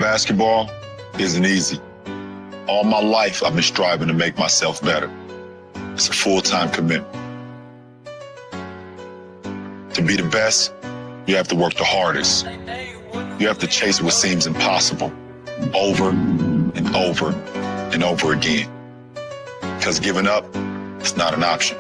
Basketball isn't easy. All my life, I've been striving to make myself better. It's a full-time commitment. To be the best, you have to work the hardest. You have to chase what seems impossible over and over and over again. Because giving up, it's not an option.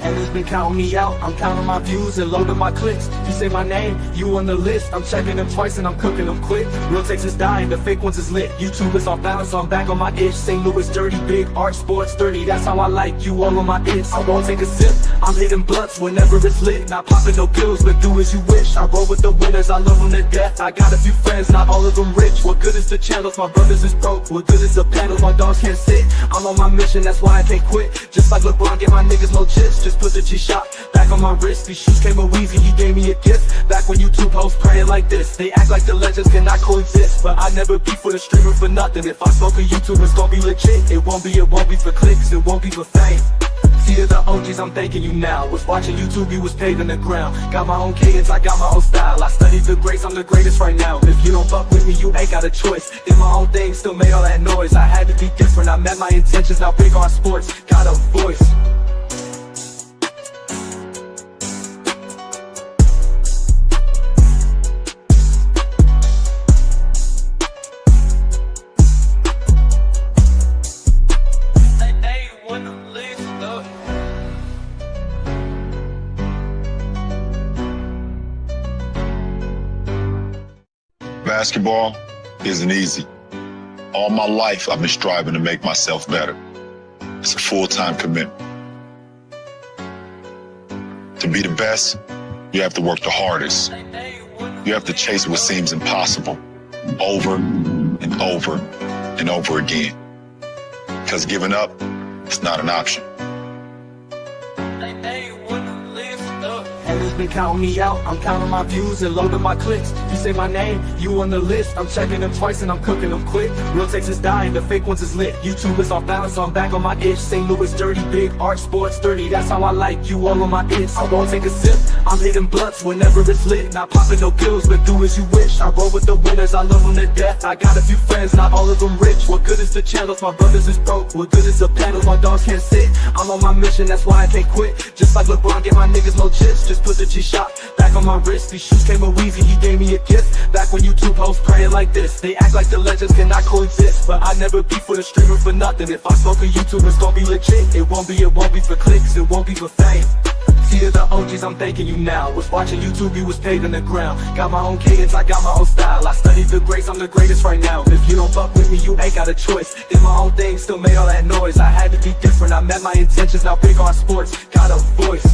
Haters been counting me out, I'm counting my views and loading my clicks. You say my name, you on the list. I'm checking them twice and I'm cooking them quick. Real takes is dying, the fake ones is lit. YouTube is off balance, so I'm back on my itch. St. Louis dirty, big art, sports 30. That's how I like you all on my itch. I won't take a sip, I'm hitting blunts whenever it's lit. Not popping no pills, but do as you wish. I roll with the winners, I love them to death. I got a few friends, not all of them rich. What good is the channels, my brothers is broke. What good is the panels, my dogs can't sit. I'm on my mission, that's why I can't quit. Just like LeBron, get my niggas no chips. Just put the G-Shock back on my wrist. These shoes came with Weezy, he gave me a gift. Back when YouTube hosts praying like this. They act like the legends cannot coexist, but I never beef with a streamer for nothing. If I smoke a YouTube, it's gonna be legit. It won't be for clicks, it won't be for fame. See the OGs, I'm thanking you now. Was watching YouTube, you was paving the ground. Got my own cadence, I got my own style. I studied the greats, I'm the greatest right now. If you don't fuck with me, you ain't got a choice. Did my own thing, still made all that noise. I had to be different, I met my intentions. Now big on sports, got a voice. Basketball isn't easy. All my life, I've been striving to make myself better. It's a full-time commitment. To be the best, you have to work the hardest. You have to chase what seems impossible over and over and over again. Because giving up, it's not an option. Haters been counting me out, I'm counting my views and loading my clicks. You say my name, you on the list. I'm checking them twice and I'm cooking them quick. Real takes is dying, the fake ones is lit. YouTube is off balance, so I'm back on my itch. St. Louis dirty, big art, sports 30. That's how I like you all on my itch. I won't take a sip, I'm hitting blunts whenever it's lit. Not popping no pills, but do as you wish. I roll with the winners, I love them to death. I got a few friends, not all of them rich. What good is the channels, my brothers is broke. What good is the panels, my dogs can't sit. I'm on my mission, that's why I can't quit. Just like LeBron, get my niggas no chips. Just put the G-Shock back on my wrist. These shoes came with Weezy, he gave me a gift. Back when YouTube hosts praying like this. They act like the legends cannot coexist, but I never beef with a streamer for nothing. If I smoke a YouTube, it's gonna be legit. It won't be for clicks, it won't be for fame. See the OGs, I'm thanking you now. Was watching YouTube, you was paving the ground. Got my own cadence, I got my own style. I studied the greats, I'm the greatest right now. If you don't fuck with me, you ain't got a choice. Did my own thing, still made all that noise. I had to be different, I met my intentions. Now big on sports, got a voice.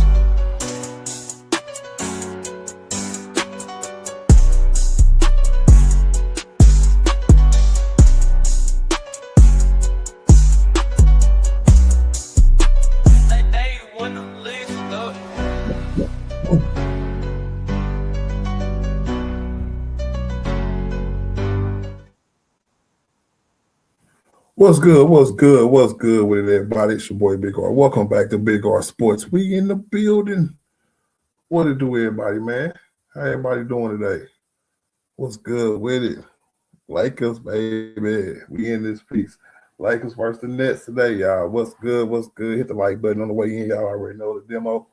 What's good? What's good? What's good with it, everybody? It's your boy Big R. Welcome back to Big R Sports. We in the building. What it do, everybody, man? How everybody doing today? What's good with it? Lakers, baby. We in this piece. Lakers versus the Nets today, y'all. What's good? What's good? Hit the like button on the way in. Y'all already know the demo.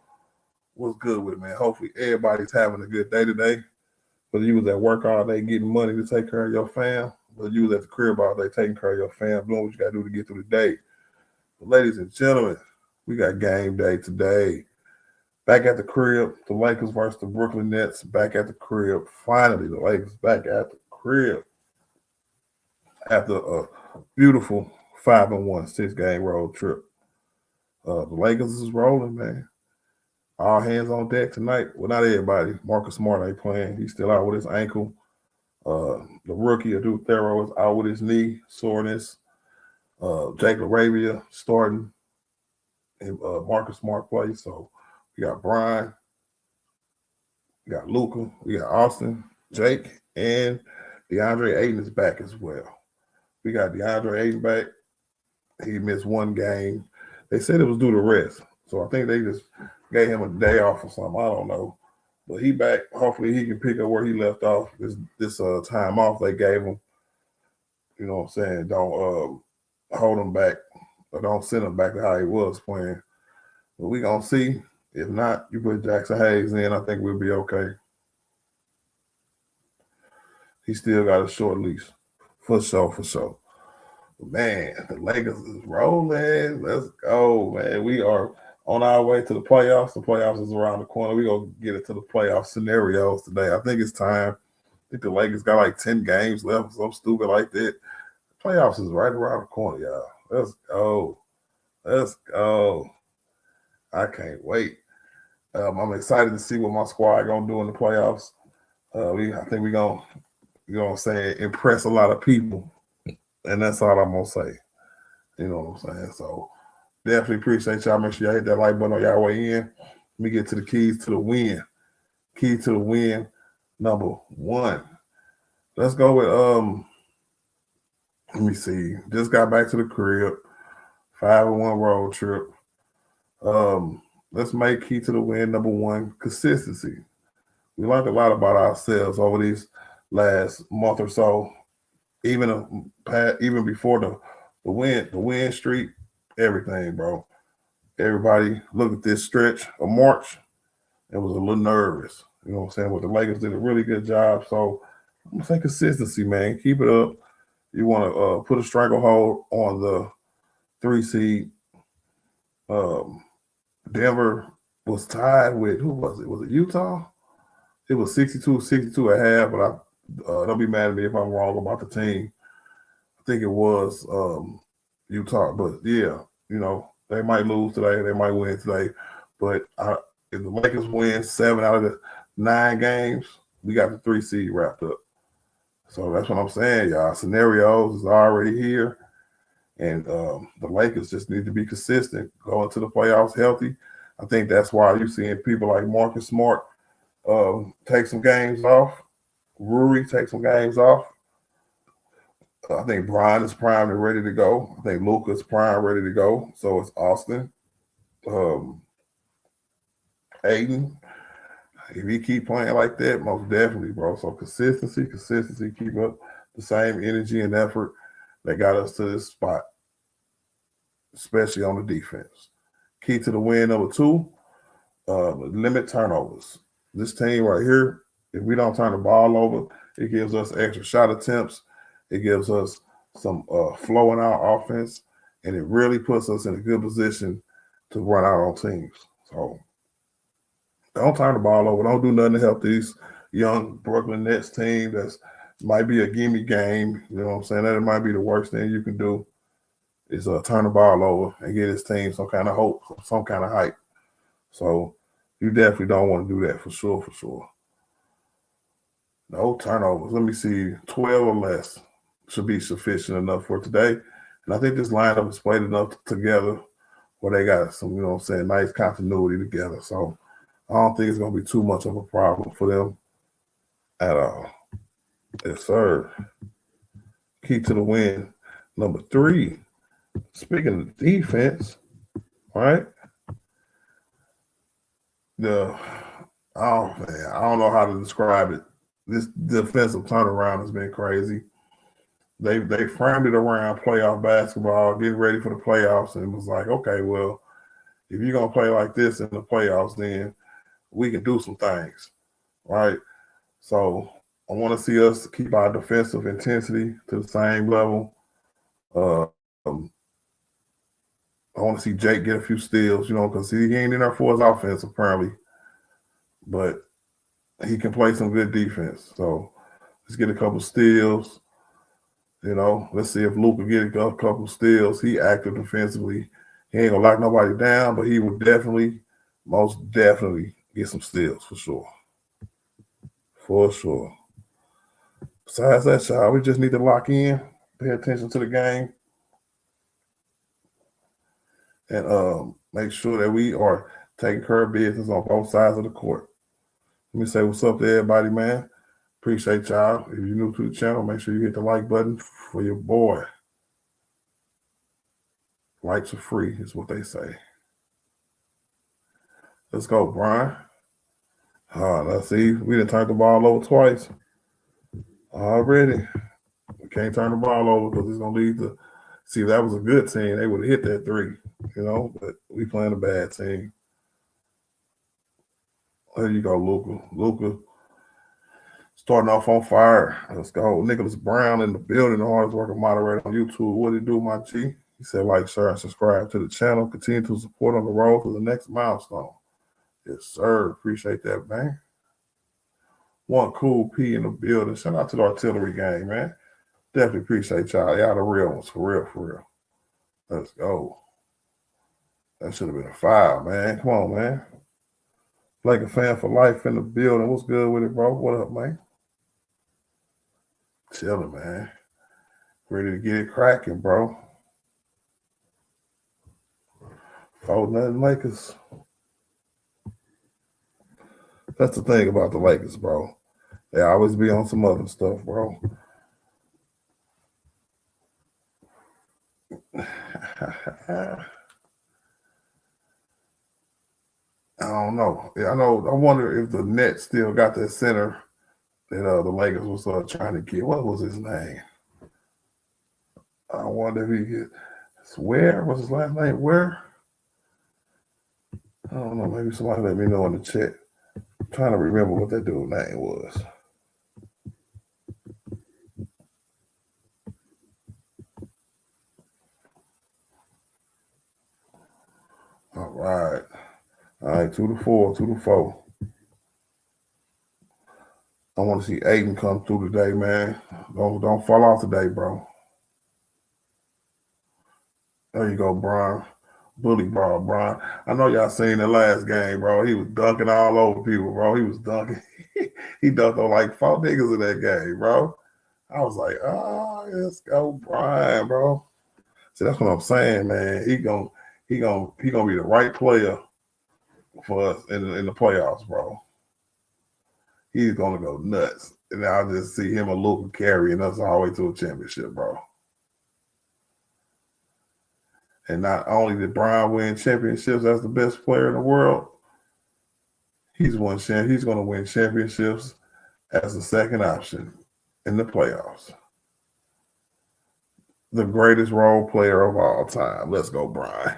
What's good with it, man? Hopefully everybody's having a good day today. Whether you was at work all day getting money to take care of your fam, whether you was at the crib all day taking care of your fam, doing what you got to do to get through the day. But ladies and gentlemen, we got game day today. Back at the crib, the Lakers versus the Brooklyn Nets. Back at the crib. Finally, the Lakers back at the crib. After a beautiful 5-1 6-game road trip. The Lakers is rolling, man. All hands on deck tonight. Well, not everybody. Marcus Smart ain't playing. He's still out with his ankle. The rookie, Adu Thero, is out with his knee soreness. Jake LaRavia starting. And Marcus Smart plays. So we got Brian. We got Luka. We got Austin, Jake, and DeAndre Ayton is back as well. We got DeAndre Ayton back. He missed one game. They said it was due to rest. So I think they just gave him a day off or something. I don't know. But he back. Hopefully he can pick up where he left off. This time off they gave him. You know what I'm saying? Don't hold him back or don't send him back to how he was playing. But we gonna see. If not, you put Jackson Hayes in, I think we'll be okay. He still got a short leash. For sure. Man, the Lakers is rolling. Let's go, man. We are on our way to the playoffs. The playoffs is around the corner. We're going to get into the playoff scenarios today. I think it's time. I think the Lakers got like 10 games left, something stupid like that. The playoffs is right around the corner, y'all. Let's go. Let's go. I can't wait. I'm excited to see what my squad going to do in the playoffs. I think we're going to say impress a lot of people. And that's all I'm going to say. You know what I'm saying? So definitely appreciate y'all. Make sure y'all hit that like button on y'all way in. Let me get to the keys to the win. Key to the win, number 1. Let's go with let me see. Just got back to the crib. 5-1 road trip. Let's make key to the win number 1, consistency. We learned a lot about ourselves over these last month or so. Even before the win streak, everything, bro. Everybody look at this stretch of March. It was a little nervous. You know what I'm saying? But the Lakers did a really good job. So I'm gonna say consistency, man. Keep it up. You want to put a stranglehold on the 3 seed. Denver was tied with, who was it? Was it Utah? It was 62 at half, but don't be mad at me if I'm wrong about the team. I think it was Utah, but yeah, you know, they might lose today, they might win today. But if the Lakers win 7 out of the 9 games, we got the 3 seed wrapped up. So that's what I'm saying, y'all. Scenarios is already here. And the Lakers just need to be consistent, go into the playoffs healthy. I think that's why you're seeing people like Marcus Smart take some games off. Rui take some games off. I think Brian is primed and ready to go. I think Luka is primed, ready to go. So it's Austin. Aiden. If he keep playing like that, most definitely, bro. So consistency, keep up the same energy and effort that got us to this spot, especially on the defense. Key to the win number 2, limit turnovers. This team right here, if we don't turn the ball over, it gives us extra shot attempts. It gives us some flow in our offense, and it really puts us in a good position to run out on teams. So don't turn the ball over. Don't do nothing to help these young Brooklyn Nets team that's might be a gimme game. You know what I'm saying? That might be the worst thing you can do is turn the ball over and get his team some kind of hope, some kind of hype. So you definitely don't want to do that for sure. No turnovers. Let me see. 12 or less should be sufficient enough for today. And I think this lineup is played enough together where they got some, you know what I'm saying, nice continuity together. So I don't think it's going to be too much of a problem for them at all. Yes, sir. Key to the win. Number 3. Speaking of defense, right? I don't know how to describe it. This defensive turnaround has been crazy. They framed it around playoff basketball, getting ready for the playoffs, and it was like, okay, well, if you're gonna play like this in the playoffs, then we can do some things, right? So I want to see us keep our defensive intensity to the same level. I want to see Jake get a few steals, you know, because he ain't in there for his offense apparently, but he can play some good defense. So let's get a couple steals. You know, let's see if Luka get a couple steals. He active defensively. He ain't gonna lock nobody down, but he would most definitely get some steals for sure. For sure. Besides that, y'all, we just need to lock in, pay attention to the game, and make sure that we are taking care of business on both sides of the court. Let me say what's up to everybody, man. Appreciate y'all. If you're new to the channel, make sure you hit the like button for your boy. Likes are free, is what they say. Let's go, Brian. Let's see. We done turned the ball over twice already. We can't turn the ball over because it's gonna lead to. See, if that was a good team, they would have hit that three, But we playing a bad team. There you go, Luka. Luka starting off on fire. Let's go. Nicholas Brown in the building, the hardest working moderator on YouTube. What did he do, my G? He said, like, share, and subscribe to the channel. Continue to support on the road to the next milestone. Yes, sir. Appreciate that, man. One cool P in the building. Shout out to the artillery gang, man. Definitely appreciate y'all. Y'all the real ones, for real, for real. Let's go. That should have been a foul, man. Come on, man. Like a fan for life in the building. What's good with it, bro? What up, man? Chilling, man. Ready to get it cracking, bro. 4-0 Lakers. That's the thing about the Lakers, bro. They always be on some other stuff, bro. I don't know. I wonder if the Nets still got that center that the Lakers was trying to get. What was his name? I wonder if he get Where was his last name? Where? I don't know. Maybe somebody let me know in the chat. I'm trying to remember what that dude's name was. All right. All right, 2-4, 2-4. I want to see Aiden come through today, man. Don't fall off today, bro. There you go, Brian. Bully ball, Brian. I know y'all seen the last game, bro. He was dunking all over people, bro. He was dunking. He dunked on like 4 niggas in that game, bro. I was like, let's go, Brian, bro. See, that's what I'm saying, man. He gonna be the right player for us in the playoffs, bro. He's gonna go nuts. And I'll just see him and Luka carrying us all the way to a championship, bro. And not only did Brian win championships as the best player in the world, he's going to win championships as the second option in the playoffs. The greatest role player of all time. Let's go, Brian.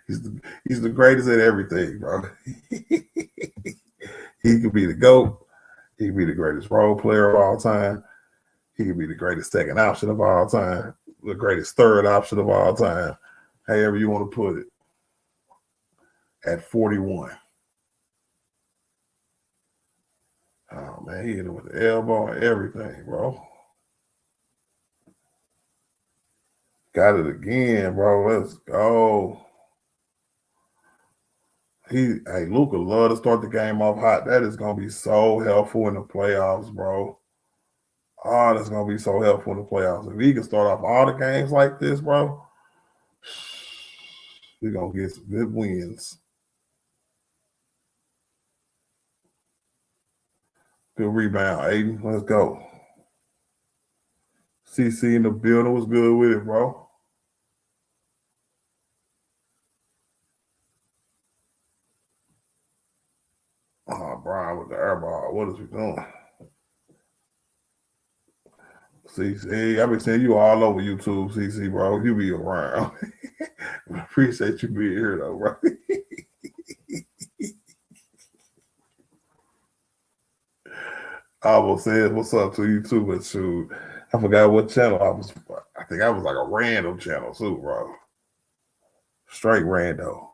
He's the greatest at everything, bro. He could be the GOAT. He could be the greatest role player of all time. He could be the greatest second option of all time. The greatest third option of all time. However you want to put it. At 41. Oh, man, he hit him with the elbow and everything, bro. Got it again, bro. Let's go. Luka love to start the game off hot. That is going to be so helpful in the playoffs, bro. Oh, that's going to be so helpful in the playoffs. If he can start off all the games like this, bro, we're going to get some good wins. Good rebound, Aiden. Let's go. CC in the building was good with it, bro. Oh, Brian with the air ball. What is we doing? CC, I've been seeing you all over YouTube, CC, bro. You be around. Appreciate you being here, though, bro. I almost said what's up to you, too, but shoot, I forgot what channel I think I was like a random channel, too, bro. Straight rando.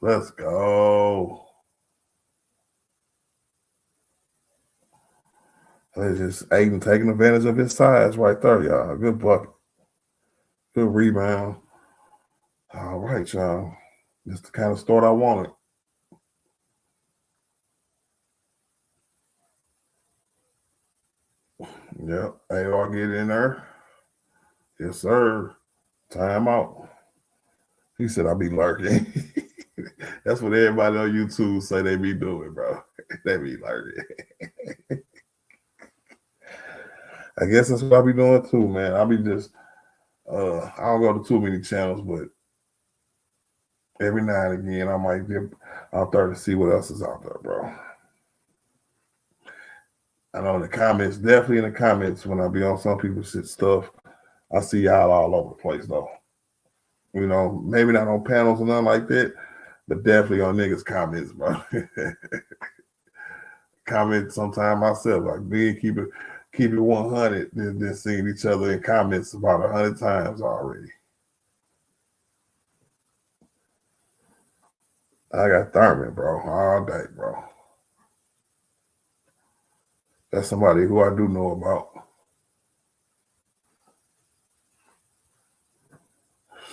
Let's go. It's just Aiden taking advantage of his size right there, y'all. Good bucket. Good rebound. All right, y'all. This is the kind of start I wanted. Yep. AR get in there. Yes, sir. Time out. He said I'll be lurking. That's what everybody on YouTube say they be doing, bro. They be lurking. I guess that's what I be doing too, man. I be just I don't go to too many channels, but every now and again I might out there to see what else is out there, bro. I know in the comments, definitely in the comments, when I be on some people's shit stuff, I see y'all all over the place though. You know, maybe not on panels or nothing like that, but definitely on niggas' comments, bro. Comment sometime myself, like me, keep it 100, then seeing each other in comments about 100 times already. I got Thurman, bro, all day, bro. That's somebody who I do know about.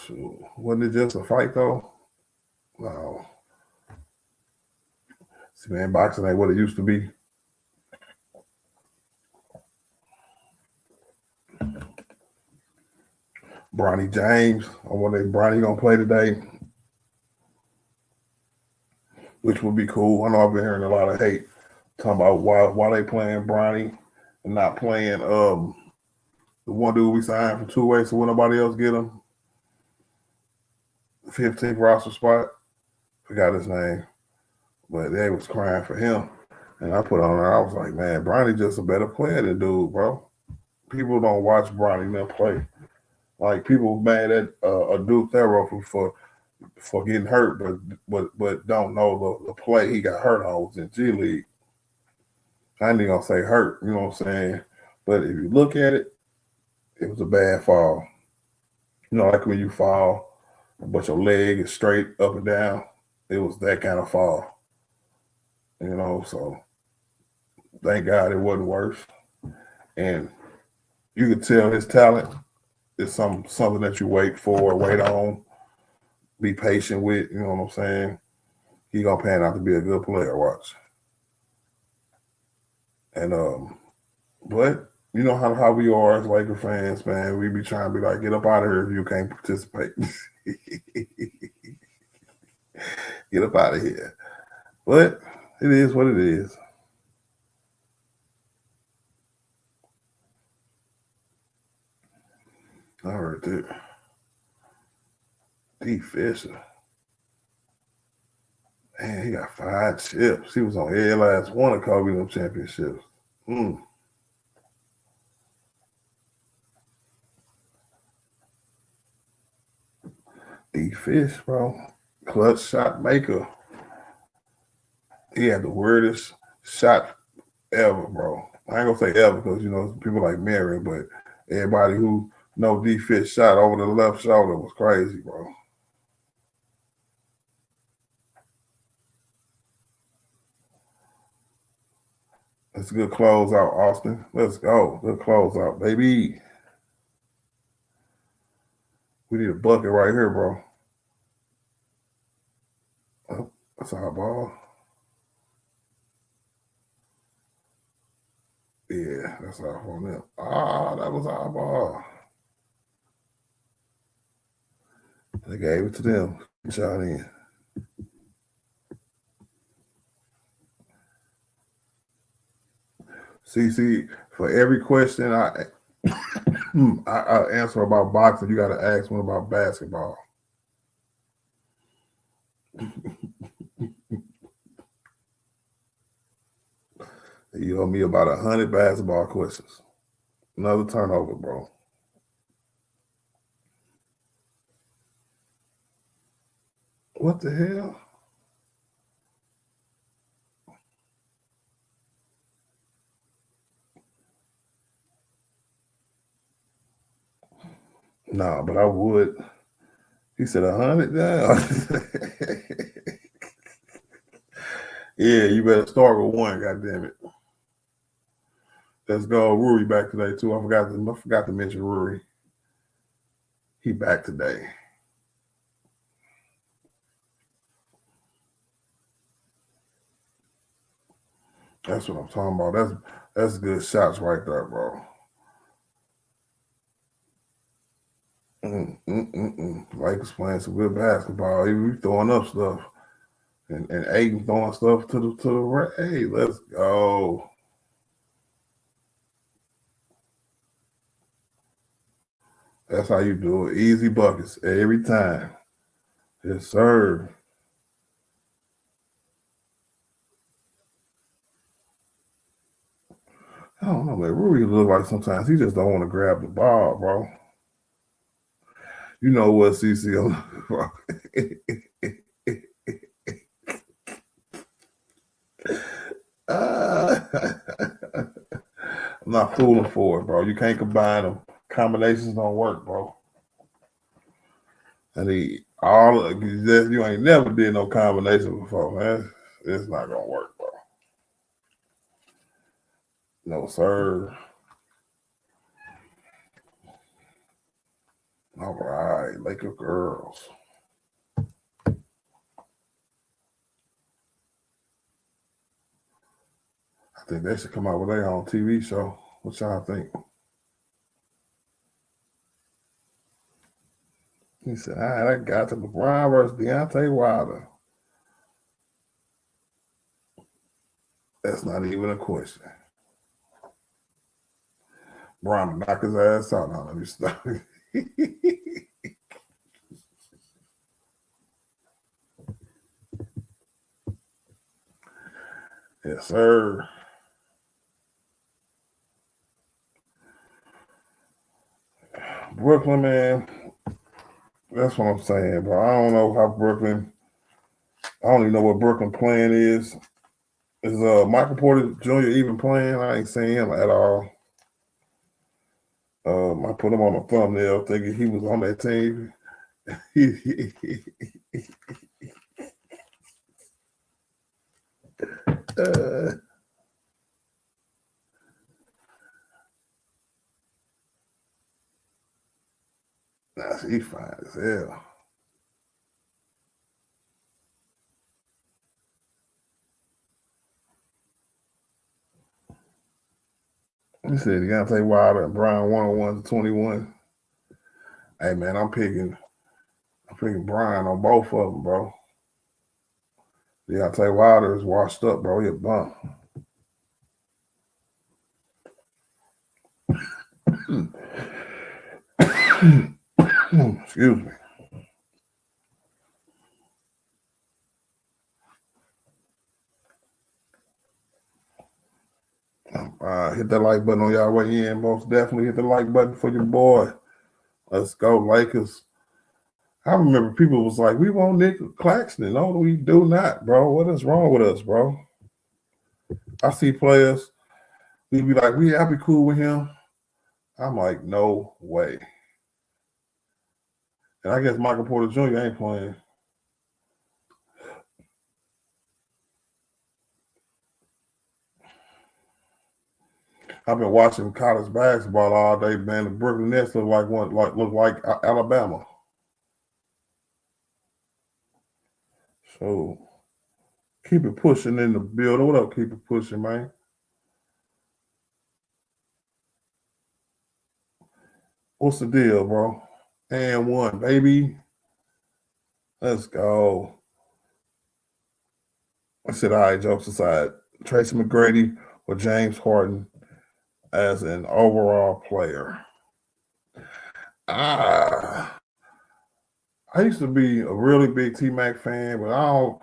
So, wasn't it just a fight though? No. See, man, boxing ain't what it used to be. Bronny James, I wonder if Bronny gonna play today, which would be cool. I know I've been hearing a lot of hate talking about why they playing Bronny and not playing the one dude we signed for 2 ways, so when nobody else get him. The 15th roster spot, forgot his name, but they was crying for him. And I put on there, I was like, man, Bronny just a better player than dude, bro. People don't watch Bronny then play. Like people mad at a Duke Thero for getting hurt, but don't know the play he got hurt on was in G League. I ain't even gonna say hurt, you know what I'm saying? But if you look at it, it was a bad fall. You know, like when you fall, but your leg is straight up and down. It was that kind of fall. You know, so thank God it wasn't worse. And you could tell his talent is something that you wait on, be patient with, you know what I'm saying? He gonna pan out to be a good player, watch. And but you know how we are as Laker fans, man. We be trying to be like, get up out of here if you can't participate. Get up out of here. But it is what it is. I heard that. D. Fisher. Man, he got 5 chips. He was on every last one of Kobe them championships. D. Fish, bro. Clutch shot maker. He had the weirdest shot ever, bro. I ain't gonna say ever because, you know, people like Mary, but everybody who know D. Fish shot over the left shoulder was crazy, bro. That's a good close out, Austin. Let's go. Good close out, baby. We need a bucket right here, bro. Oh, that's our ball. Yeah, that's off on them. That was our ball. They gave it to them. Shot in. See, for every question I answer about boxing, you got to ask one about basketball. You owe me about 100 basketball questions. Another turnover, bro. What the hell? Nah, but I would. He said 100 down. Yeah, you better start with one, goddamn it. Let's go. Ruri back today too. I forgot to mention Ruri. He back today. That's what I'm talking about. That's good shots right there, bro. Lakers playing some good basketball. He throwing up stuff, and Aiden throwing stuff to the right. Hey, let's go. That's how you do it. Easy buckets every time. Yes, sir. I don't know, man. Rui look like sometimes he just don't want to grab the ball, bro. You know what, CC? I'm not fooling for it, bro. You can't combine them. Combinations don't work, bro. And you ain't never did no combination before, man. It's not gonna work, bro. No, sir. All right, Laker girls. I think they should come out with their own TV show. What y'all think? He said, all right, I got to LeBron versus Deontay Wilder. That's not even a question. Bron knock his ass out. Now, let me stop. Yes, sir. Brooklyn, man. That's what I'm saying, bro. I don't know how Brooklyn. I don't even know what Brooklyn plan is. Is Michael Porter Jr. even playing? I ain't seen him at all. I put him on a thumbnail thinking he was on that team. He fine as hell. He said Deontay Wilder and Brian 101 to 21. Hey man, I'm picking Brian on both of them, bro. Deontay Wilder is washed up, bro. He a bum. Excuse me. Hit that like button on y'all way in. Most definitely hit the like button for your boy. Let's go, Lakers. I remember people was like, we want Nick Claxton. No, we do not, bro. What is wrong with us, bro? I see players, we be like, I'll be cool with him. I'm like, no way. And I guess Michael Porter Jr. ain't playing. I've been watching college basketball all day, man. The Brooklyn Nets look like Alabama. So keep it pushing in the building. What up? Keep it pushing, man. What's the deal, bro? And one, baby. Let's go. I said, all right, jokes aside. Tracy McGrady or James Harden as an overall player. I used to be a really big T-Mac fan, but I don't,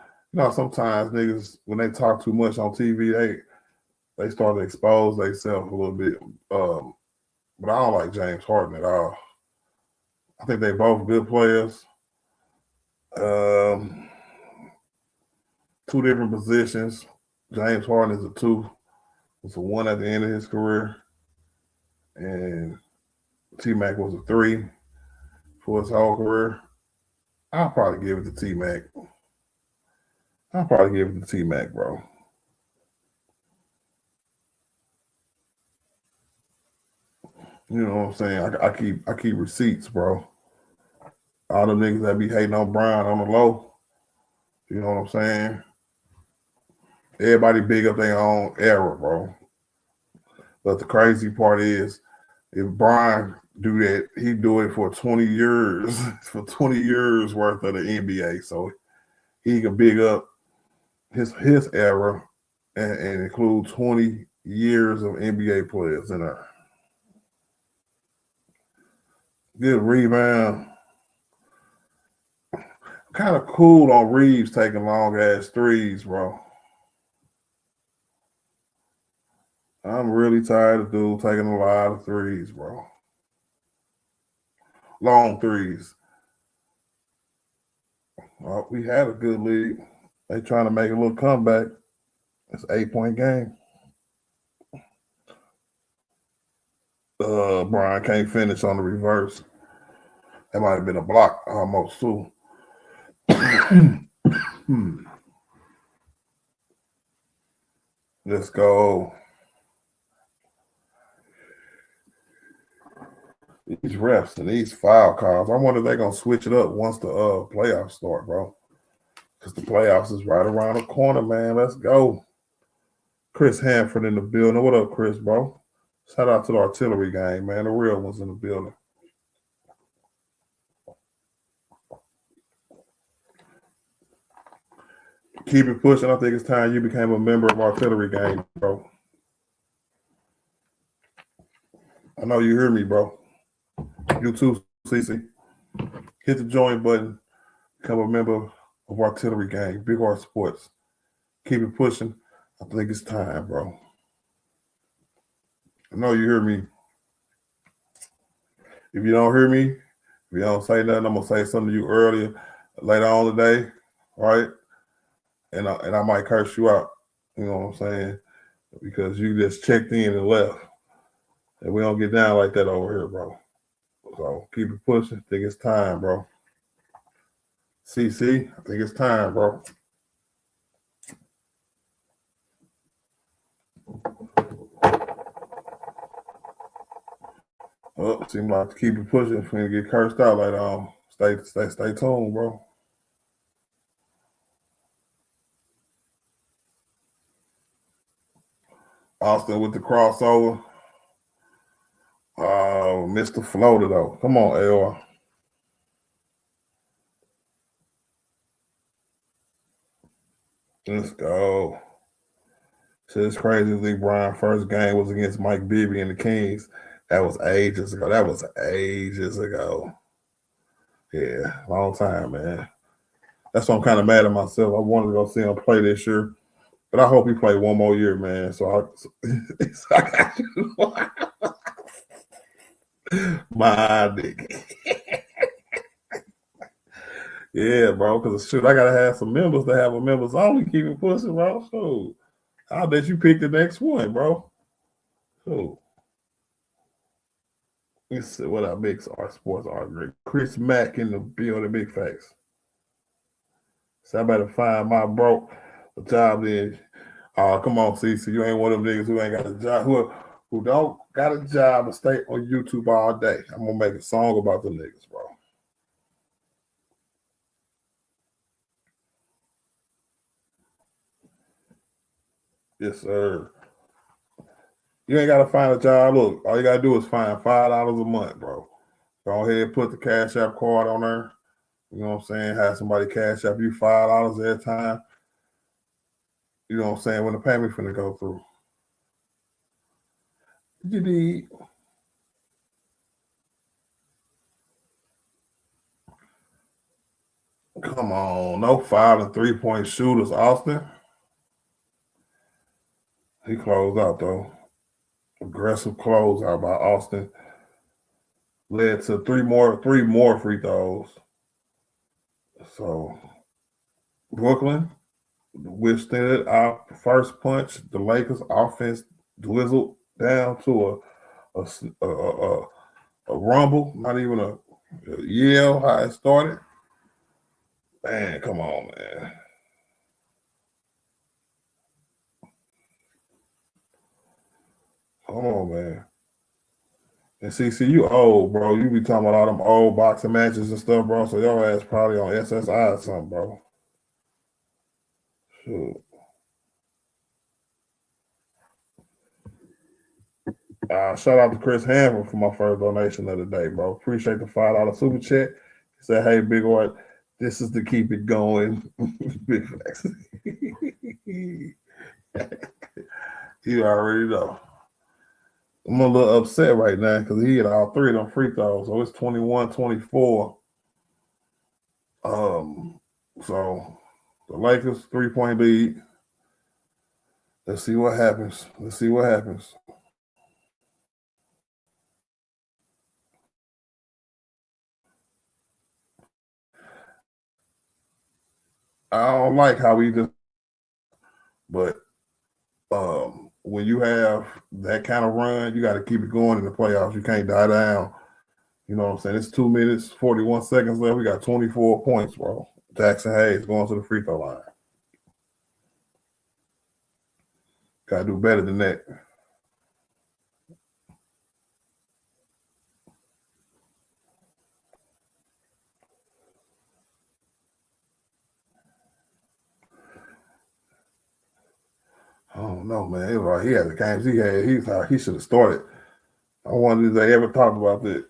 sometimes niggas, when they talk too much on TV, they start to expose themselves a little bit. But I don't like James Harden at all. I think they both good players. Two different positions. James Harden is a 2. Was a 1 at the end of his career. And T-Mac was a 3 for his whole career. I'll probably give it to T-Mac. Bro. You know what I'm saying? I keep receipts, bro. All the niggas that be hating on Brian on the low. You know what I'm saying? Everybody big up their own era, bro. But the crazy part is, if Brian do that, he do it for 20 years, worth of the NBA. So he can big up his era and include 20 years of NBA players in there. Good rebound. Kind of cool on Reeves taking long ass threes, bro. I'm really tired of dude taking a lot of threes, bro. Long threes. Well, we had a good lead. They trying to make a little comeback. It's an 8-point game. Brian can't finish on the reverse. That might have been a block almost too. Let's go. These refs and these foul calls. I wonder if they're gonna switch it up once the playoffs start, bro. Because the playoffs is right around the corner, man. Let's go. Chris Hanford in the building. What up, Chris, bro? Shout out to the artillery gang, man. The real ones in the building. Keep it pushing. I think it's time you became a member of artillery gang, bro. I know you hear me, bro. You too, CC. Hit the join button. Become a member of artillery gang, Big R Sports. Keep it pushing. I think it's time, bro. I know you hear me. If you don't hear me, if you don't say nothing, I'm gonna say something to you later on today, right? And I might curse you out. You know what I'm saying? Because you just checked in and left. And we don't get down like that over here, bro. So keep it pushing. I think it's time, bro. CC, I think it's time, bro. Well, seems like to keep it pushing if we get cursed out later. Stay tuned, bro. Austin with the crossover. Mr. Floater though. Come on, AR. Let's go. Shit, it's crazy. Lee Brian first game was against Mike Bibby and the Kings. That was ages ago. Yeah, long time, man. That's why I'm kind of mad at myself. I wanted to go see him play this year, but I hope he play one more year, man. So I got you. My nigga. Yeah, bro, because shoot, I gotta have some members to have a members only. Keep it pushing, bro. So I'll let you pick the next one, bro. So let's see what our Big R Sports are great. Chris Mack in the building, big facts. So I better find my bro a job then. Come on, CC. You ain't one of them niggas who ain't got a job, who don't got a job and stay on YouTube all day. I'm gonna make a song about the niggas, bro. Yes, sir. You ain't gotta find a job. Look, all you gotta do is find $5 a month, bro. Go ahead, put the Cash App card on there. You know what I'm saying? Have somebody cash up you $5 every time. You know what I'm saying? When the payment finna go through. You need. Come on, no 5 and 3-point shooters, Austin. He closed out though. Aggressive closeout by Austin led to three more free throws. So Brooklyn withstood our first punch. The Lakers offense dwizzled down to a rumble, not even a yell how it started. Man, come on, man. Come on, man. And see, you old, bro. You be talking about all them old boxing matches and stuff, bro. So your ass probably on SSI or something, bro. Shoot. Shout out to Chris Hammer for my first donation of the day, bro. Appreciate the $5 super chat. He said, "Hey, Big Art, this is to keep it going." Big facts. You already know. I'm a little upset right now because he hit all three of them free throws. So it's 21-24. So the Lakers 3-point lead. Let's see what happens. Let's see what happens. I don't like how we just, but when you have that kind of run, you got to keep it going in the playoffs. You can't die down. You know what I'm saying? It's 2 minutes, 41 seconds left. We got 24 points, bro. Jackson Hayes going to the free throw line. Got to do better than that. I don't know, man. It was like he had the games he had. He should have started. I wonder if they ever talked about that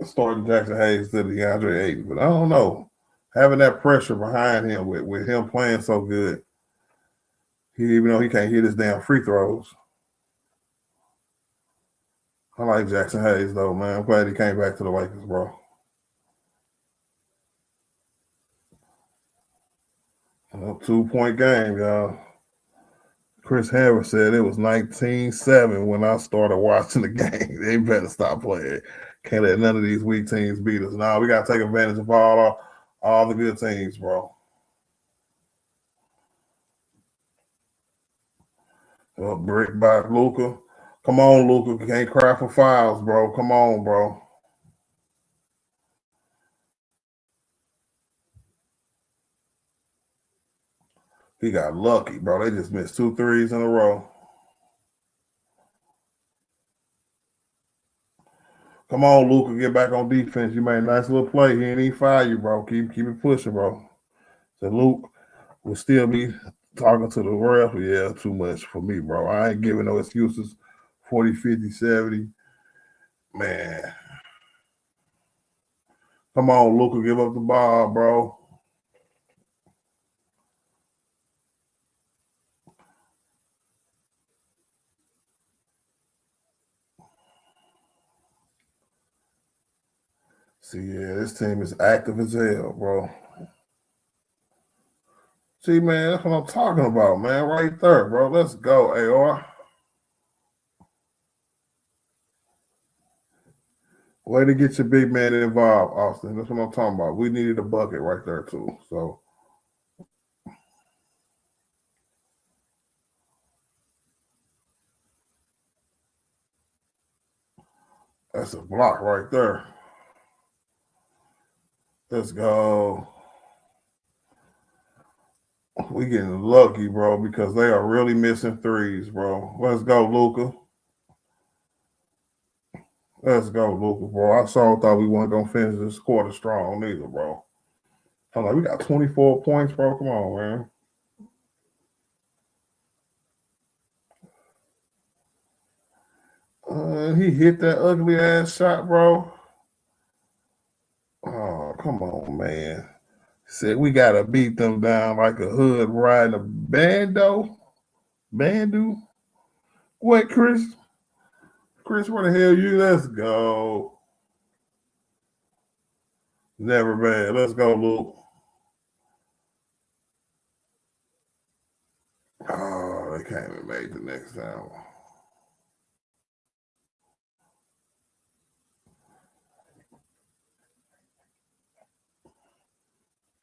starting Jackson Hayes to DeAndre Ayton, but I don't know. Having that pressure behind him with him playing so good, even though he can't hit his damn free throws. I like Jackson Hayes though, man. I'm glad he came back to the Lakers, bro. A 2-point game, y'all. Chris Harris said it was 19-7 when I started watching the game. They better stop playing. Can't let none of these weak teams beat us. Now we got to take advantage of all the good teams, bro. Brick by Luka. Come on, Luka. You can't cry for fouls, bro. Come on, bro. He got lucky, bro. They just missed 2 threes in a row. Come on, Luka, get back on defense. You made a nice little play. He ain't even fire you, bro. Keep it pushing, bro. So Luke will still be talking to the ref. Yeah, too much for me, bro. I ain't giving no excuses. 40, 50, 70. Man. Come on, Luka, give up the ball, bro. See, yeah, this team is active as hell, bro. See, man, that's what I'm talking about, man. Right there, bro. Let's go, AR. Way to get your big man involved, Austin. That's what I'm talking about. We needed a bucket right there, too. So, that's a block right there. Let's go. We getting lucky, bro, because they are really missing threes, bro. Let's go, Luka. Let's go, Luka, bro. I thought we weren't gonna finish this quarter strong neither, bro. I'm like, we got 24 points, bro. Come on, man. He hit that ugly ass shot, bro. Oh, come on, man. Said we gotta beat them down like a hood riding a bandu. What, Chris? Chris, where the hell you? Let's go. Never bad. Let's go, Luke. Oh, they can't even make the next time.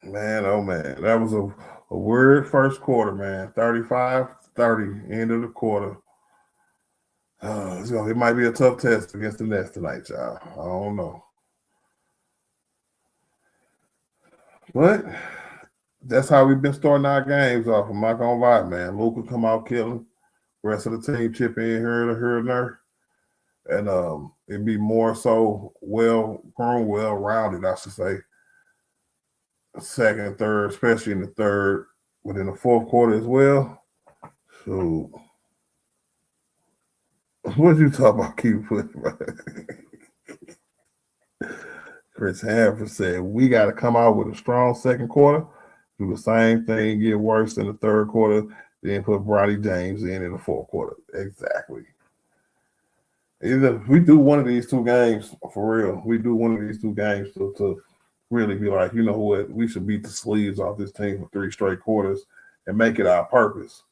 Man, oh man. That was a weird first quarter, man. 35-30, end of the quarter. It might be a tough test against the Nets tonight, y'all. I don't know. But that's how we've been starting our games off. I'm not gonna lie, man. Luka come out killing. Rest of the team chip in here and there. And it'd be more so well grown, well rounded, I should say. Second and third, especially in the third, but in the fourth quarter as well. So what you talking about? Keep putting, Chris Hanford said we got to come out with a strong second quarter, do the same thing, get worse in the third quarter, then put Bronny James in the fourth quarter. Exactly. Either we do one of these 2 games for real. We do one of these 2 games to really be like, you know what, we should beat the sleeves off this team for 3 straight quarters and make it our purpose.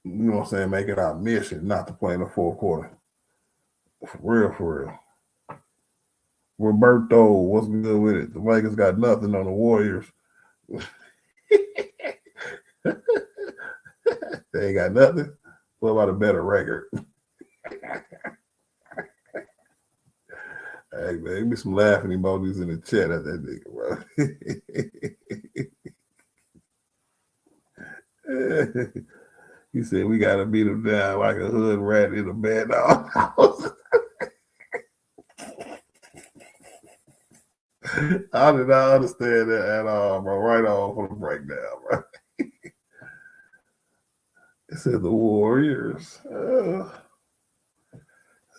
you know what I'm saying, make it our mission not to play in the fourth quarter. For real, for real. Roberto, what's good with it? The Lakers got nothing on the Warriors. They ain't got nothing. What about a better record? Hey, man, give me some laughing emojis in the chat at that nigga, bro. He said, we got to beat him down like a hood rat in a bad dog house. I did not understand that at all, bro. Right on for the breakdown, bro. It said the Warriors.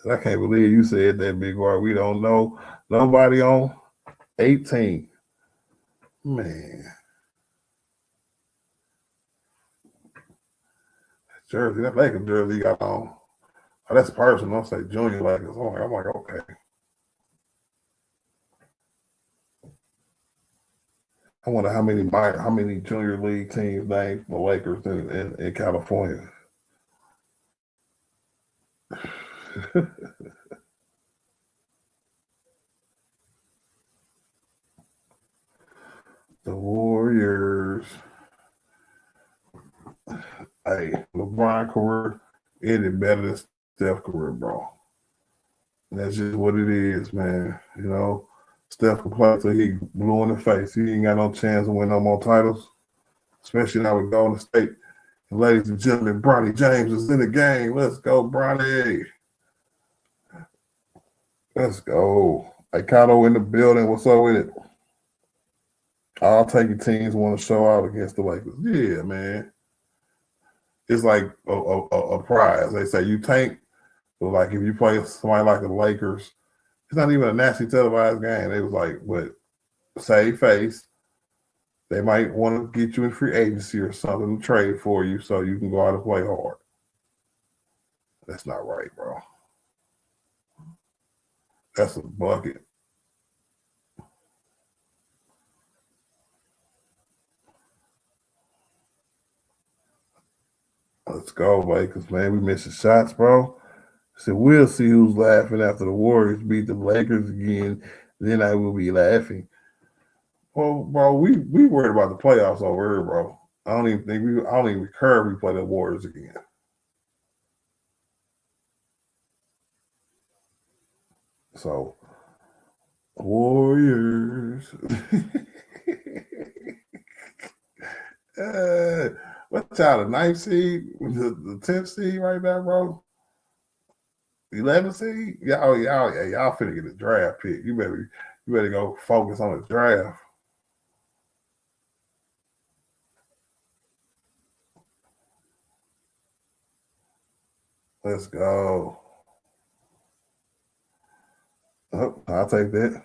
I can't believe you said that, Big R. We don't know nobody on 18. Man. Jersey, that Lakers jersey got on. Oh, that's personal. Don't say junior Lakers. I'm like, okay. I wonder how many junior league teams named the Lakers in California. The Warriors. Hey, LeBron career ended better than Steph career, bro. And that's just what it is, man. You know, Steph can play till he blue in the face. He ain't got no chance to win no more titles, especially now with Golden State. And ladies and gentlemen, Bronny James is in the game. Let's go, Bronny. Let's go. Hey, Kato in the building. What's up with it? I'll take your teams want to show out against the Lakers. Yeah, man. It's like a prize. They say you tank, but like if you play somebody like the Lakers, it's not even a nationally televised game. They was like, what, save face. They might want to get you in free agency or something to trade for you so you can go out and play hard. That's not right, bro. That's a bucket. Let's go, Lakers, man. We missing shots, bro. So we'll see who's laughing after the Warriors beat the Lakers again. Then I will be laughing. Well, bro, we worried about the playoffs over here, bro. I don't even care if we play the Warriors again. So Warriors. What's y'all, the 9th seed? The 10th seed right now, bro? 11th seed? Y'all finna get a draft pick. You better go focus on the draft. Let's go. Oh, I'll take that.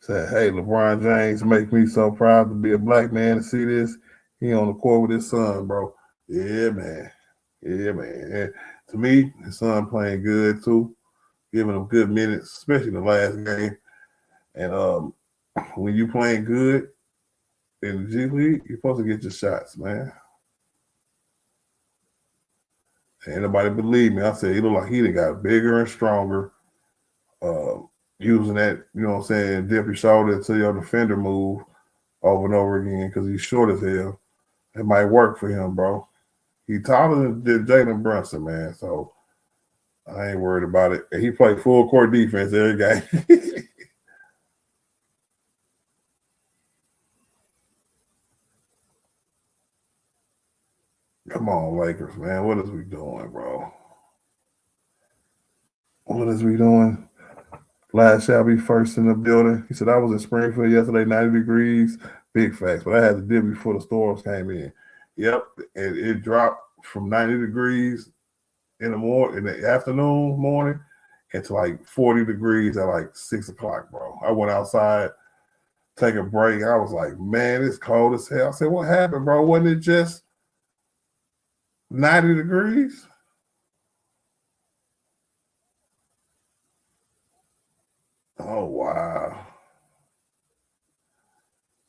Say, hey, LeBron James make me so proud to be a black man to see this. He on the court with his son, bro. Yeah, man. Yeah, man. And to me, his son playing good too, giving him good minutes, especially the last game. And when you playing good in the G League, you're supposed to get your shots, man. Ain't nobody believe me. I said he looked like he done got bigger and stronger. Using that, you know what I'm saying, dip your shoulder to your defender move over and over again because he's short as hell. It might work for him, bro. He taller than Jalen Brunson, man. So I ain't worried about it. And he played full court defense every game. Come on, Lakers, man. What is we doing, bro? What is we doing? Last shall be first in the building. He said, I was in Springfield yesterday, 90 degrees. Big facts. But I had to dip before the storms came in. Yep. And it dropped from 90 degrees in the afternoon, morning, into like 40 degrees at like 6 o'clock, bro. I went outside, take a break. I was like, man, it's cold as hell. I said, what happened, bro? Wasn't it just 90 degrees? Oh, wow.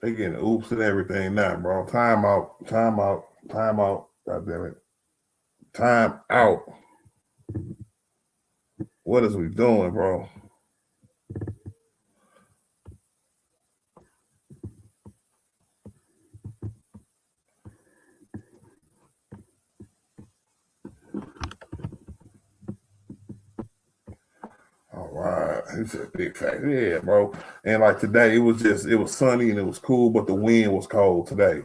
They getting oops and everything now, bro. Time out. God damn it. Time out. What is we doing, bro? All right. It's a big fact. Yeah, bro. And like today, it was sunny and it was cool, but the wind was cold today.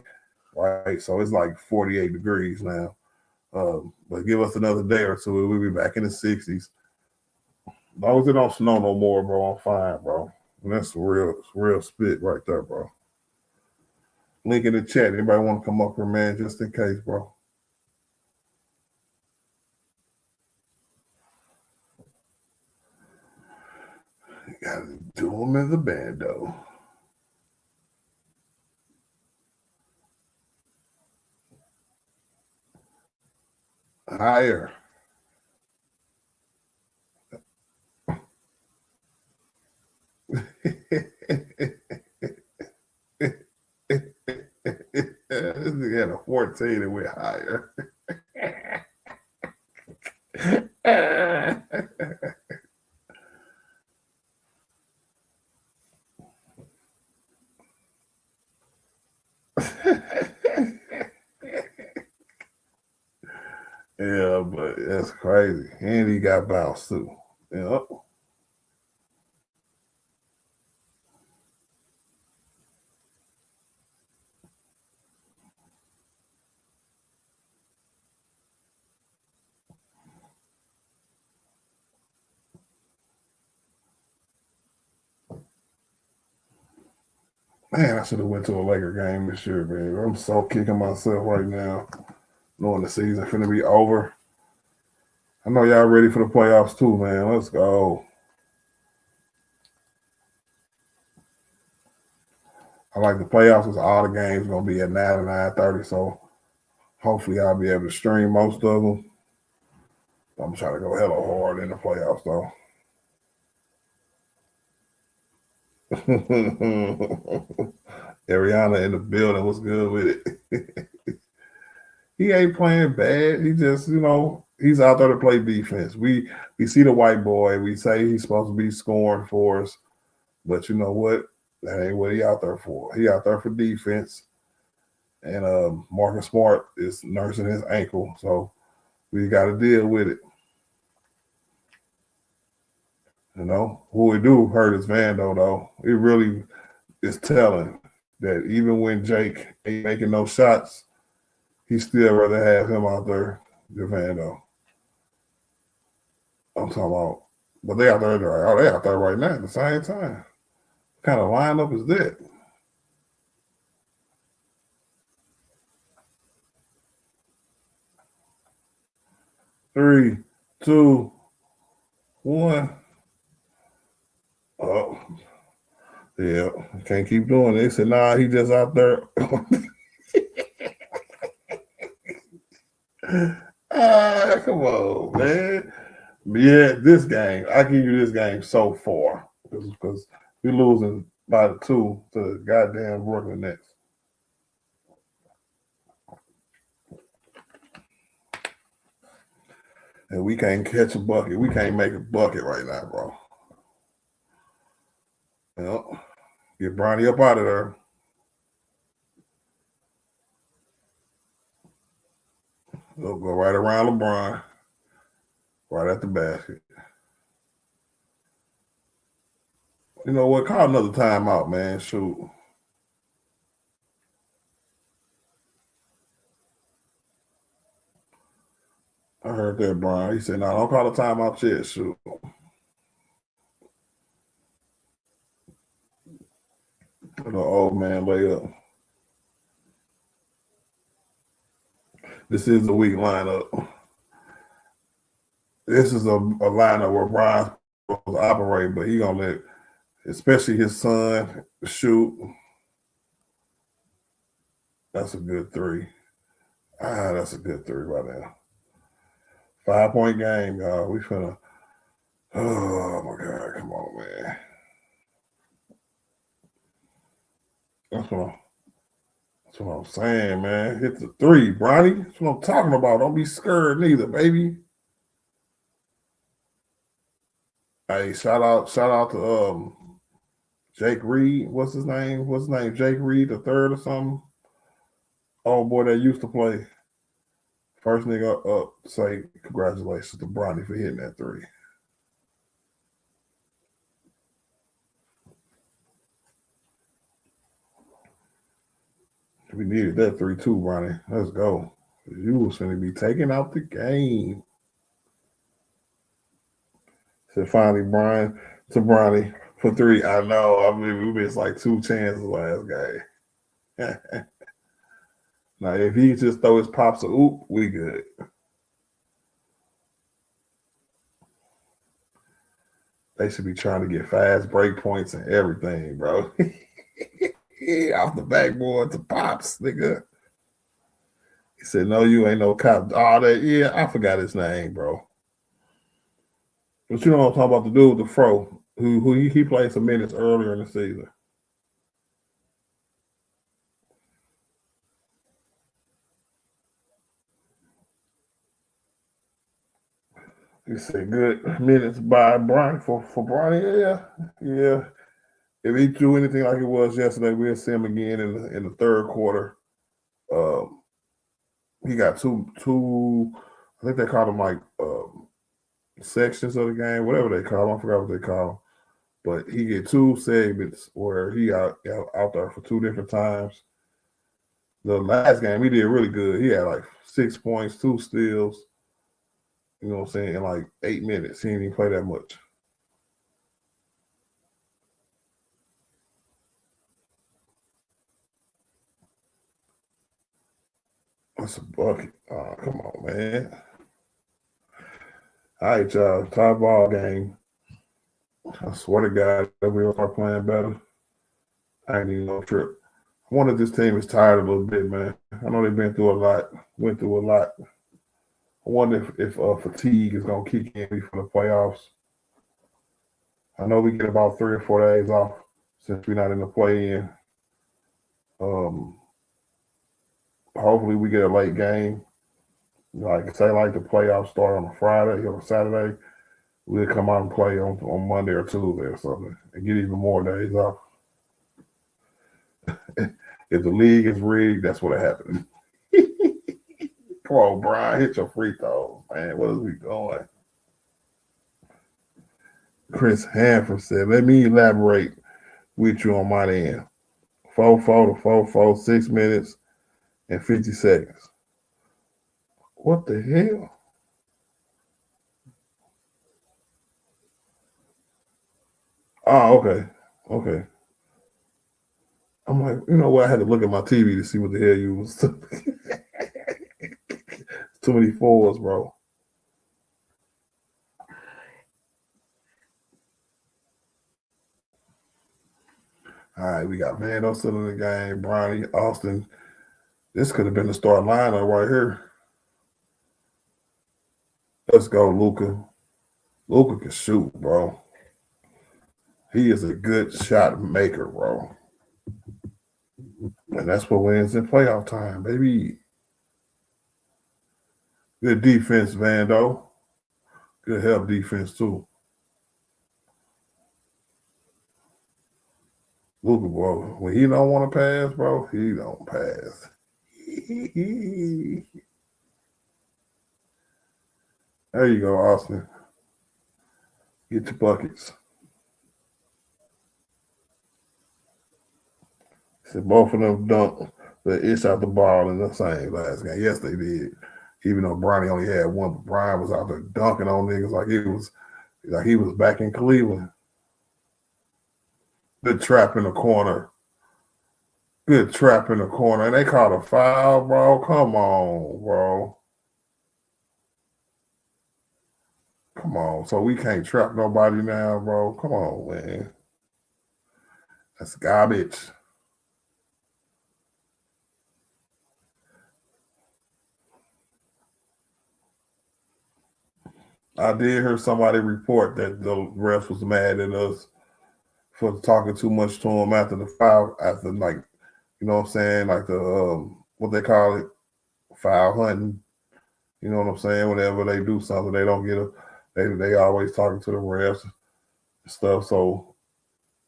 Right. So it's like 48 degrees now. But give us another day or two, we'll be back in the 60s. As long as it don't snow no more, bro, I'm fine, bro. And that's real spit right there, bro. Link in the chat. Anybody want to come up here, man, just in case, bro. You gotta do them in the bando. Higher. This nigga had a 14 and went higher. Yeah, but that's crazy. And he got bounced too. Yep. Man, I should have went to a Laker game this year, man. I'm so kicking myself right now, knowing the season finna be over. I know y'all ready for the playoffs too, man. Let's go. I like the playoffs because all the games gonna be at 9 and 9:30, so hopefully I'll be able to stream most of them. I'm trying to go hella hard in the playoffs though. Ariana in the building was good with it. He ain't playing bad. He just, he's out there to play defense. We see the white boy. We say he's supposed to be scoring for us, but you know what? That ain't what he out there for. He out there for defense. And Marcus Smart is nursing his ankle, so we got to deal with it. Who we do hurt is Vando, though. It really is telling that even when Jake ain't making no shots, he still rather have him out there than Vando. I'm talking about, but they out there right now at the same time. What kind of lineup is that? Three, two, one. Oh, yeah. Can't keep doing it. They said, nah, he just out there. Come on, man. Yeah, this game, I give you this game so far because we're losing by 2 to the goddamn Brooklyn Nets. And we can't catch a bucket. We can't make a bucket right now, bro. Get Bronny up out of there. We'll go right around LeBron. Right at the basket. You know what? Call another timeout, man. Shoot. I heard that, Brian. He said, no, don't call a timeout yet. Shoot. The old man lay up. This is a weak lineup. This is a lineup where Brian's supposed to operate, but he gonna let, especially his son, shoot. That's a good 3. That's a good 3 right now. 5-point game, y'all. We finna. Oh my God! Come on, man. That's what I'm saying, man. Hit the three, Bronny. That's what I'm talking about. Don't be scared neither, baby. Hey, shout out to Jake Reed. What's his name? Jake Reed the third or something. Oh boy, that used to play. First nigga up, say congratulations to Bronny for hitting that three. We needed that 3-2, Bronny. Let's go. You was going to be taking out the game. Said finally, Brian to Bronny for three. I know. I mean, we missed like 2 chances last game. Now, if he just throw his pops a oop, we good. They should be trying to get fast break points and everything, bro. Off the backboard to pops, nigga. He said, "No, you ain't no cop." Oh, that yeah, I forgot his name, bro. But you know what I'm talking about? The dude with the fro, who he played some minutes earlier in the season. He said, "Good minutes by Brian for Brian." Yeah. If he do anything like it was yesterday, we'll see him again in the third quarter. He got two. I think they call them like sections of the game, whatever they call them. I forgot what they call them. But he get 2 segments where he out there for 2 different times. The last game he did really good. He had like 6 points, 2 steals. You know what I'm saying? In like 8 minutes, he didn't even play that much. That's a bucket. Oh, come on, man. All right, y'all. Tie ball game. I swear to God, if we are playing better, I ain't even no trip. I wonder if this team is tired a little bit, man. I know they've been through a lot, went through a lot. I wonder if fatigue is going to kick in before the playoffs. I know we get about 3 or 4 days off since we're not in the play-in. Hopefully we get a late game. Like, say, like the playoffs start on a Friday or a Saturday, we'll come out and play on Monday or Tuesday or something and get even more days off. If the league is rigged, that's what happened. Come on, Brian, hit your free throws, man. What is we going? Chris Hanford said, "Let me elaborate with you on my end. 4-4 to 4-4, 6 minutes and 50 seconds. What the hell? Oh, okay. I'm like, you know what? I had to look at my TV to see what the hell you was. Too many fours, bro. All right, we got Vando still in the game. Bronny, Austin. This could have been the start lineup right here. Let's go, Luka. Luka can shoot, bro. He is a good shot maker, bro. And that's what wins in playoff time, baby. Good defense, Vando. Good help defense, too. Luka, bro, when he don't want to pass, bro, he don't pass. There you go, Austin. Get your buckets. So both of them dunked the ish out the ball in the same last game. Yes, they did. Even though Bronny only had one, but Brian was out there dunking on niggas like he was back in Cleveland. Good trap in the corner. Good trap in the corner. And they called a foul, bro. Come on, bro. Come on. So we can't trap nobody now, bro. Come on, man. That's garbage. I did hear somebody report that the ref was mad at us for talking too much to him after the foul, after like You know what I'm saying? Like the what they call it, foul hunting. You know what I'm saying? Whenever they do something, they don't get a. They always talking to the refs and stuff. So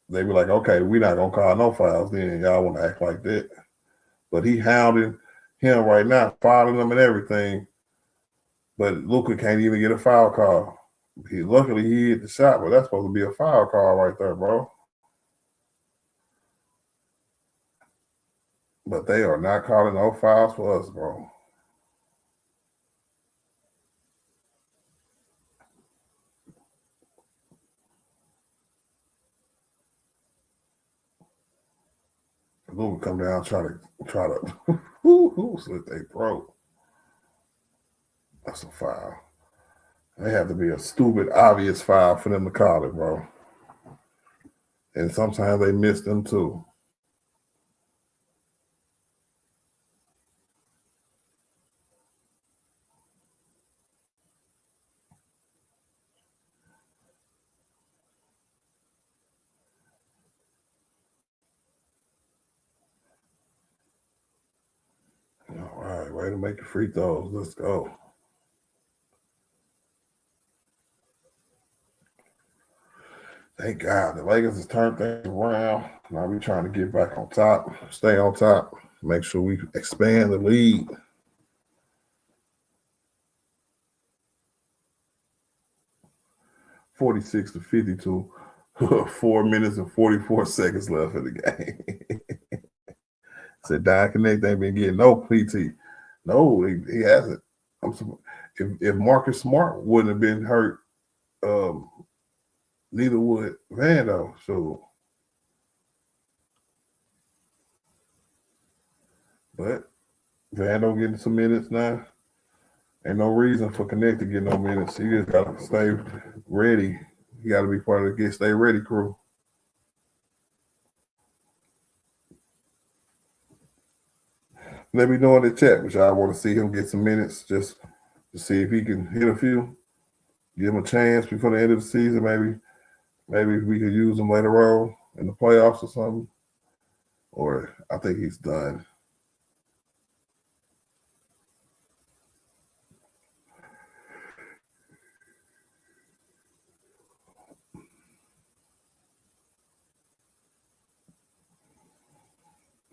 they be like, okay, we're not gonna call no fouls. Then y'all want to act like that. But he hounding him right now, fouling him and everything. But Luka can't even get a foul call. Luckily he hit the shot, but that's supposed to be a foul call right there, bro. But they are not calling no fouls for us, bro. Luka come down, try to slit their throat. That's a foul. They have to be a stupid, obvious foul for them to call it, bro. And sometimes they miss them too. All right, way to make your free throws. Let's go. Thank God the Lakers has turned things around. Now we trying to get back on top, stay on top, make sure we expand the lead. $46-52, 4 minutes and 44 seconds left in the game. Said Don Connect ain't been getting no PT. No, he hasn't. If Marcus Smart wouldn't have been hurt, neither would Vando. So, but Vando getting some minutes now. Ain't no reason for Connect to get no minutes. He just got to stay ready. He got to be part of the Stay Ready crew. Let me know in the chat, which I want to see him get some minutes just to see if he can hit a few. Give him a chance before the end of the season. Maybe we could use him later on in the playoffs or something. Or I think he's done.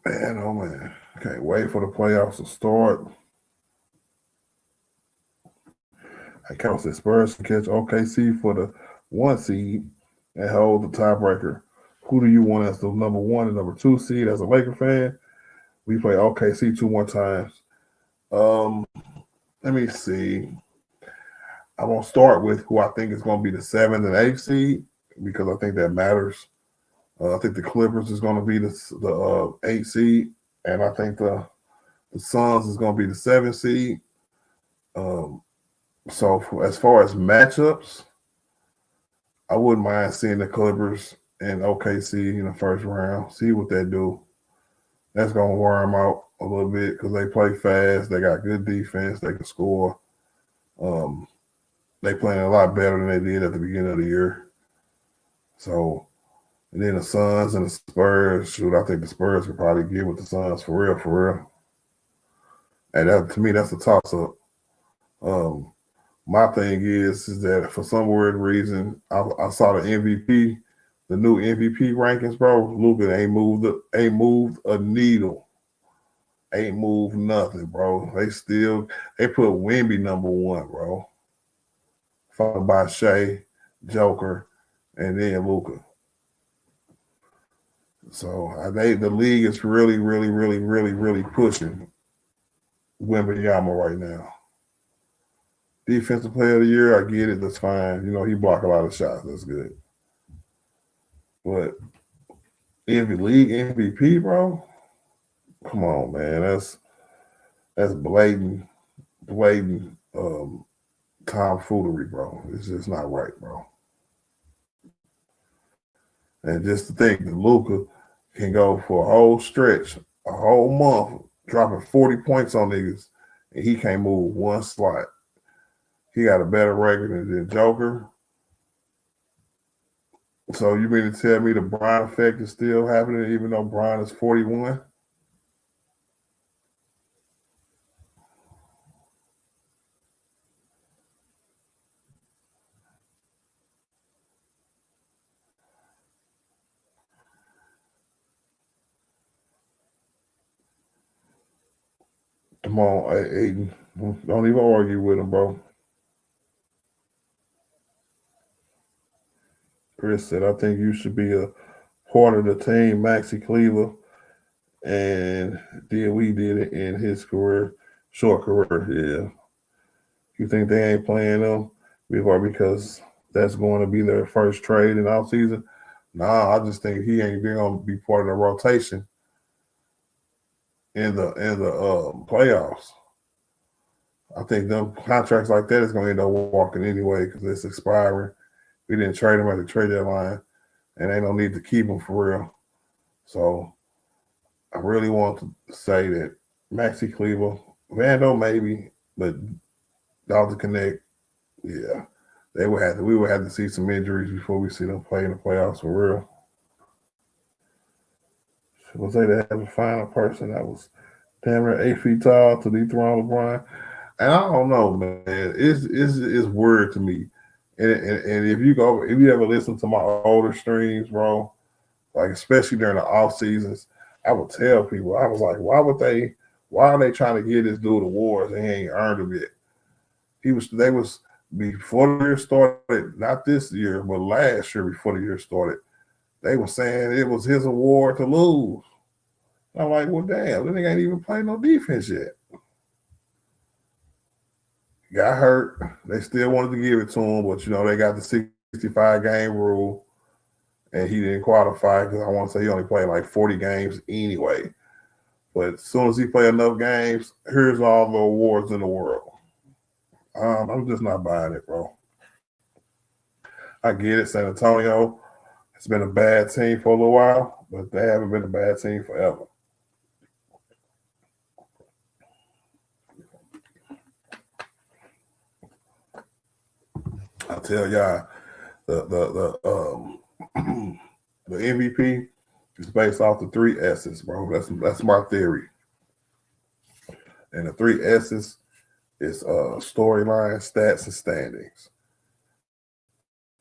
Man, oh man. Can't wait for the playoffs to start. I count the Spurs can catch OKC for the 1 seed and hold the tiebreaker. Who do you want as the number 1 and number 2 seed as a Laker fan? We play OKC 2 more times. Let me see. I'm going to start with who I think is going to be the 7th and 8th seed because I think that matters. I think the Clippers is going to be the 8th seed, and I think the Suns is going to be the 7th seed. So as far as matchups, I wouldn't mind seeing the Clippers and OKC in the first round. See what they do. That's going to wear them out a little bit because they play fast. They got good defense. They can score. They playing a lot better than they did at the beginning of the year. So, and then the Suns and the Spurs. Shoot, I think the Spurs could probably get with the Suns for real. And that, to me, that's a toss-up. My thing is that for some weird reason, I saw the MVP, the new MVP rankings, bro. Luka ain't moved a needle, ain't moved nothing, bro. They put Wemby number 1, bro, followed by Shea, Joker, and then Luka. So the league is really pushing Wembanyama right now. Defensive player of the year, I get it. That's fine. You know, he blocked a lot of shots. That's good. But league MVP, bro, come on, man. That's blatant tomfoolery, bro. It's just not right, bro. And just to think that Luka can go for a whole stretch, a whole month, dropping 40 points on niggas, and he can't move one slot. He got a better record than Joker. So you mean to tell me the Bron effect is still happening even though Bron is 41? Come on, Aiden. Don't even argue with him, bro. Chris said, I think you should be a part of the team, Maxi Cleaver. And we did it in his career, short career. Yeah. You think they ain't playing them because that's going to be their first trade in off season? Nah, I just think he ain't going to be part of the rotation in the playoffs. I think them contracts like that is going to end up walking anyway because it's expiring. We didn't trade him at the trade deadline, and ain't no need to keep him for real. So I really want to say that Maxi Cleaver, Vando maybe, but Dalton Connect, yeah, we would have to see some injuries before we see them play in the playoffs for real. Was they to have a final person that was damn near 8 feet tall to dethrone LeBron? And I don't know, man. It's weird to me. And if you ever listen to my older streams, bro, like especially during the off seasons, I would tell people, I was like, why are they trying to give this dude awards and he ain't earned them yet? They was before the year started, not this year, but last year before the year started, they were saying it was his award to lose. I'm like, well, damn, this nigga ain't even playing no defense yet. Got hurt. They still wanted to give it to him, but they got the 65 game rule, and he didn't qualify because I want to say he only played like 40 games anyway. But as soon as he played enough games, here's all the awards in the world. I'm just not buying it, bro. I get it. San Antonio has been a bad team for a little while, but they haven't been a bad team forever. I tell y'all, the MVP is based off the 3 S's, bro. That's my theory. And the 3 S's is storyline, stats, and standings.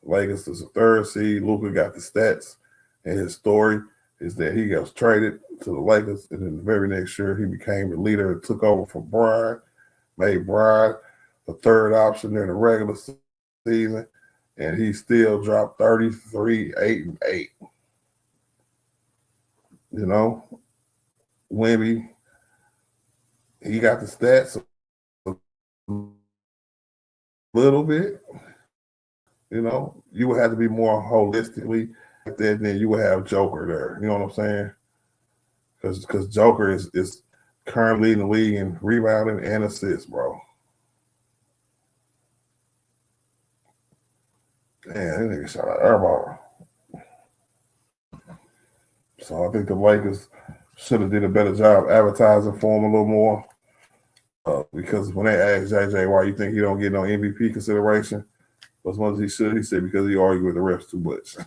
Lakers is a 3rd seed. Luka got the stats, and his story is that he got traded to the Lakers, and then the very next year he became the leader and took over from Bron, made Bron the 3rd option during the regular season, and he still dropped 33, 8, and 8. Wemby, he got the stats a little bit. You would have to be more holistically than you would have Joker there. You know what I'm saying? Because Joker is currently leading the league in rebounding and assists, bro. Man, that nigga shot an airball. So I think the Lakers should have did a better job advertising for him a little more. Because when they asked JJ why you think he don't get no MVP consideration, as much as he should, he said because he argued with the refs too much.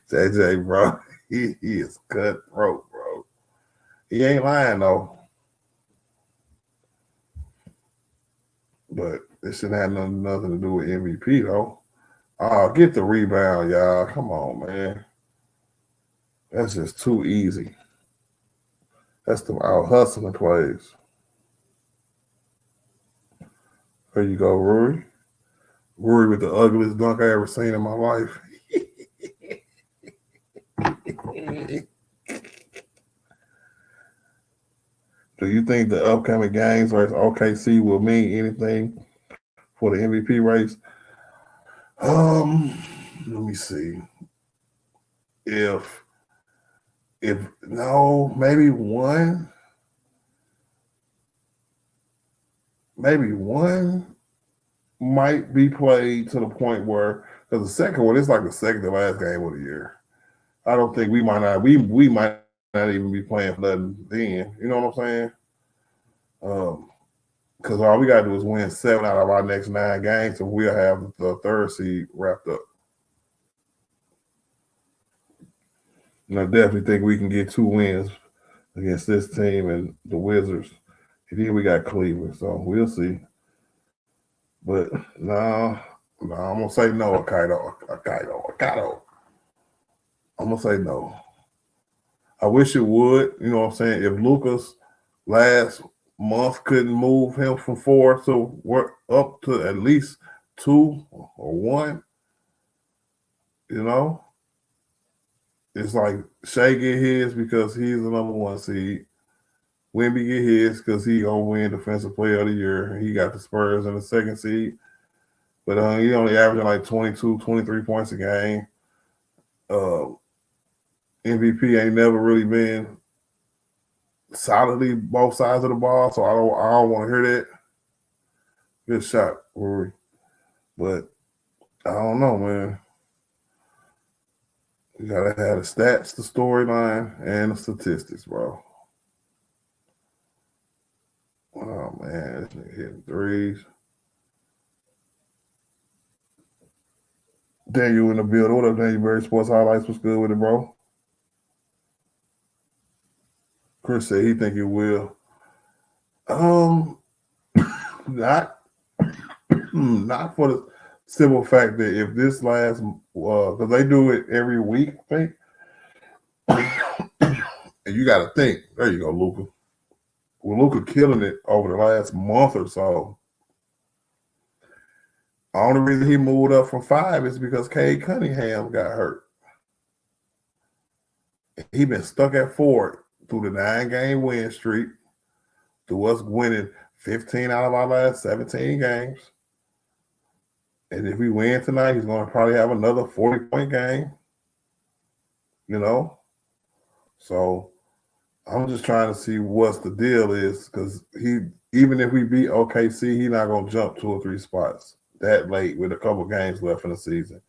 JJ, bro, he is cutthroat, bro. He ain't lying though. But it shouldn't have nothing to do with MVP though. Get the rebound, y'all. Come on, man. That's just too easy. That's the out hustling plays. There you go, Rory. Rory with the ugliest dunk I ever seen in my life. Do you think the upcoming games versus OKC will mean anything for the MVP race? Let me see. If no, maybe one might be played to the point where, because the second one is like the second to last game of the year. I don't think we might not even be playing for nothing then. You know what I'm saying? Because all we gotta do is win 7 out of our next 9 games, and we'll have the 3rd seed wrapped up. And I definitely think we can get 2 wins against this team and the Wizards. And then we got Cleveland, so we'll see. But no, I'm gonna say no, Akaito. I'm gonna say no. I wish it would. You know what I'm saying? If Lucas last month couldn't move him from 4 to work up to at least 2 or 1, you know, it's like Shea get his because he's the number 1 seed. Wemby get his because he gonna win Defensive Player of the Year. He got the Spurs in the 2nd seed, but he only averaging like 22, 23 points a game. MVP ain't never really been solidly both sides of the ball, so I don't want to hear that. Good shot, Rory. But I don't know, man. You gotta have the stats, the storyline, and the statistics, bro. Oh man, this nigga hitting threes. Daniel in the building. What up, Daniel Berry? Sports Highlights. What's good with it, bro? Chris said he think it will. Not for the simple fact that if this lasts, because they do it every week, I think. And you got to think. There you go, Luka. Well, Luka killing it over the last month or so. The only reason he moved up from 5 is because Cade Cunningham got hurt. He been stuck at 4 through the 9-game win streak, through us winning 15 out of our last 17 games. And if we win tonight, he's going to probably have another 40-point game. You know? So I'm just trying to see what's the deal is, because even if we beat OKC, he's not going to jump 2 or 3 spots that late with a couple games left in the season.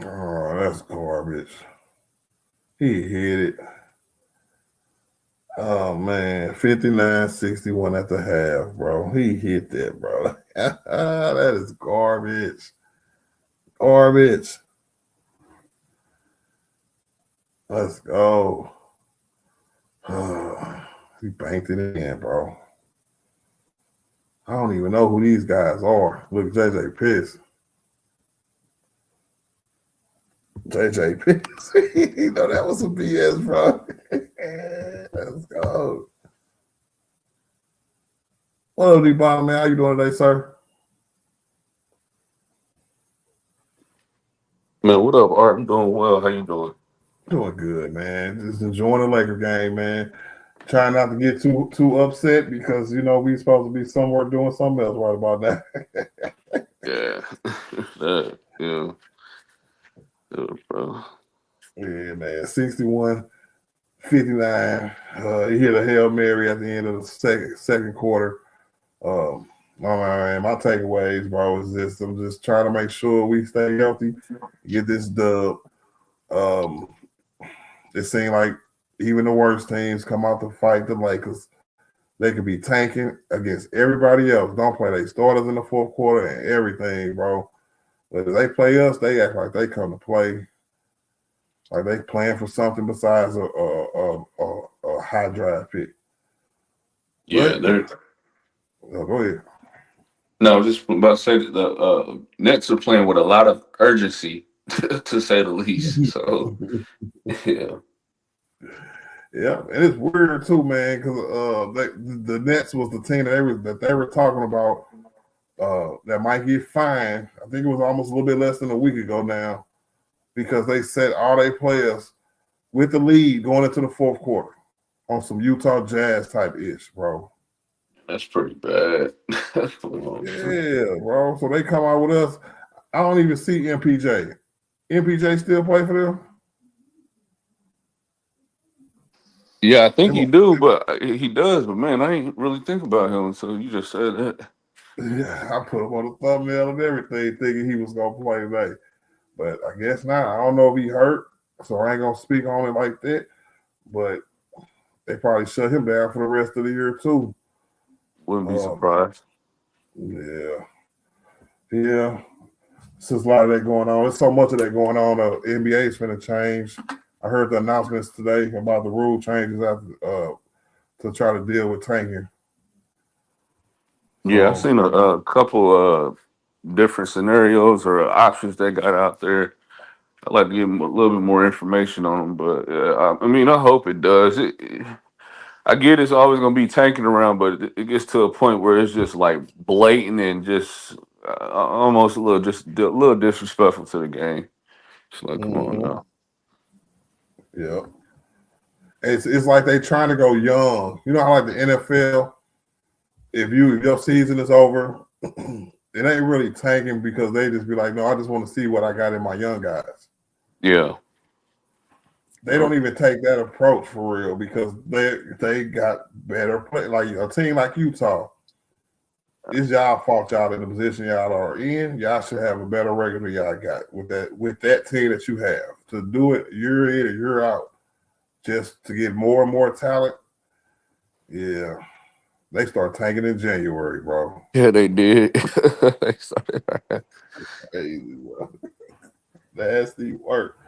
Oh, that's garbage. He hit it. Oh, man. 59-61 at the half, bro. He hit that, bro. That is garbage. Garbage. Let's go. He banked it in, bro. I don't even know who these guys are. Look, JJ pissed. JJ pissed. You know, that was some BS, bro. Let's go. What up, D-Bomb, man? How you doing today, sir? Man, what up, Art? I'm doing well. How you doing? Doing good, man. Just enjoying the Laker game, man. Trying not to get too upset because, you know, we supposed to be somewhere doing something else right about now. Yeah. Yeah, bro. Yeah, man. 61-59. He hit a Hail Mary at the end of the second quarter. My takeaways, bro, is this. I'm just trying to make sure we stay healthy, get this dub. It seemed like even the worst teams come out to fight the Lakers. They could be tanking against everybody else. Don't play their starters in the 4th quarter and everything, bro. But if they play us, they act like they come to play. Like they playing for something besides a high drive pick. Yeah, go ahead. No, I was just about to say that the Nets are playing with a lot of urgency, to say the least. So, yeah. Yeah, and it's weird too, man, because the Nets was the team that they were talking about that might get fined. I think it was almost a little bit less than a week ago now, because they set all their players with the lead going into the 4th quarter on some Utah Jazz type ish, bro. That's pretty bad. Yeah, bro. So they come out with us. I don't even see MPJ. MPJ still play for them? Yeah, I think he do, but he does. But man, I ain't really think about him until you just said that. Yeah, I put him on the thumbnail and everything, thinking he was gonna play today, but I guess not. I don't know if he hurt, so I ain't gonna speak on it like that. But they probably shut him down for the rest of the year too. Wouldn't be surprised. Yeah. There's a lot of that going on. There's so much of that going on. The NBA is going to change. I heard the announcements today about the rule changes to try to deal with tanking. Yeah, I've seen a couple different scenarios or options they got out there. I'd like to get a little bit more information on them, but I mean, I hope it does. I get it's always gonna be tanking around, but it gets to a point where it's just like blatant and just almost a little disrespectful to the game. It's like, come on Mm-hmm. now. Yeah. It's like they trying to go young. You know how like the NFL, if your season is over, it ain't really tanking because they just be like, no, I just want to see what I got in my young guys. Yeah. They don't even take that approach for real because they got better play. Like a team like Utah, it's y'all fault y'all in the position y'all are in. Y'all should have a better record than y'all got with that team that you have. To do it year in and year out, just to get more and more talent. Yeah. They start tanking in January, bro. Yeah, they did. They started. Crazy, bro. Nasty work.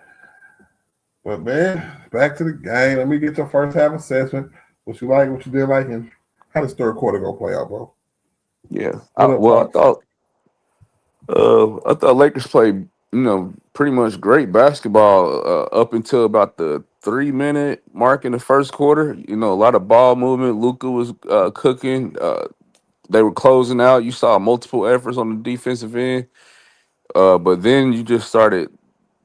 But man, back to the game. Let me get your first half assessment. What you like, what you didn't like, and how does third quarter go play out, bro? Yeah. What up, Well, Pops? I thought Lakers played, pretty much great basketball up until about the 3 minute mark in the first quarter. A lot of ball movement. Luka was cooking. They were closing out. You saw multiple efforts on the defensive end. But then you just started.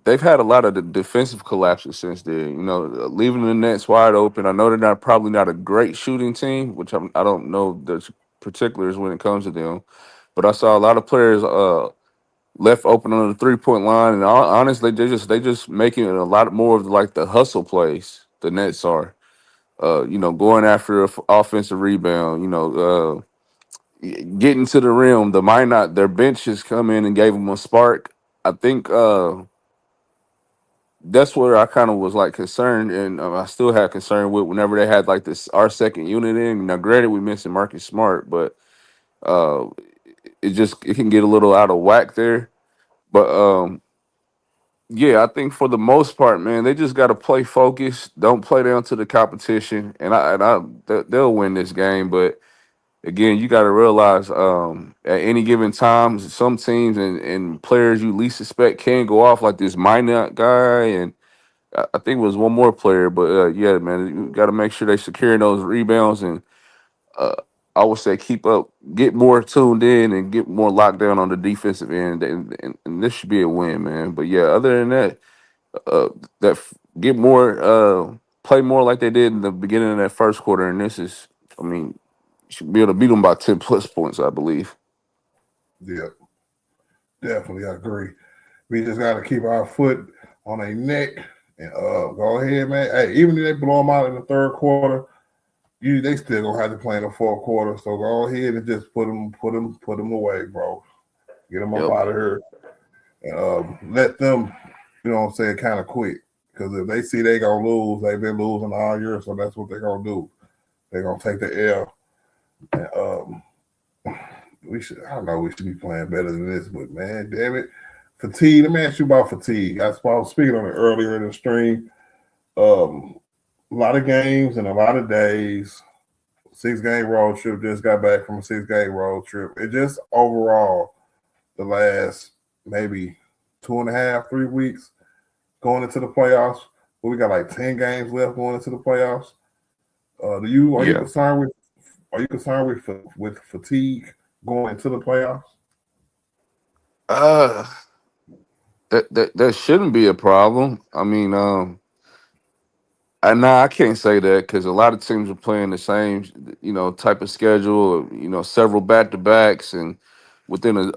They've had a lot of the defensive collapses since then. Leaving the nets wide open. I know they're probably not a great shooting team, which I don't know the particulars when it comes to them. But I saw a lot of players left open on the 3-point line, and honestly, they just making it a lot more of like the hustle plays. The Nets are, going after offensive rebound. Getting to the rim. Their bench has come in and gave them a spark. I think that's where I kind of was like concerned, and I still had concern with whenever they had like this our second unit in. Now, granted, we missing Marcus Smart, but uh, it can get a little out of whack there. But yeah, I think for the most part, man, they just got to play focused. Don't play down to the competition, they'll win this game. But again, you got to realize at any given time, some teams and players you least suspect can go off like this Minot guy, and I think it was one more player. But yeah, man, you got to make sure they securing those rebounds and uh, I would say get more tuned in and get more locked down on the defensive end, and this should be a win, man. But yeah, other than that, uh, get more, play more like they did in the beginning of that first quarter, and I mean, you should be able to beat them by 10+ points, I believe. Yeah, definitely, I agree. We just got to keep our foot on their neck and go ahead, man. Hey, even if they blow them out in the third quarter, they still gonna have to play in the fourth quarter. So go ahead and just put them away, bro. Get them up Yep. out of here and let them, you know what I'm saying, kind of quit. Because if they see they gonna lose, they've been losing all year, so that's what they're gonna do. They're gonna take the L. And I know we should be playing better than this, but man, damn it. Fatigue. Let me ask you about fatigue. I was speaking on it earlier in the stream. A lot of games and a lot of days. 6-game road trip. Just got back from a 6-game road trip. It just overall the last maybe 2.5, 3 weeks going into the playoffs. But we got like 10 games left going into the playoffs. Are you Yeah. concerned with fatigue going into the playoffs? That shouldn't be a problem. I mean, I can't say that because a lot of teams are playing the same, type of schedule. Several back to backs and within in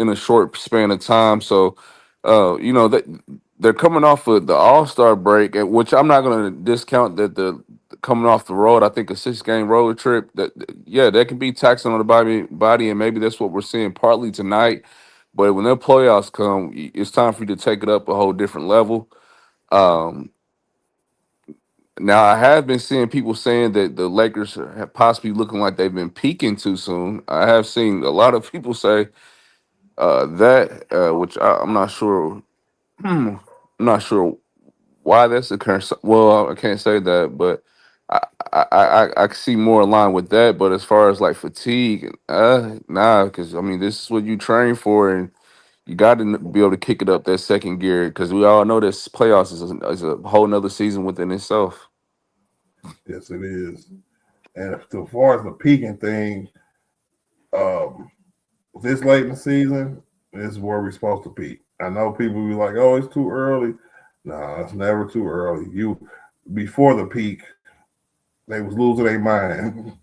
a short span of time. So, they're coming off of the All-Star break, which I'm not going to discount that the coming off the road. I think a 6-game road trip that can be taxing on the body, and maybe that's what we're seeing partly tonight. But when their playoffs come, it's time for you to take it up a whole different level. Um, Now, I have been seeing people saying that the Lakers have possibly looking like they've been peaking too soon. I have seen a lot of people say which I'm not sure. I'm not sure why that's occurring. Well, I can't say that, but I can see more aligned with that. But as far as like fatigue, nah, because I mean this is what you train for, and you got to be able to kick it up that second gear because we all know this playoffs is a whole nother season within itself. Yes, it is. And as far as the peaking thing, um, this late in the season, this is where we're supposed to peak. I know people be like, "Oh, it's too early." No, it's never too early. You before the peak, they was losing their mind.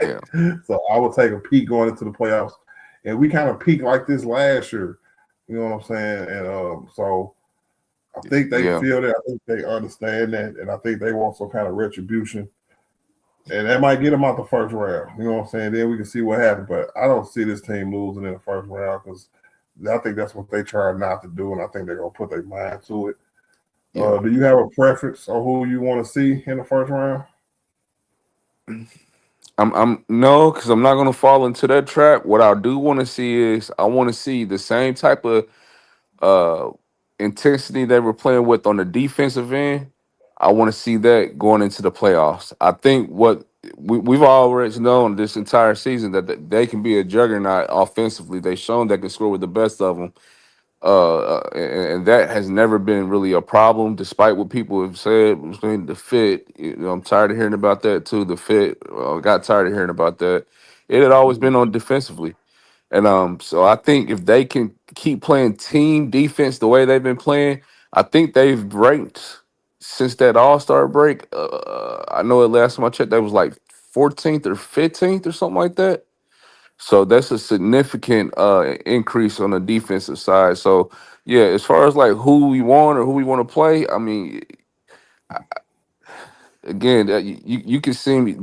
Yeah, So I would take a peak going into the playoffs, and we kind of peaked like this last year. You know what I'm saying? And so I think they yeah, feel that. I think they understand that, and I think they want some kind of retribution. And that might get them out the first round. You know what I'm saying? Then we can see what happens. But I don't see this team losing in the first round because I think that's what they try not to do, and I think they're gonna put their mind to it. yeah. Do you have a preference on who you want to see in the first round? I'm no, because I'm not gonna fall into that trap. What I do want to see is I want to see the same type of uh intensity they were playing with on the defensive end. I want to see that going into the playoffs. I think what we've already known this entire season that they can be a juggernaut offensively. They've shown they can score with the best of them. And that has never been really a problem, despite what people have said. Between the fit, I'm tired of hearing about that too. The fit, got tired of hearing about that. It had always been on defensively, and so I think if they can keep playing team defense the way they've been playing, I think they've ranked since that All Star break. I know at last time I checked, that was like 14th or 15th or something like that. So that's a significant increase on the defensive side. So yeah, as far as like who we want or who we want to play, I mean, again, you can see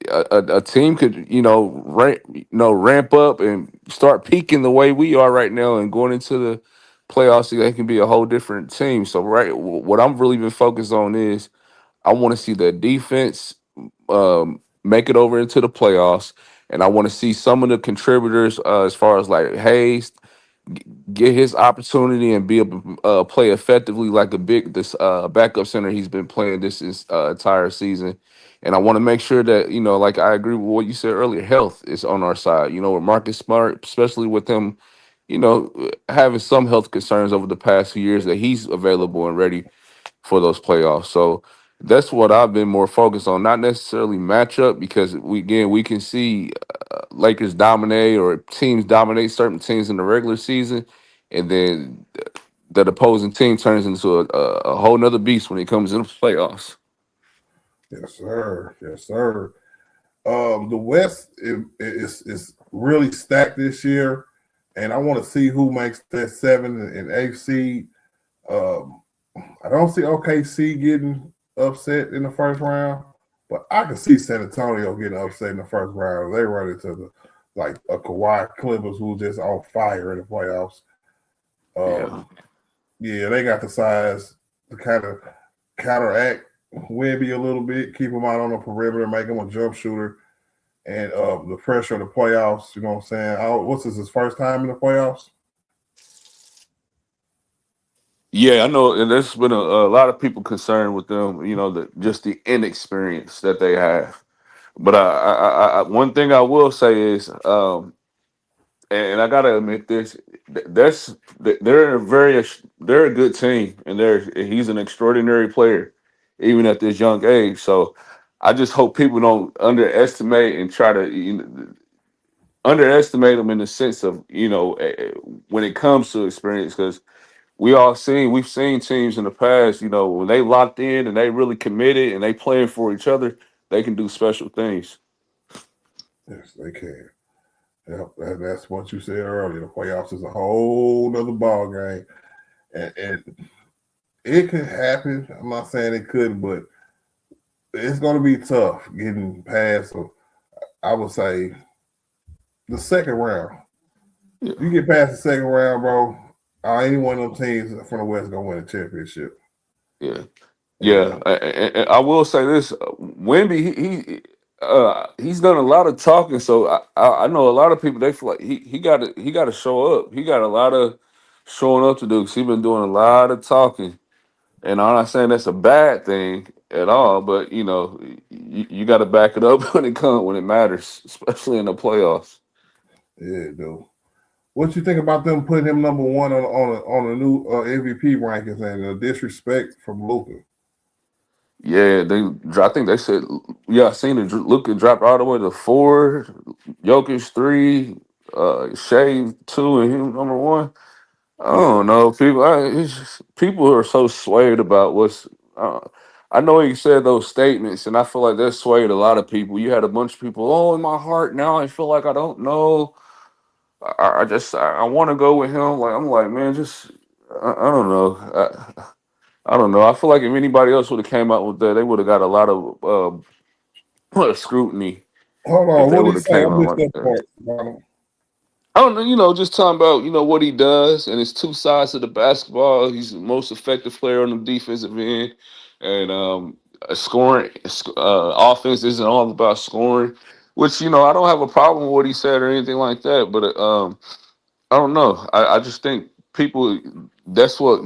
a team could ramp up and start peaking the way we are right now and going into the playoffs. They can be a whole different team. So what I'm really been focused on is I want to see the defense make it over into the playoffs, and I want to see some of the contributors as far as like Hayes get his opportunity and be able to play effectively like this backup center he's been playing entire season. And I want to make sure that like I agree with what you said earlier, health is on our side. With Marcus Smart, especially with him, having some health concerns over the past few years, that he's available and ready for those playoffs. So that's what I've been more focused on, not necessarily matchup, because we can see Lakers dominate or teams dominate certain teams in the regular season, and then that opposing team turns into a whole nother beast when it comes into playoffs. Yes, sir. Yes, sir. The West is really stacked this year, and I want to see who makes that 7 and 8 seed. Um, I don't see OKC getting upset in the first round, but I can see San Antonio getting upset in the first round. They run into like a Kawhi Clippers who's just on fire in the playoffs. Yeah, Yeah, they got the size to kind of counteract Wemby a little bit, keep him out on the perimeter, make him a jump shooter, and the pressure of the playoffs. You know what I'm saying? What's his first time in the playoffs? yeah, I know, and there's been a lot of people concerned with them. Just the inexperience that they have. But one thing I will say is, and I gotta admit this, they're a good team, and he's an extraordinary player, even at this young age. So I just hope people don't underestimate and try to underestimate him in the sense of when it comes to experience, because we've seen teams in the past, when they locked in and they really committed and they playing for each other, they can do special things. Yes, they can. Yeah, that's what you said earlier. The playoffs is a whole nother ball game, and it could happen. I'm not saying it couldn't, but it's going to be tough getting past. So I would say the second round. Yeah. You get past the second round, bro. Any one of them teams from the West gonna win a championship. Yeah. Yeah, And I will say this: Wemby, he's done a lot of talking. So I know a lot of people, they feel like he got to show up. He got a lot of showing up to do, because he's been doing a lot of talking. And I'm not saying that's a bad thing at all, but you got to back it up when it matters, especially in the playoffs. Yeah, dude. What you think about them putting him number one on a new MVP rankings and the disrespect from Luka? Yeah, I think they said, yeah, I seen it. Luka dropped all the way to 4, Jokic 3, Shea 2, and him number 1. I Yeah. don't know. People are so swayed about what's. Uh, I know he said those statements, and I feel like that swayed a lot of people. You had a bunch of people. Oh, in my heart now, I feel like I don't know. I want to go with him. Like I'm like, man, I don't know. I don't know. I feel like if anybody else would have came out with that, they would have got a lot of scrutiny Hold if on. they What did would he have say? came I out missed like that that. part. Ronald. I don't know, just talking about, what he does, and it's two sides of the basketball. He's the most effective player on the defensive end, and offense isn't all about scoring, which, I don't have a problem with what he said or anything like that, but I don't know. I just think people, that's what,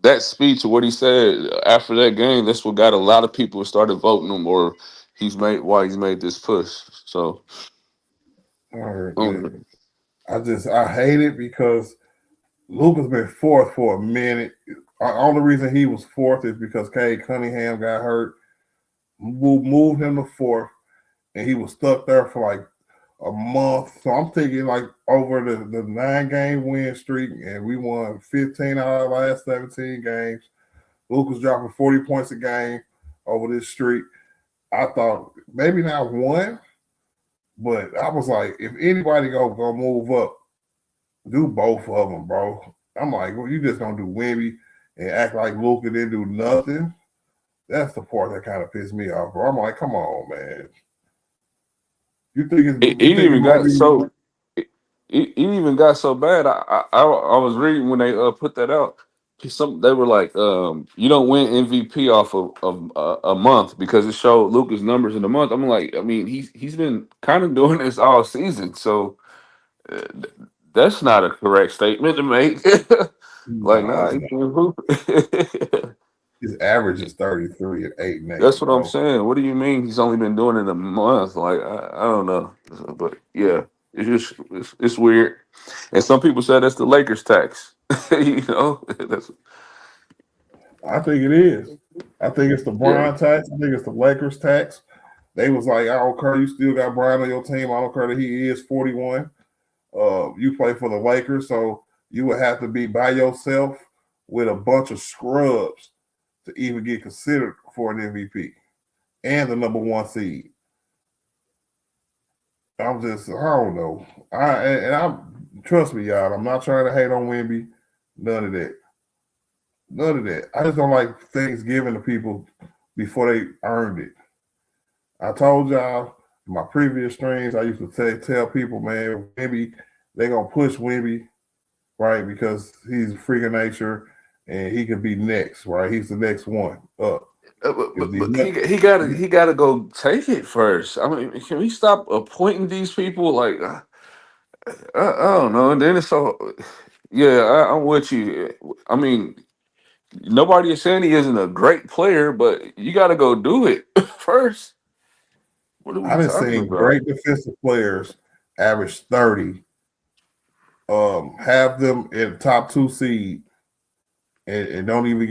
that speech or what he said after that game, that's what got a lot of people started voting him, or why he's made this push. So, I heard that. um, I hate it because Luka's been fourth for a minute. The only reason he was fourth is because Cade Cunningham got hurt, moved him to fourth, and he was stuck there for like a month. So I'm thinking like over the 9-game win streak, and we won 15 out of the last 17 games. Luka's dropping 40 points a game over this streak. I thought maybe not one, but I was like, if anybody go move up, do both of them, bro. I'm like, well, you just gonna do Wemby and act like Luka didn't do nothing. That's the part that kind of pissed me off, bro. I'm like, come on, man. You think it it even might got be? so it even got so bad. I was reading when they put that out. They were like, you don't win MVP off of a month because it showed Luka's numbers in the month. I'm like, I mean, he's been kind of doing this all season, so uh, th- that's not a correct statement to make. Like, No, nah, it's he not. can't hoop. His average is 33 and 8 and 8, That's what I'm bro. saying. What do you mean he's only been doing it a month? Like I don't know, but yeah, it's weird. And some people said that's the Lakers tax. That's I think it is. I think it's the yeah. Bron tax. I think it's the Lakers tax. They was like, I don't care. You still got Bron on your team. I don't care that he is 41. You play for the Lakers, so you would have to be by yourself with a bunch of scrubs to even get considered for an MVP and the number one seed. I don't know. I'm trust me, y'all. I'm not trying to hate on Wemby. None of that. None of that. I just don't like things given to people before they earned it. I told y'all in my previous streams, I used to tell people, man, Wemby, they're gonna push Wemby, right? Because he's a freak of nature and he could be next, right? He's the next one up. But he gotta go take it first. I mean, can we stop appointing these people? Like I don't know. And then it's so yeah. I'm with you. I mean, nobody is saying he isn't a great player, but you got to go do it first. What are we I done talking seen about? great defensive players average 30, have them in the top 2 seed and don't even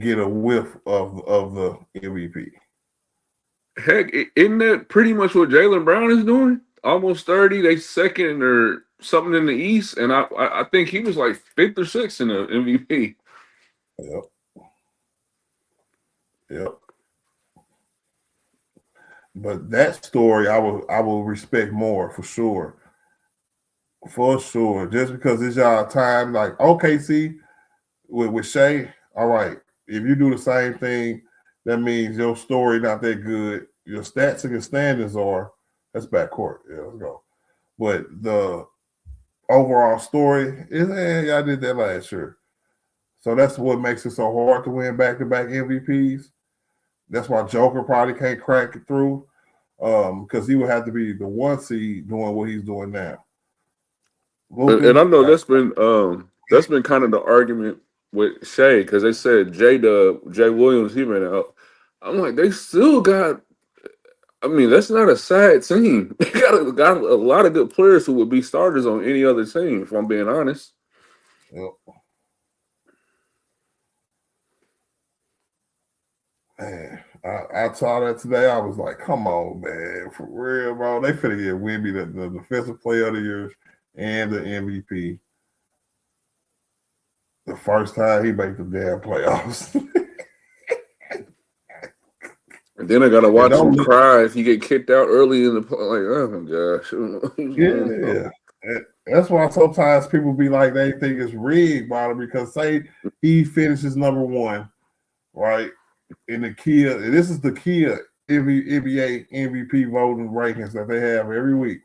get a whiff of the MVP. Heck, isn't that pretty much what Jalen Brown is doing? Almost 30. They second or something in the East, and I think he was like fifth or sixth in the MVP. Yep. Yep. But that story I will respect more for sure. For sure. Just because it's y'all time, like OKC with Shea, all right. If you do the same thing, that means your story not that good. Your stats and your standards are that's backcourt. Yeah, let's go. But the overall story is, I did that last year. So that's what makes it so hard to win back-to-back MVPs. That's why Joker probably can't crack it through because he would have to be the 1 seed doing what he's doing now. And Luka, I know that's been kind of the argument with Shea because they said Jay Williams he been out. I'm like, they still got. I mean, that's not a sad team. They got a lot of good players who would be starters on any other team. If I'm being honest. Yep. Man, I saw that today. I was like, come on, man, for real, bro. They finna get Wimby the defensive player of the year and the MVP. The first time he made the damn playoffs. And then I gotta watch him don't cry if he get kicked out early in the like. Oh my gosh! Yeah. That's why sometimes people be like, they think it's rigged, bro, because say he finishes number one, right? In the Kia, and this is the Kia NBA MVP voting rankings that they have every week.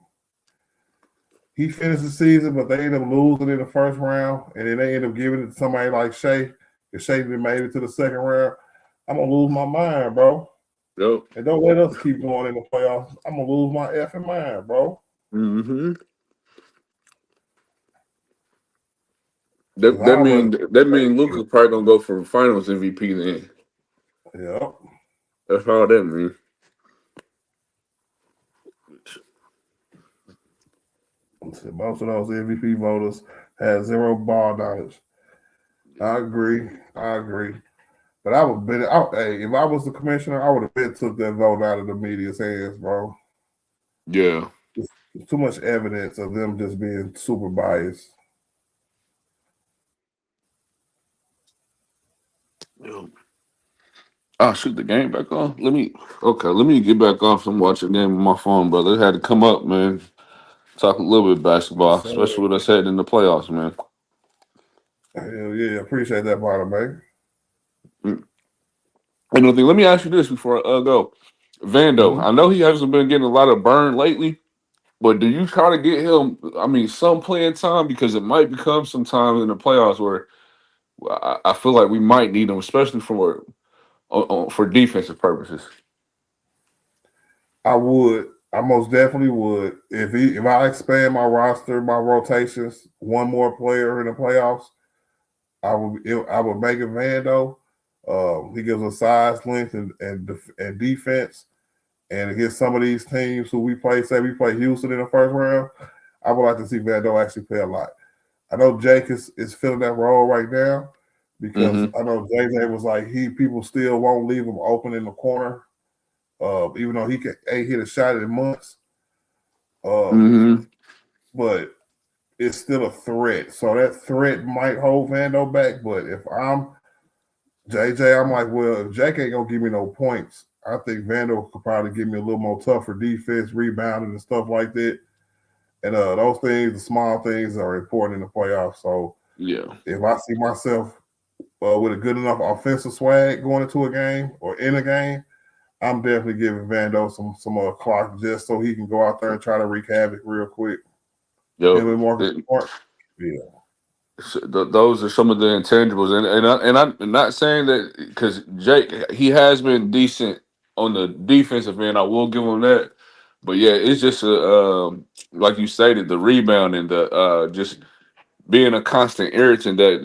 He finished the season, but they end up losing in the first round, and then they end up giving it to somebody like Shea. If Shea made it to the second round, I'm gonna lose my mind, bro. Yep. And don't let us keep going in the playoffs. I'm gonna lose my effing mind, bro. Mm-hmm. That mean Luka probably gonna go for Finals MVP then. Yep. That's all that mean. Most of those MVP voters had zero ball knowledge. I agree. But I would bet. Hey, if I was the commissioner, I would have been took that vote out of the media's hands, bro. Yeah. There's too much evidence of them just being super biased. Oh shoot, the game back on. Let me get back off and watch the game on my phone, brother. It had to come up, man. Talk a little bit of basketball, especially with us heading in the playoffs, man. Hell yeah, appreciate that, bottom, man. Another thing, let me ask you this before I go. Vando, I know he hasn't been getting a lot of burn lately, but do you try to get him, I mean, some playing time? Because it might become some time in the playoffs where I feel like we might need him, especially for defensive purposes. I would. I most definitely would. If I expand my roster, my rotations, one more player in the playoffs, I would make it Vando. He gives us size, length, and defense. And against some of these teams who we play, say we play Houston in the first round, I would like to see Vando actually play a lot. I know Jake is filling that role right now because I know JJ was like people still won't leave him open in the corner, even though he ain't hit a shot in months. But it's still a threat. So that threat might hold Vando back. But if I'm JJ, I'm like, well, if Jake ain't gonna give me no points, I think Vando could probably give me a little more tougher defense, rebounding, and stuff like that. And those things, the small things, are important in the playoffs. So yeah, if I see myself with a good enough offensive swag going into a game or in a game, I'm definitely giving Vando some clock just so he can go out there and try to wreak havoc real quick. Yeah. Those are some of the intangibles, and I'm not saying that because Jake, he has been decent on the defensive end. I will give him that, but yeah, it's just like you stated, the rebound and the just being a constant irritant that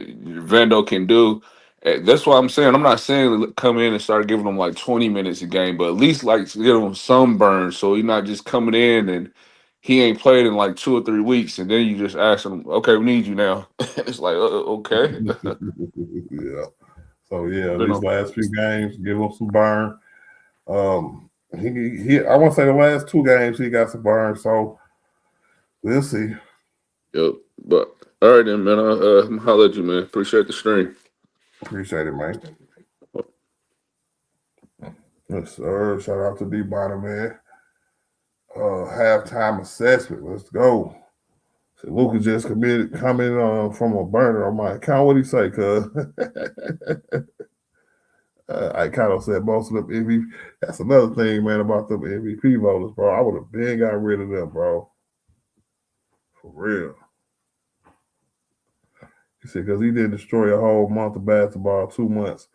Vando can do. That's why I'm saying I'm not saying come in and start giving him like 20 minutes a game, but at least like give him some burn so he's not just coming in and he ain't played in like 2 or 3 weeks, and then you just ask him, "Okay, we need you now." It's like, okay. Yeah. So yeah, these last few games, give him some burn. He I want to say the last 2 games he got some burn. So we'll see. Yep. But all right then, man. I'll holler at you, man. Appreciate the stream. Appreciate it, man. Yes, sir. Shout out to D-Bottom, man. Halftime assessment. Let's go. So Luka just coming from a burner on my account. What do you say, cuz? I kind of said most of them MVP. That's another thing, man, about them MVP voters, bro. I would have been got rid of them, bro. For real. He said, because he didn't destroy a whole month of basketball, 2 months.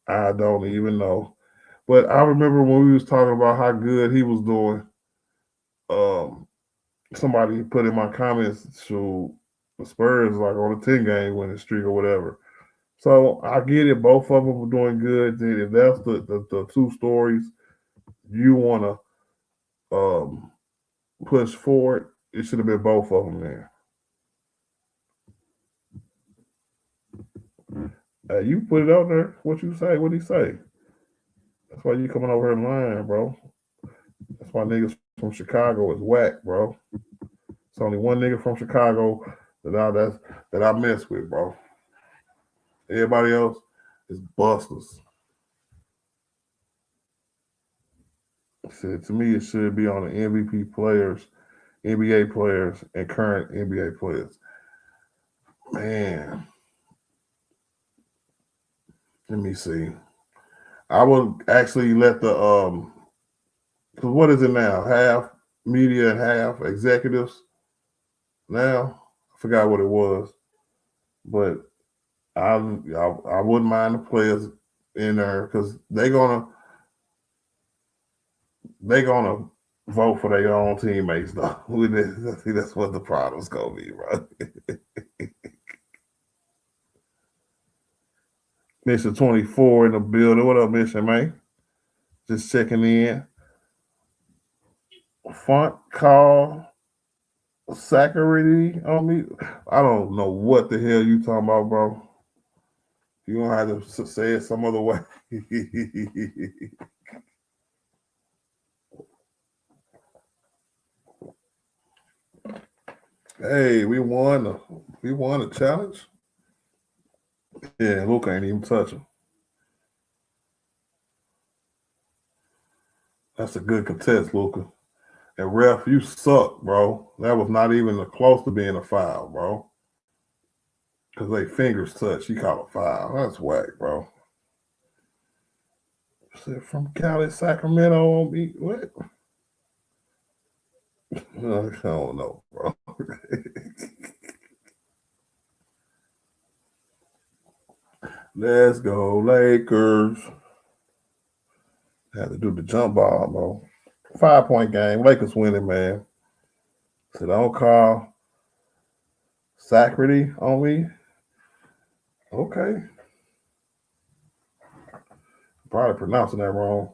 I don't even know. But I remember when we was talking about how good he was doing. Somebody put in my comments, so the Spurs like on a 10-game winning streak or whatever. So I get it. Both of them were doing good. Then if that's the two stories you want to push forward, it should have been both of them there. You put it out there. What you say? What he say? That's why you coming over here lying, bro. That's why niggas from Chicago is whack, bro. It's only one nigga from Chicago that I mess with, bro. Everybody else is busters. So to me, it should be on the MVP players, NBA players, and current NBA players. Man, let me see. I would actually let the because what is it now? Half media and half executives. Now I forgot what it was, but I wouldn't mind the players in there because they're gonna vote for their own teammates though. See, that's what the problem's gonna be, bro. Mission 24 in the building. What up, Mission, man? Just checking in. Font call Saccharity on me. I don't know what the hell you talking about, bro. You gonna have to say it some other way. Hey, we won a challenge. Yeah, Luka ain't even touch him. That's a good contest, Luka. And ref, you suck, bro. That was not even close to being a foul, bro. Because they fingers touch. He called a foul. That's whack, bro. Said from Cali, Sacramento on me. What? I don't know, bro. Let's go, Lakers. Had to do the jump ball, bro. 5-point game. Lakers winning, man. So don't call Saccharity on me. Okay. Probably pronouncing that wrong.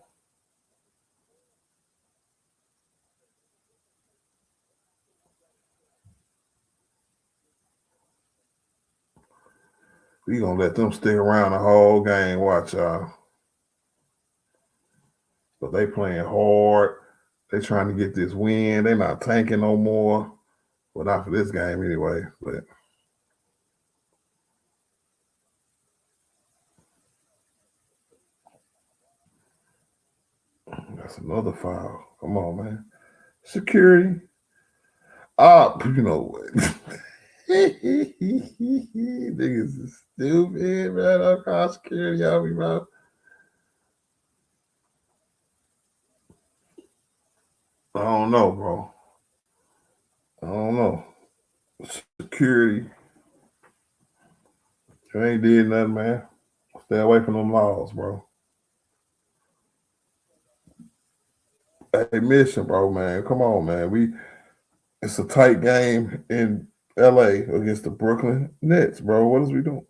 We gonna let them stick around the whole game. Watch y'all. But they playing hard. They trying to get this win. They not tanking no more. Well, not for this game anyway. But that's another foul. Come on, man. Security. You know what? Niggas is stupid, man. I'll call security on me, bro. I don't know, bro. I don't know. Security. You ain't did nothing, man. Stay away from them laws, bro. Hey, Mission, bro, man. Come on, man. It's a tight game in LA against the Brooklyn Nets, bro. What is we doing?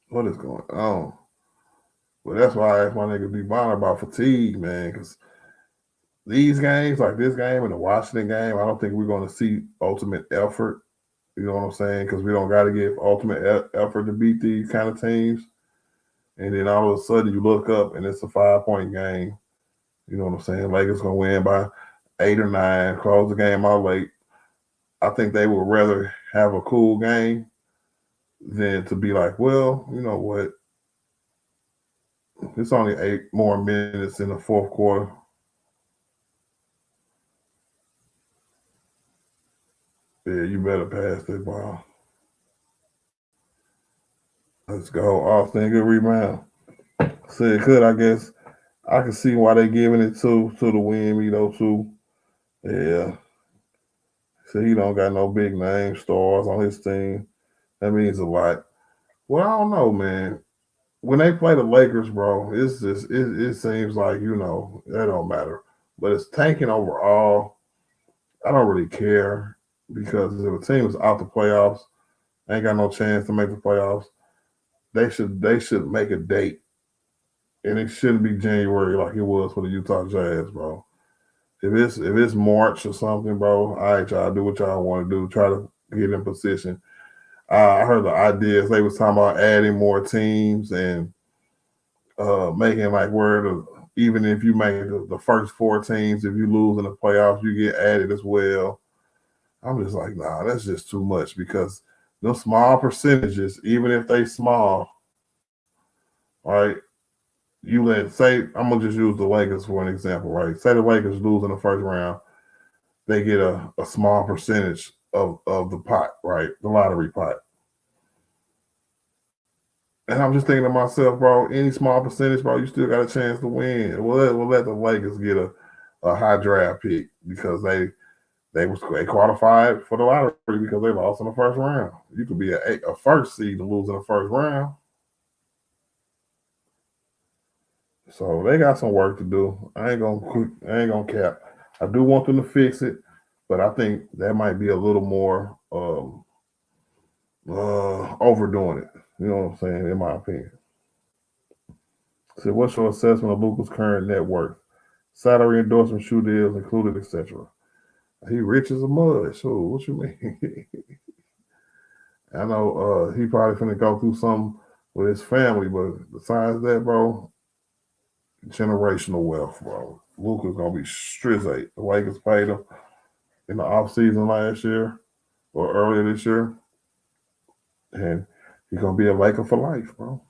What is going on? Well, that's why I asked my nigga be bothered about fatigue, man, because these games, like this game and the Washington game, I don't think we're going to see ultimate effort. You know what I'm saying? Because we don't got to give ultimate effort to beat these kind of teams. And then all of a sudden you look up and it's a 5-point game. You know what I'm saying? Lakers going to win by 8 or 9, close the game out late. I think they would rather have a cool game than to be like, well, you know what? It's only 8 more minutes in the fourth quarter. Yeah, you better pass that ball. Let's go. Austin, good rebound. Said good, I guess. I can see why they giving it to the Wimby, though, too. Yeah. So he don't got no big name stars on his team. That means a lot. Well, I don't know, man. When they play the Lakers, bro, it's just it seems like, you know, that don't matter. But it's tanking overall. I don't really care because if a team is out the playoffs, ain't got no chance to make the playoffs, they should make a date, and it shouldn't be January like it was for the Utah Jazz, bro. If it's March or something, bro, all right, y'all do what y'all want to do. Try to get in position. I heard the ideas they was talking about adding more teams and making like even if you make the first 4 teams, if you lose in the playoffs, you get added as well. I'm just like, nah, that's just too much because those small percentages, even if they small, right? Say I'm gonna just use the Lakers for an example, right? Say the Lakers lose in the first round, they get a small percentage of the pot, right? The lottery pot. And I'm just thinking to myself, bro, any small percentage, bro, you still got a chance to win. We'll let the Lakers get a high draft pick because they qualified for the lottery because they lost in the first round. You could be a first seed and lose in the first round. So they got some work to do. I ain't gonna cap. I do want them to fix it, but I think that might be a little more overdoing it. You know what I'm saying? In my opinion. So, what's your assessment of Luka's current net worth? Salary, endorsement, shoe deals included, etc. He rich as a mud. So, what you mean? I know he probably finna go through something with his family, but besides that, bro, generational wealth, bro. Luka's gonna be strizate. The Lakers paid him in the offseason last year or earlier this year, and he's gonna be a Laker for life, bro.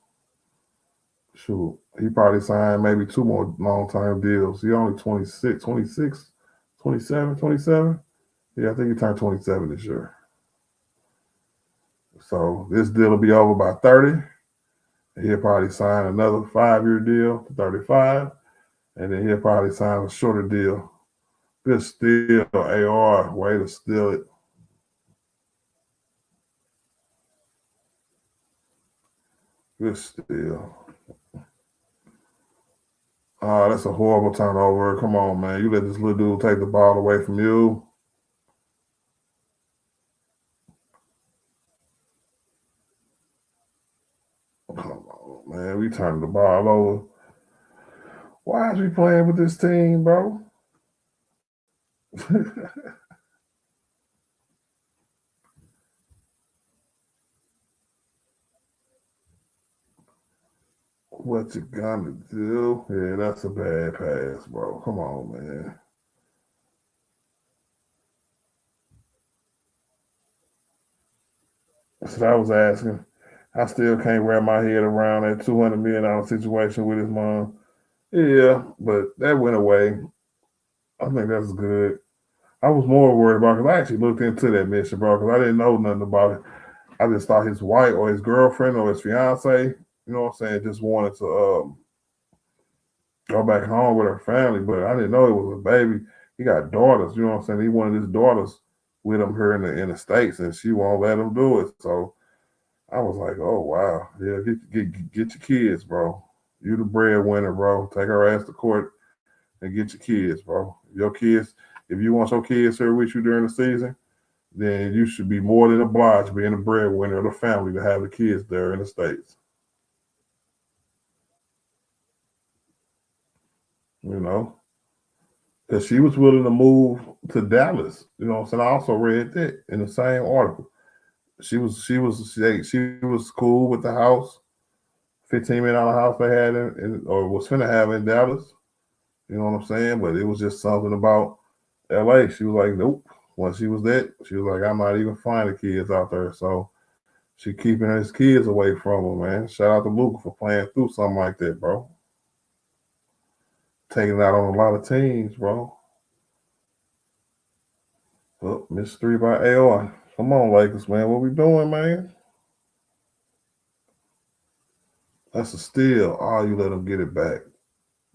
Shoot, he probably signed maybe 2 more long-term deals. He only 26, 26, 27, 27. Yeah, I think he turned 27 this year. So this deal will be over by 30. He'll probably sign another 5-year deal to 35. And then he'll probably sign a shorter deal. Good steal, AR. Way to steal it. Good steal. Oh, that's a horrible turnover. Come on, man. You let this little dude take the ball away from you. Come on, man. We turned the ball over. Why is we playing with this team, bro? What you gonna do? Yeah, that's a bad pass, bro. Come on, man. That's what I was asking. I still can't wrap my head around that $200 million situation with his mom. Yeah, but that went away. I think that's good. I was more worried about because I actually looked into that mission, bro, because I didn't know nothing about it. I just thought his wife or his girlfriend or his fiance, you know what I'm saying, just wanted to go back home with her family, but I didn't know it was a baby. He got daughters, you know what I'm saying? He wanted his daughters with him here in the States, and she won't let him do it. So I was like, oh wow, yeah, get your kids, bro. You the breadwinner, bro. Take her ass to court and get your kids, bro. Your kids, if you want your kids here with you during the season, then you should be more than obliged being the breadwinner of the family to have the kids there in the States. You know? Because she was willing to move to Dallas. You know what I'm saying? I also read that in the same article. She was cool with the house, $15 million house they had or was finna have in Dallas. You know what I'm saying? But it was just something about LA. She was like, nope. Once she was that, she was like, I'm not even finding kids out there. So she keeping his kids away from him, man. Shout out to Luka for playing through something like that, bro. Taking it out on a lot of teams, bro. Oh, missed 3 by AR. Come on, Lakers, man. What we doing, man? That's a steal. Oh, you let them get it back.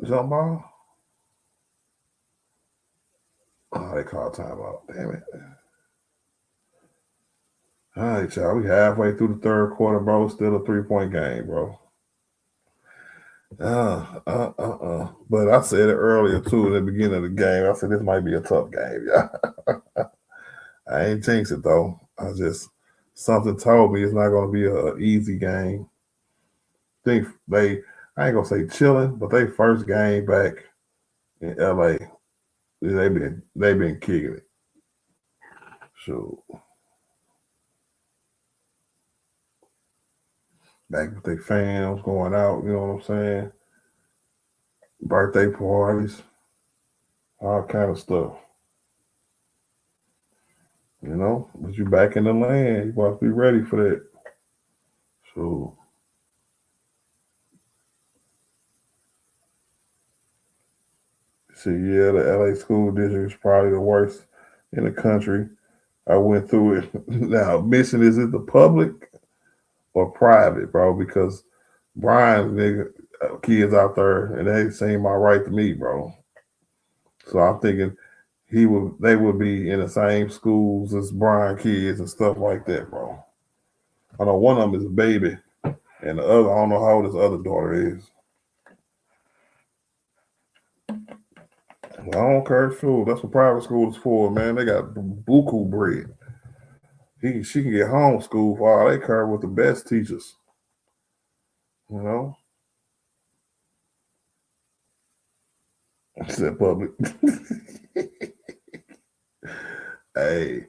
Jump ball? Oh, they called timeout. Damn it. All right, y'all. We halfway through the third quarter, bro. Still a 3-point game, bro. But I said it earlier, too, in the beginning of the game. I said this might be a tough game, yeah. I ain't jinx it though. I just something told me it's not going to be an easy game. Think I ain't gonna say chilling, but they first game back in LA, they been kicking it. So back with their fans going out, you know what I'm saying? Birthday parties, all kind of stuff. You know, but you back in the land, you must be ready for that. So see, yeah, the LA school district is probably the worst in the country. I went through it. Now, mission is it the public or private, bro? Because Brian, nigga, kids out there, and they seem all right to me, bro. So I'm thinking they would be in the same schools as Brian kids and stuff like that, bro. I know one of them is a baby, and the other, I don't know how old his other daughter is. I don't care school. That's what private school is for, man. They got buku bread. She can get homeschooled for all they care with the best teachers. You know? I said public. Hey,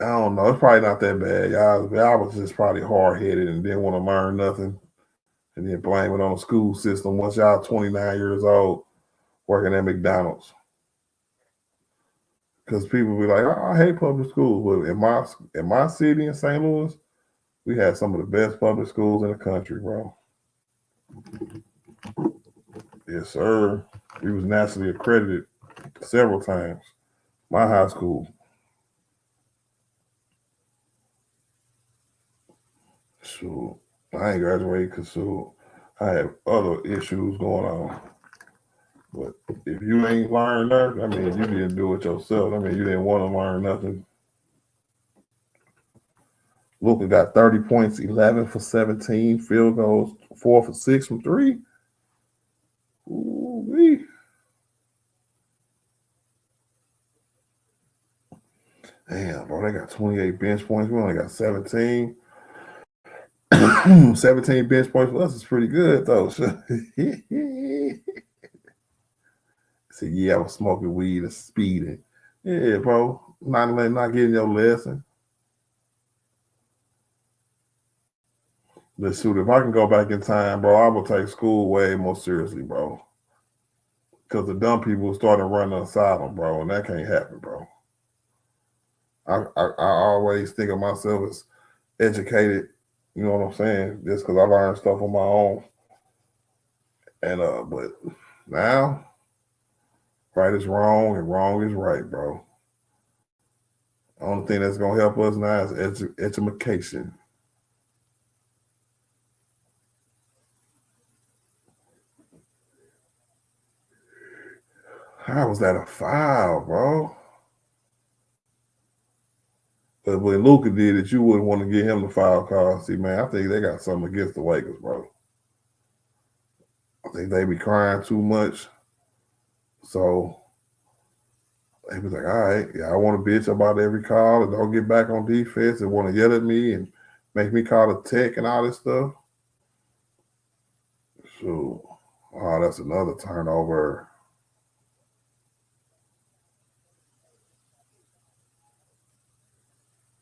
I don't know. It's probably not that bad. Y'all was just probably hard headed and didn't want to learn nothing, and then blame it on the school system. Once y'all 29 years old, working at McDonald's, because people be like, I hate public schools. But in my city in St. Louis, we had some of the best public schools in the country, bro. Yes, sir. We was nationally accredited several times. My high school. So I ain't graduated because I have other issues going on. But if you ain't learned that, I mean, you didn't do it yourself. I mean, you didn't want to learn nothing. Luka got 30 points, 11 for 17, field goals, 4 for 6 from 3. Ooh-wee. Damn, bro, they got 28 bench points. We only got 17. 17 bench points for us is pretty good, though. See, yeah, I was smoking weed and speeding. Yeah, bro, not getting your lesson. Let's shoot. If I can go back in time, bro, I will take school way more seriously, bro. Because the dumb people started running asylum, bro, and that can't happen, bro. I always think of myself as educated, you know what I'm saying? Just because I learned stuff on my own. And but now, right is wrong and wrong is right, bro. The only thing that's gonna help us now is education. How was that a foul, bro? But when Luka did it, you wouldn't want to get him the foul call. See, man, I think they got something against the Lakers, bro. I think they be crying too much. So they was like, all right, yeah, I want to bitch about every call and don't get back on defense and want to yell at me and make me call a tech and all this stuff. So, that's another turnover.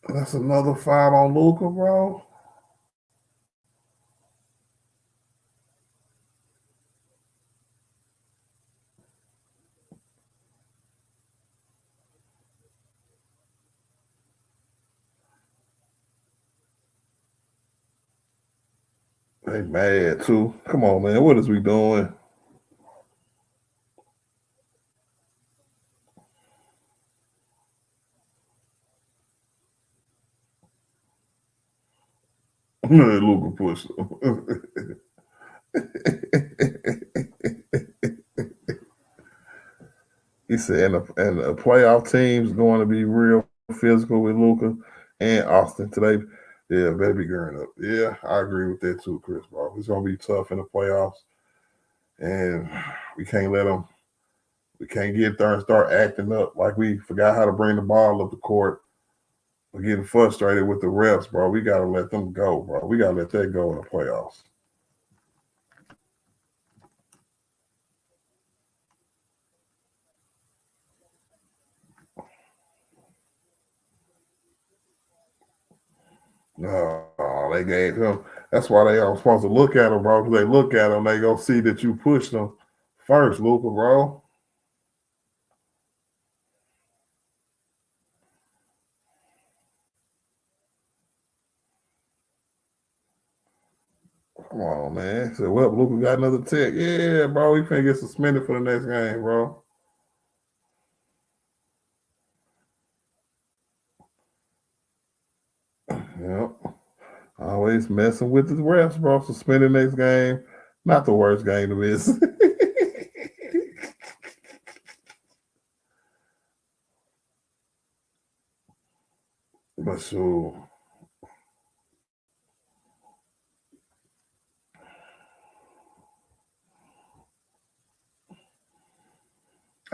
That's another foul on Luka, bro. They mad too. Come on, man. What is we doing? Luka pushed him. He said, and the playoff team's going to be real physical with Luka and Austin today. Yeah, better be gearing up. Yeah, I agree with that too, Chris, bro. It's going to be tough in the playoffs. And we can't get there and start acting up like we forgot how to bring the ball up the court We're getting frustrated with the refs, bro. We gotta let them go, bro. We gotta let that go in the playoffs. No, they gave him. That's why they are supposed to look at him, bro. Because they look at him, they gonna see that you pushed them first, Luka, bro. Come on, man. Said, well, Luka got another tech. Yeah, bro. He finna get suspended for the next game, bro. Yep. Always messing with the refs, bro. Suspended next game. Not the worst game to miss. But sure.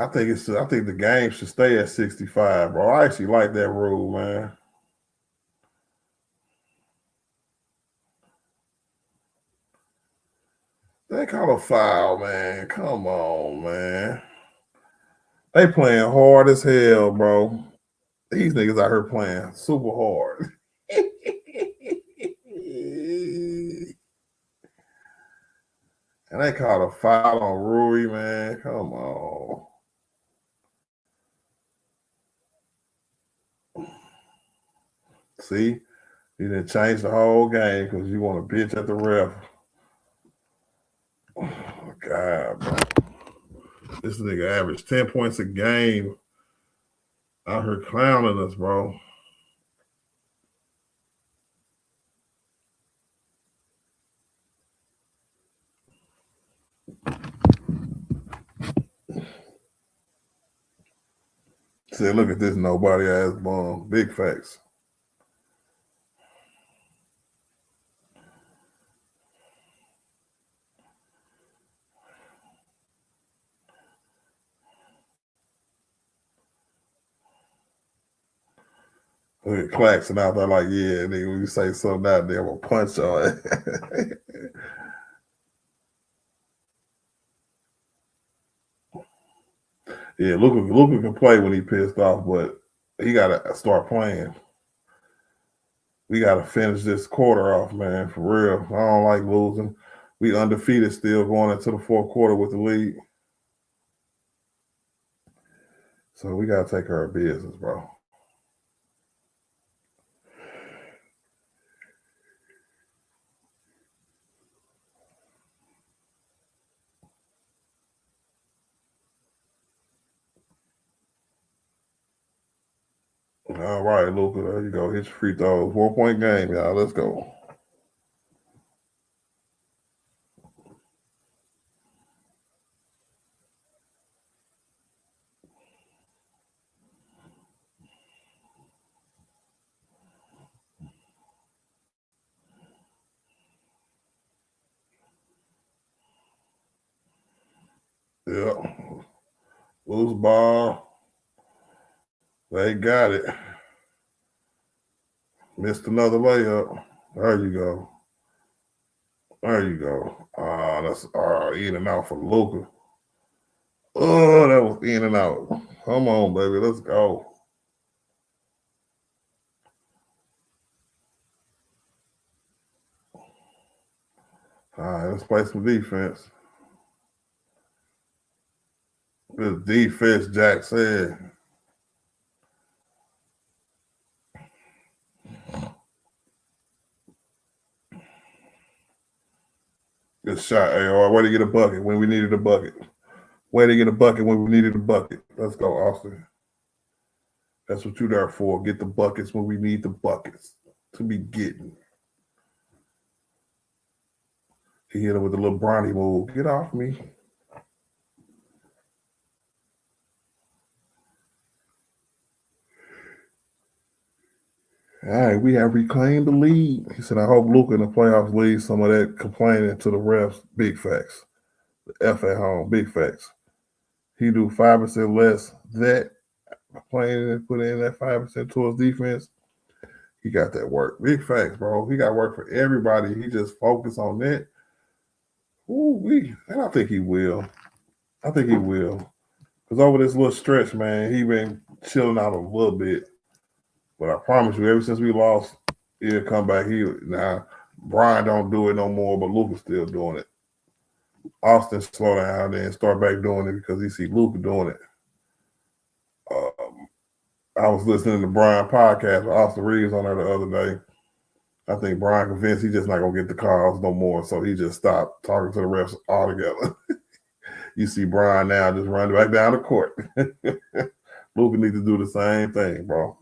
I think the game should stay at 65, bro. I actually like that rule, man. They call a foul, man. Come on, man. They playing hard as hell, bro. These niggas out here playing super hard. And they called a foul on Rui, man. Come on. See? You didn't change the whole game because you want to bitch at the ref. Oh, God, bro. This nigga averaged 10 points a game. Out here clowning us, bro. Say, look at this nobody ass bum. Big facts. Look at Claxton out there like, yeah, nigga, when you say something out there, I'm gonna punch on it. Yeah, Luka can play when he pissed off, but he gotta start playing. We gotta finish this quarter off, man, for real. I don't like losing. We undefeated still going into the fourth quarter with the lead. So we gotta take care of business, bro. All right, Luka, there you go. Hit your free throws. 4-point game, y'all. Let's go. Yeah. Loose ball. They got it. Missed another layup. There you go. There you go. That's in and out for Luka. Oh, that was in and out. Come on, baby. Let's go. All right, let's play some defense. This defense, Jack said. Good shot, AR. Way to get a bucket when we needed a bucket. Way to get a bucket when we needed a bucket. Let's go, Austin. That's what you're there for. Get the buckets when we need the buckets to be getting. He hit him with a little Bronny move. Get off me. All right, we have reclaimed the lead. He said, I hope Luka in the playoffs leaves some of that complaining to the refs. Big facts. The F at home. Big facts. He do 5% less that complaining and put in that 5% towards defense. He got that work. Big facts, bro. He got work for everybody. He just focused on that. And I think he will. I think he will. Because over this little stretch, man, he been chilling out a little bit. But I promise you, ever since we lost, he'll come back. Now Brian don't do it no more, but Luka's still doing it. Austin slow down and start back doing it because he see Luka doing it. I was listening to Brian podcast with Austin Reeves on there the other day. I think Brian convinced he's just not gonna get the calls no more, so he just stopped talking to the refs altogether. You see Brian now just run back down the court. Luka needs to do the same thing, bro.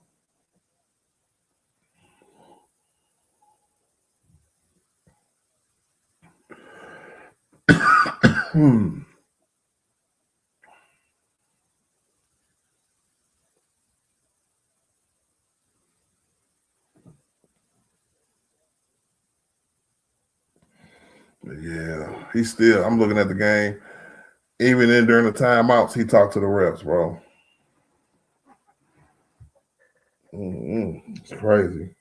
Yeah, he's still. I'm looking at the game. Even during the timeouts, he talked to the refs, bro. It's crazy.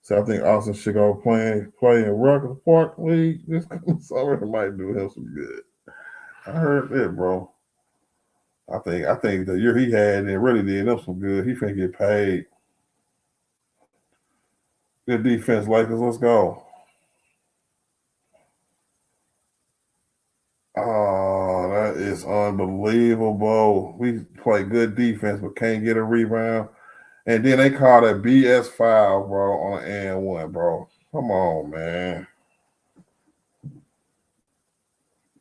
So I think Austin should go play in Rucker Park League this summer. It might do him some good. I heard that, bro. I think the year he had, it really did him some good. He finna get paid. Good defense, Lakers. Let's go. Oh, that is unbelievable. We play good defense, but can't get a rebound. And then they called a BS foul, bro, on and one, bro. Come on, man.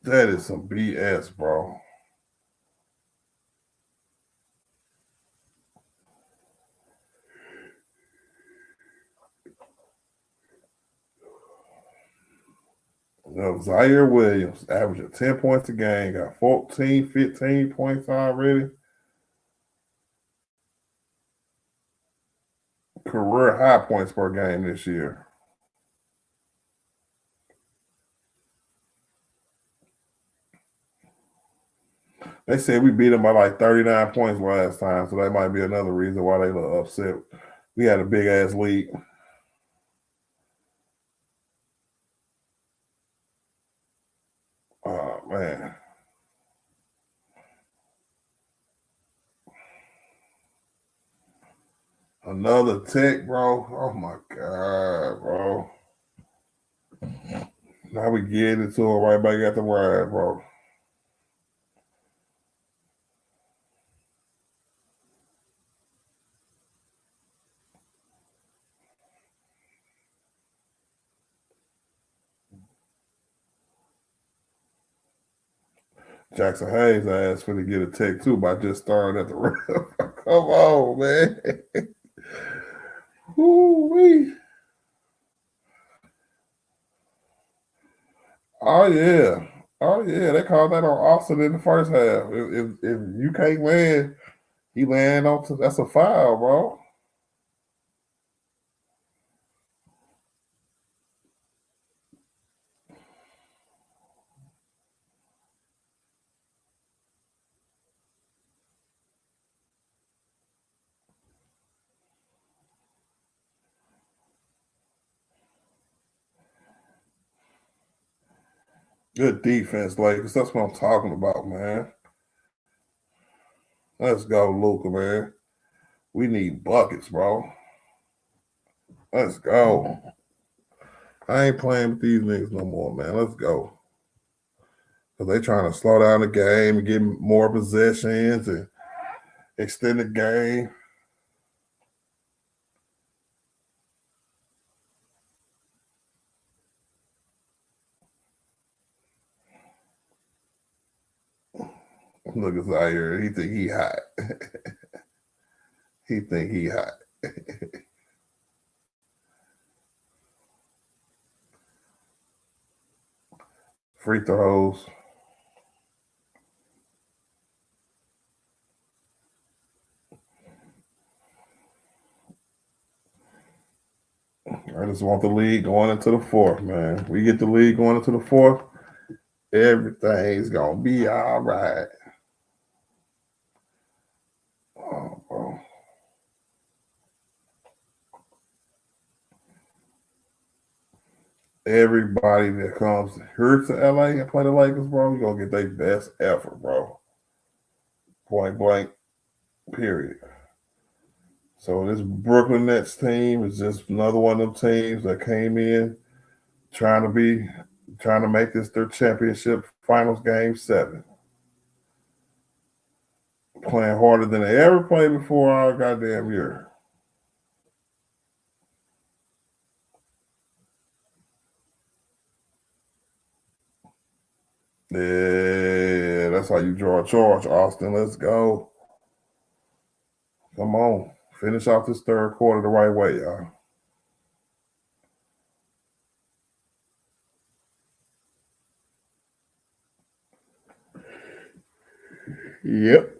That is some BS, bro. Zaire Williams averaging 10 points a game, got 14, 15 points already. Career high points per game this year. They said we beat them by like 39 points last time, so that might be another reason why they look upset. We had a big ass lead. Oh man. Another tech, bro. Oh my God, bro. Now we get into it right back at the ride, bro. Jackson Hayes asked for to get a tech too by just starting at the ref. Come on, man. Woo-wee. Oh yeah. They called that on Austin in the first half. If you can't land, he land on that's a foul, bro. Good defense, Lakers. That's what I'm talking about, man. Let's go, Luka, man. We need buckets, bro. Let's go. I ain't playing with these niggas no more, man. Let's go. Because they trying to slow down the game and get more possessions and extend the game. Look at Zaire. He think he hot. He think he hot. Free throws. I just want the lead going into the fourth, man. We get the lead going into the fourth, everything's gonna be all right. Oh, bro. everybody that comes here to LA and play the Lakers, bro, you're gonna get their best effort, bro. Point blank, period. So this Brooklyn Nets team is just another one of them teams that came in trying to make this their championship finals game 7. Playing harder than they ever played before all goddamn year. Yeah, that's how you draw a charge, Austin. Let's go. Come on. Finish off this third quarter the right way, y'all. Yep.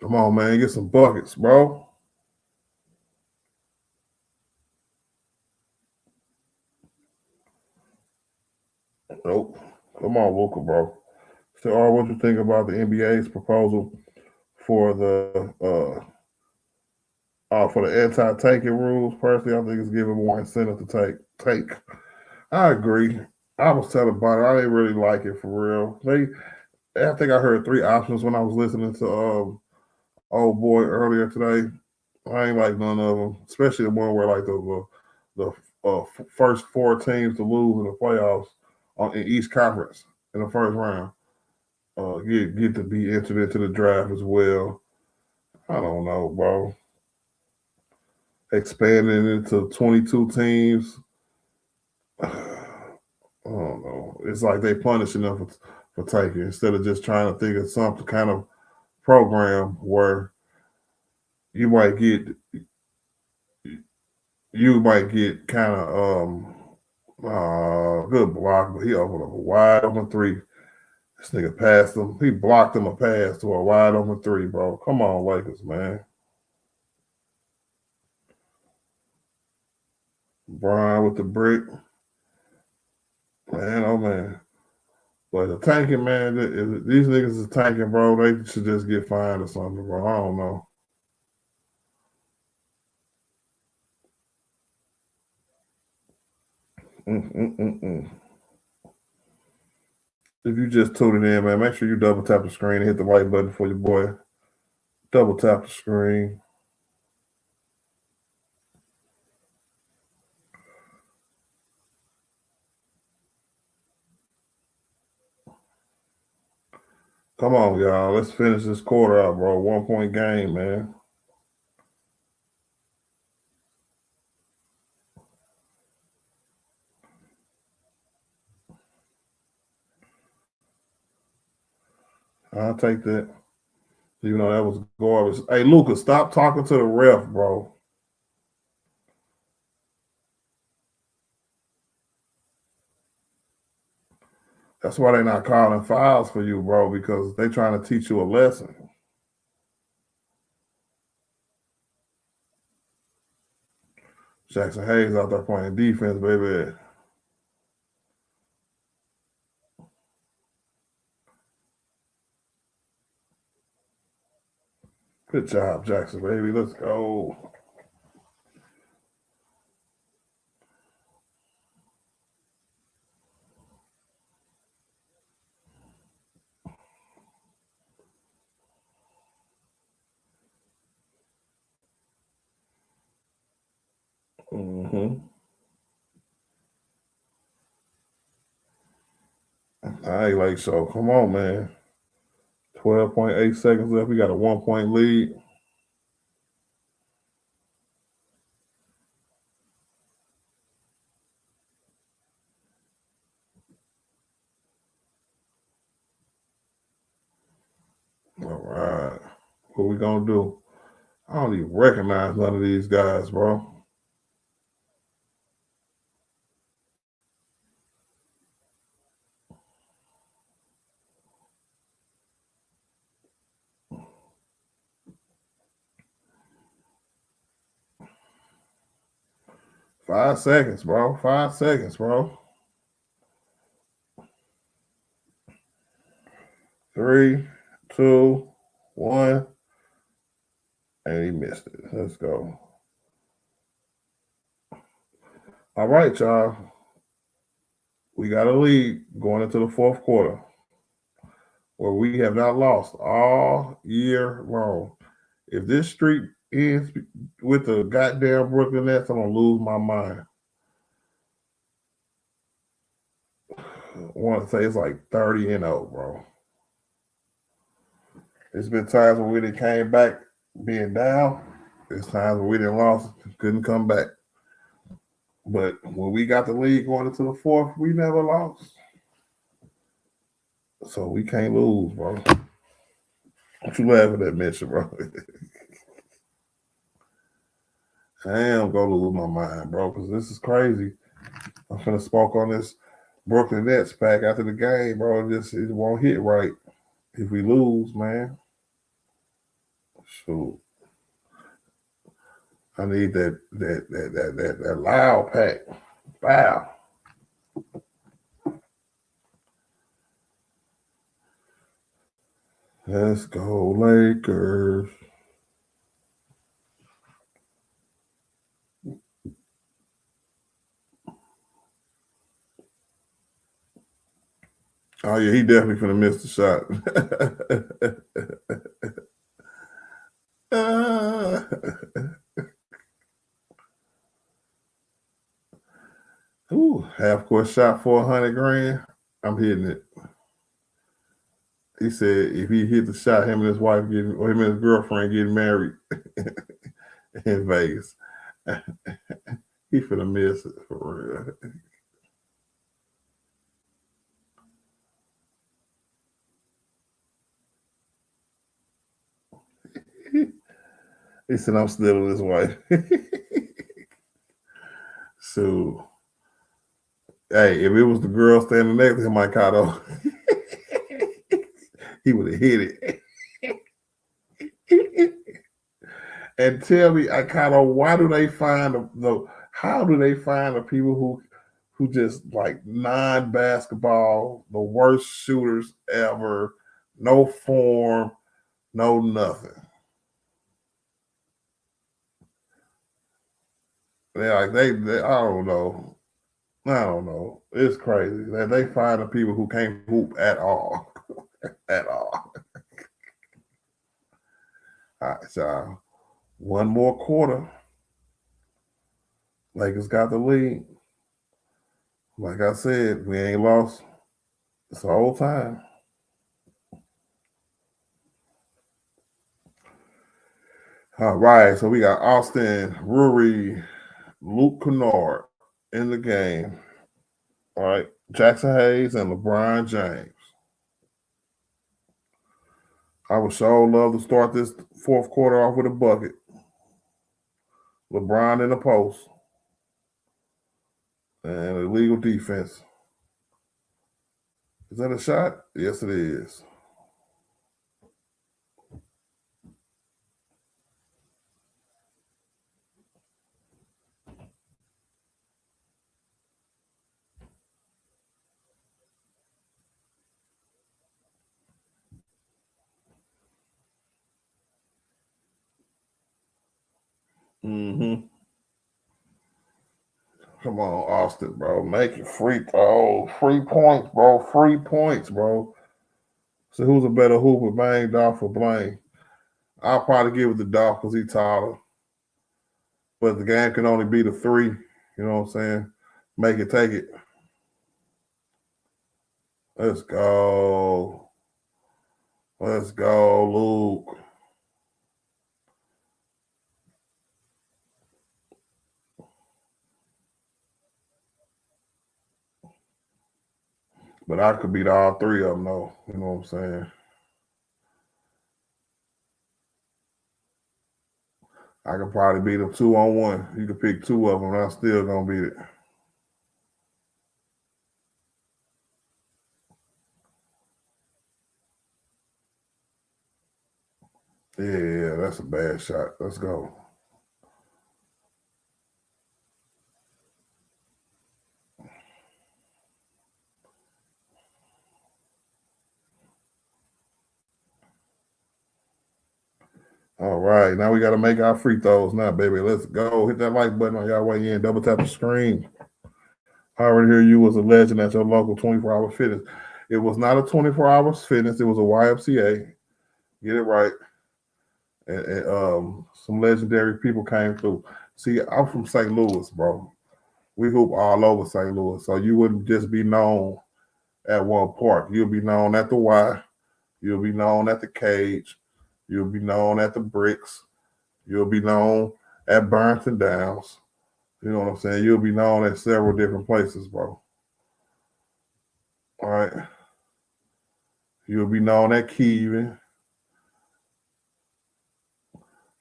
Come on, man. Get some buckets, bro. Nope. Come on, Luka, bro. So, what you think about the NBA's proposal for the anti-tanking rules? Personally, I think it's giving more incentive to take. I agree. I was telling about it. I didn't really like it for real. I think I heard 3 options when I was listening to old boy earlier today. I ain't like none of them, especially the one where like the first 4 teams to lose in the playoffs in each conference in the first round get to be entered into the draft as well. I don't know, bro. Expanding into 22 teams. I don't know. It's like they punishing them for taking instead of just trying to think of some kind of program where you might get kind of good block, but he opened up a wide open 3. This nigga passed him. He blocked him a pass to a wide open 3, bro. Come on, Lakers, man. Brian with the brick. Man, oh man. But the tanking, man, these niggas is tanking, bro. They should just get fined or something, bro. I don't know. If you just tuned in, man, make sure you double tap the screen and hit the like button for your boy. Double tap the screen. Come on, y'all. Let's finish this quarter out, bro. 1-point game, man. I'll take that. Even though that was garbage. Hey, Luka, stop talking to the ref, bro. That's why they're not calling fouls for you, bro, because they're trying to teach you a lesson. Jackson Hayes out there playing defense, baby. Good job, Jackson, baby. Let's go. I ain't like so. Come on, man. 12.8 seconds left. We got a 1-point lead. All right. What we gonna do? I don't even recognize none of these guys, bro. Five seconds, bro. 5 seconds, bro. 3, 2, 1. And he missed it. Let's go. All right, y'all. We got a lead going into the fourth quarter where we have not lost all year long. If this streak ends with the goddamn Brooklyn Nets, I'm gonna lose my mind. I want to say it's like 30-0, bro. There's been times when we didn't came back being down. There's times when we didn't lost, couldn't come back. But when we got the lead going into the fourth, we never lost. So we can't lose, bro. What you laughing at, Mitchell, bro? I am gonna lose my mind, bro, because this is crazy. I'm gonna smoke on this Brooklyn Nets pack after the game, bro. It won't hit right if we lose, man. Shoot. I need that loud pack. Wow. Let's go, Lakers. Oh yeah, he definitely finna miss the shot. Ooh, half court shot for $100,000. I'm hitting it. He said if he hit the shot, him and his wife or him and his girlfriend getting married in Vegas. He finna miss it for real. He said I'm still with his wife. So, hey, if it was the girl standing next to him, Mikado, he would have hit it. And tell me, Mikado, why do they find how do they find the people who just like non-basketball, the worst shooters ever, no form, no nothing? They're like they I don't know. It's crazy that they find the people who can't hoop at all, at all. All right, so one more quarter. Lakers got the lead. Like I said, we ain't lost this whole time. All right, so we got Austin, Ruri, Luke Kennard in the game. All right, Jackson Hayes and LeBron James. I would sure love to start this fourth quarter off with a bucket. LeBron in the post. And illegal defense. Is that a shot? Yes, it is. Mm-hmm. Come on, Austin, bro. Make it free throws. Free points, bro. Free points, bro. So who's a better hooper, Bang, Dolph, or Blaine? I'll probably give it to Dolph because he's taller. But the game can only be the three. You know what I'm saying? Make it, take it. Let's go. Let's go, Luke. But I could beat all three of them, though. You know what I'm saying? I could probably beat them 2-on-1. You could pick two of them, and I'm still going to beat it. Yeah, that's a bad shot. Let's go. All right, now we got to make our free throws now, baby. Let's go. Hit that like button on y'all way in. Double tap the screen. I already hear you was a legend at your local 24-hour fitness. It was not a 24-hour fitness. It was a YMCA. Get it right. And some legendary people came through. See, I'm from St. Louis, bro. We hoop all over St. Louis. So you wouldn't just be known at one park. You'll be known at the Y. You'll be known at the Cage. You'll be known at the Bricks. You'll be known at Burlington Downs. You know what I'm saying? You'll be known at several different places, bro. All right. You'll be known at Keevan.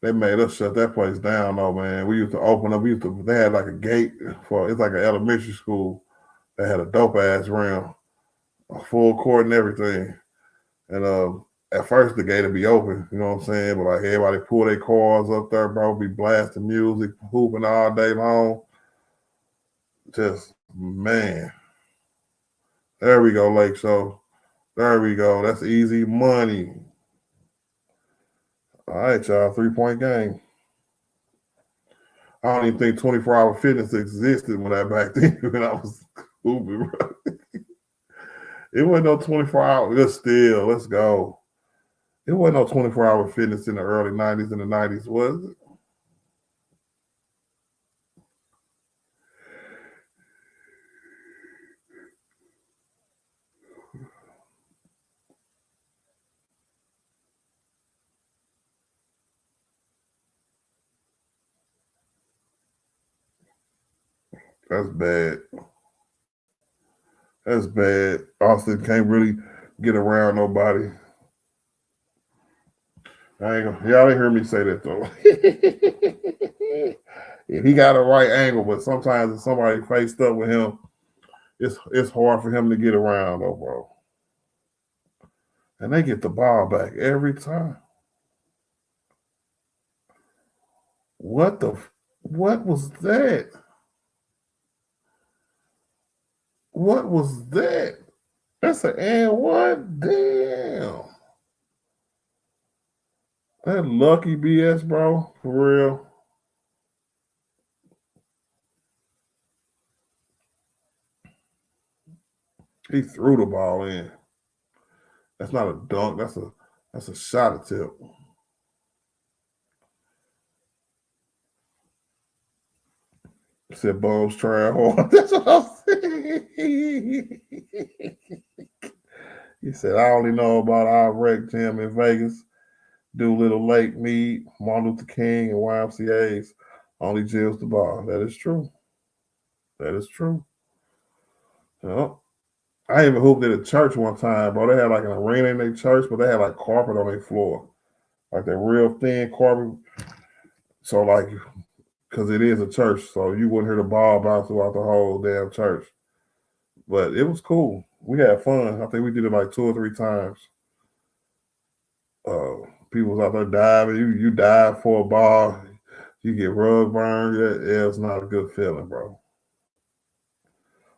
They made us shut that place down, though, man. We used to open up. They had like a gate it's like an elementary school. They had a dope ass rim, a full court and everything. And at first the gate would be open, you know what I'm saying? But like everybody pull their cars up there, bro, be blasting music, hooping all day long. Just man. There we go, Lake Show. There we go. That's easy money. All right, y'all. 3-point game. I don't even think 24-hour fitness existed when I back then when I was hooping, bro. It wasn't no 24-hour. Just still, let's go. It wasn't no 24-hour fitness in the early 90s and the 90s, was it? That's bad. That's bad. Austin can't really get around nobody. Y'all didn't hear me say that though. If he got a right angle, but sometimes if somebody faced up with him, it's hard for him to get around though, bro. And they get the ball back every time. What was that? What was that? That's an and one? Damn. That lucky BS, bro. For real. He threw the ball in. That's not a dunk. That's a shot attempt. Said Bones trying hard. That's what I'm saying. He said, I only know about our rec gym in Vegas, Doolittle Lake, Mead, Martin Luther King, and YMCA's. Only gyms the ball. That is true. That is true. Well, I even hooped at a church one time, bro. They had like an arena in their church, but they had like carpet on their floor. Like that real thin carpet. So like, because it is a church, so you wouldn't hear the ball bounce throughout the whole damn church. But it was cool. We had fun. I think we did it like 2 or 3 times. People was out there diving. You dive for a ball, you get rug burned. Yeah, it's not a good feeling, bro.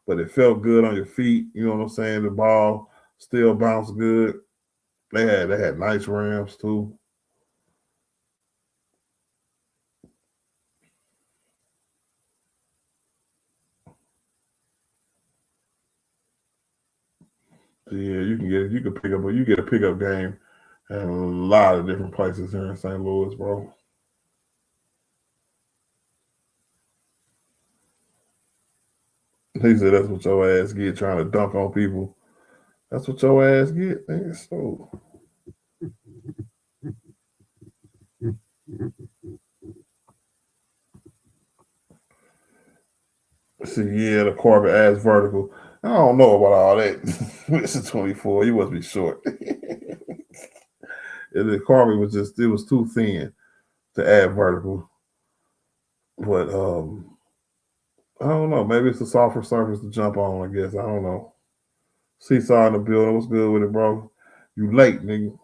But it felt good on your feet. You know what I'm saying? The ball still bounced good. They had nice rims too. So yeah, you get a pickup game at a lot of different places here in St. Louis, bro. He said that's what your ass get trying to dunk on people. That's what your ass get, man. So see, yeah, the carpet ass vertical. I don't know about all that. Mr. 24, you must be short. The carpet was it was too thin to add vertical. But I don't know. Maybe it's a softer surface to jump on, I guess. I don't know. Seesaw in the building. What's good with it, bro? You late, nigga.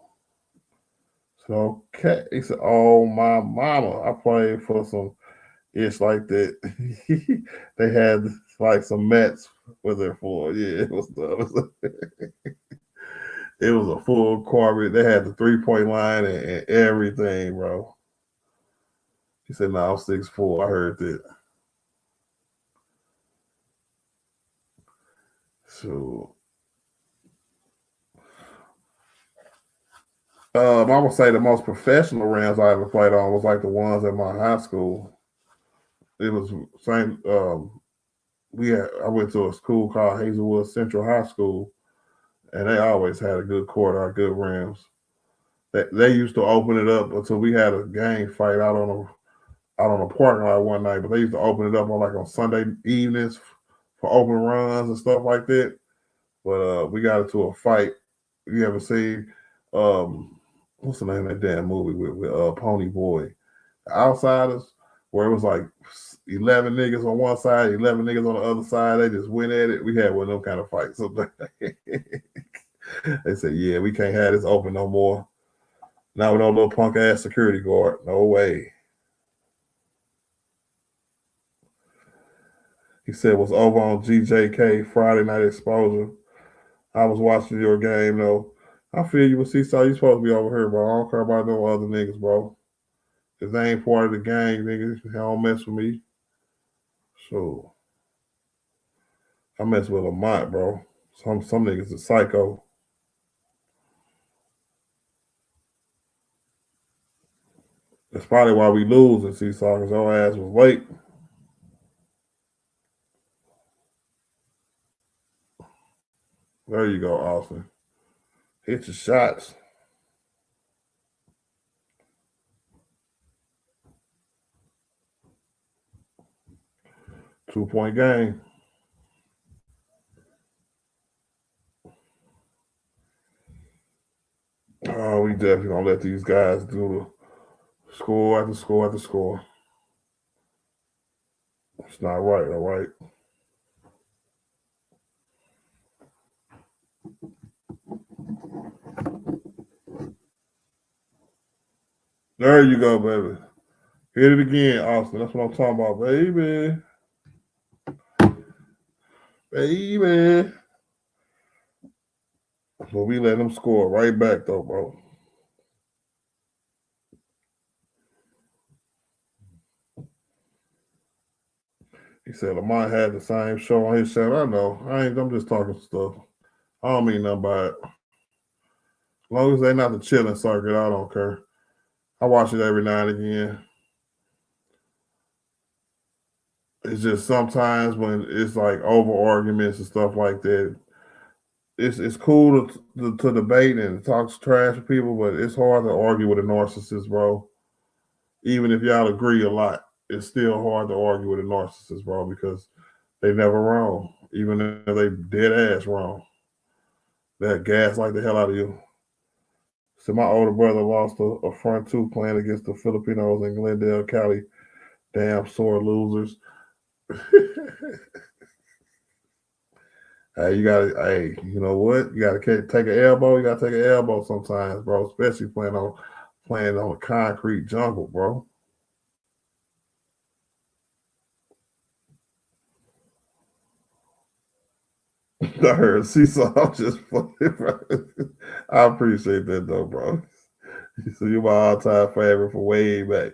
So, okay. He said, oh, my mama. I played for some ish like that. They had like some mats with their floor. Yeah, it was it was a full carpet. They had the 3-point line and everything, bro. He said, no, I'm 6'4". I heard that. So, I would say the most professional rims I ever played on was like the ones at my high school. It was same. I went to a school called Hazelwood Central High School, and they always had a good court or good rims. They used to open it up until we had a gang fight out on a parking lot one night. But they used to open it up on Sunday evenings for open runs and stuff like that. But we got into a fight. You ever see what's the name of that damn movie with Pony Boy, The Outsiders, where it was like 11 niggas on one side, 11 niggas on the other side. They just went at it. We had one of them kind of fights. So they said, yeah, we can't have this open no more. Now with no little punk ass security guard. No way. He said was over on GJK Friday Night Exposure. I was watching your game though. I feel you with Seesaw. You supposed to be over here, bro. I don't care about no other niggas, bro. If they ain't part of the gang, niggas, they don't mess with me. So I mess with Lamont, bro. Some niggas are psycho. That's probably why we lose in Seesaw, because our ass was late. There you go, Austin. Hit your shots. Two-point game. Oh, we definitely gonna let these guys do the score after score after score. It's not right, all right? There you go, baby. Hit it again, Austin. That's what I'm talking about, baby. Baby. But we let them score right back, though, bro. He said Lamont had the same show on his channel. I know. I'm just talking stuff. I don't mean nothing by it. As long as they not the chilling circuit, I don't care. I watch it every now and again. It's just sometimes when it's like over arguments and stuff like that, it's cool to debate and talk trash to people, but it's hard to argue with a narcissist, bro. Even if y'all agree a lot, it's still hard to argue with a narcissist, bro, because they never wrong, even if they dead ass wrong. That gaslight the hell out of you. So my older brother lost a front two playing against the Filipinos in Glendale, Cali. Damn sore losers. Hey, you know what? You gotta take an elbow. You gotta take an elbow sometimes, bro. Especially playing on a concrete jungle, bro. I heard Seesaw just funny, bro. I appreciate that though, bro. So you're my all-time favorite for way back.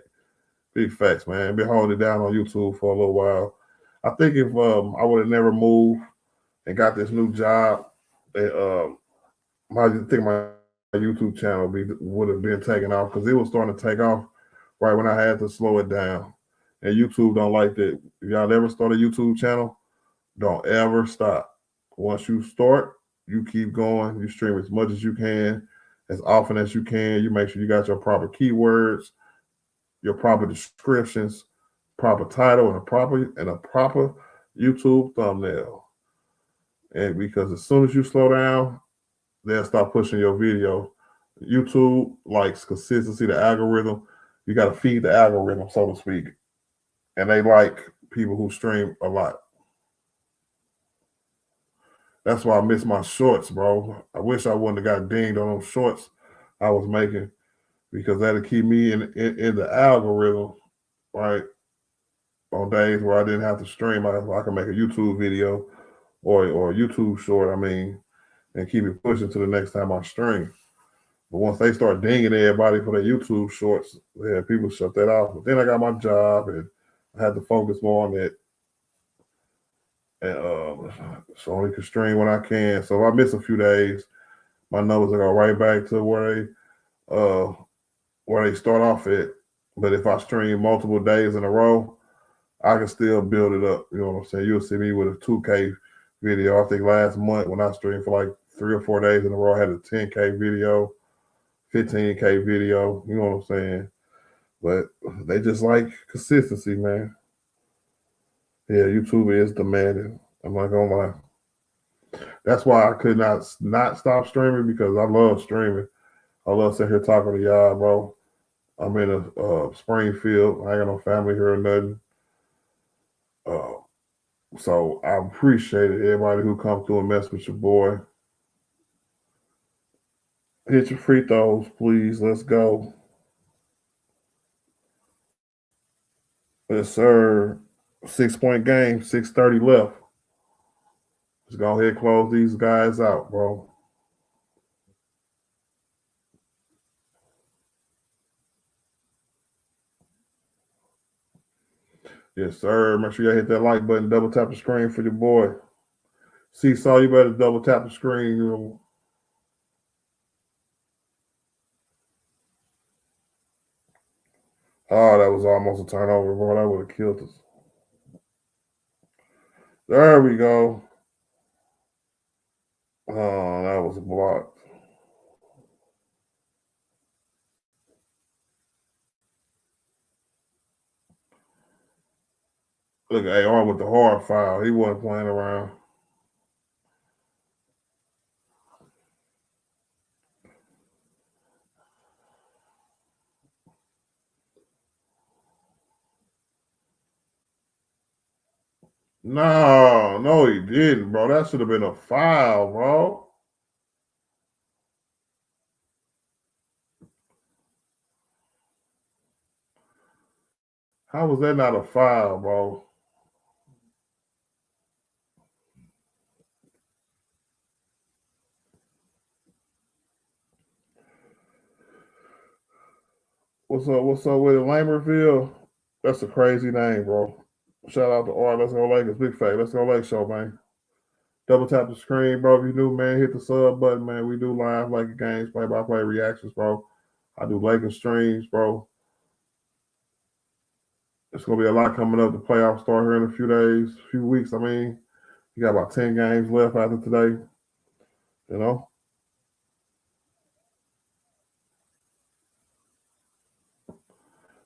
Big facts, man. Been holding it down on YouTube for a little while. I think if I would have never moved and got this new job, I think my YouTube channel would have been taken off because it was starting to take off right when I had to slow it down. And YouTube don't like that. If y'all ever start a YouTube channel, don't ever stop. Once you start, you keep going. You stream as much as you can, as often as you can. You make sure you got your proper keywords, your proper descriptions, proper title, and a proper YouTube thumbnail. And because as soon as you slow down, they'll start pushing your video. YouTube likes consistency, the algorithm. You got to feed the algorithm, so to speak. And they like people who stream a lot. That's why I miss my shorts, bro. I wish I wouldn't have got dinged on those shorts I was making, because that'll keep me in the algorithm, right? On days where I didn't have to stream, I can make a YouTube video or a YouTube short, and keep it pushing to the next time I stream. But once they start dinging everybody for their YouTube shorts, yeah, people shut that off. But then I got my job and I had to focus more on that. And so only can stream when I can. So if I miss a few days, my numbers will go right back to where they start off at. But if I stream multiple days in a row, I can still build it up. You know what I'm saying? You'll see me with a 2K video. I think last month when I streamed for like 3 or 4 days in a row, I had a 10K video, 15K video. You know what I'm saying? But they just like consistency, man. Yeah, YouTube is demanding. I'm not gonna lie. That's why I could not stop streaming, because I love streaming. I love sitting here talking to y'all, bro. I'm in a Springfield. I ain't got no family here or nothing. So I appreciate it. Everybody who come through and mess with your boy. Hit your free throws, please. Let's go. Yes, sir. 6-point game, 6:30 left. Let's go ahead and close these guys out, bro. Yes, sir. Make sure you hit that like button. Double tap the screen for your boy. Seesaw, you better double tap the screen. You know. Oh, that was almost a turnover, bro. That would have killed us. There we go. Oh, that was blocked. Look at AR with the hard foul. He wasn't playing around. No, he didn't, bro. That should have been a foul, bro. How was that not a foul, bro? What's up with it, Lambertville? That's a crazy name, bro. Shout out to Art. Let's go Lakers. Big fact. Let's go Lake Show, man. Double tap the screen, bro. If you new, man, hit the sub button, man. We do live Laker games, play-by-play reactions, bro. I do Lakers streams, bro. It's gonna be a lot coming up. The playoffs start here in a few weeks. I mean, you got about 10 games left after today. You know.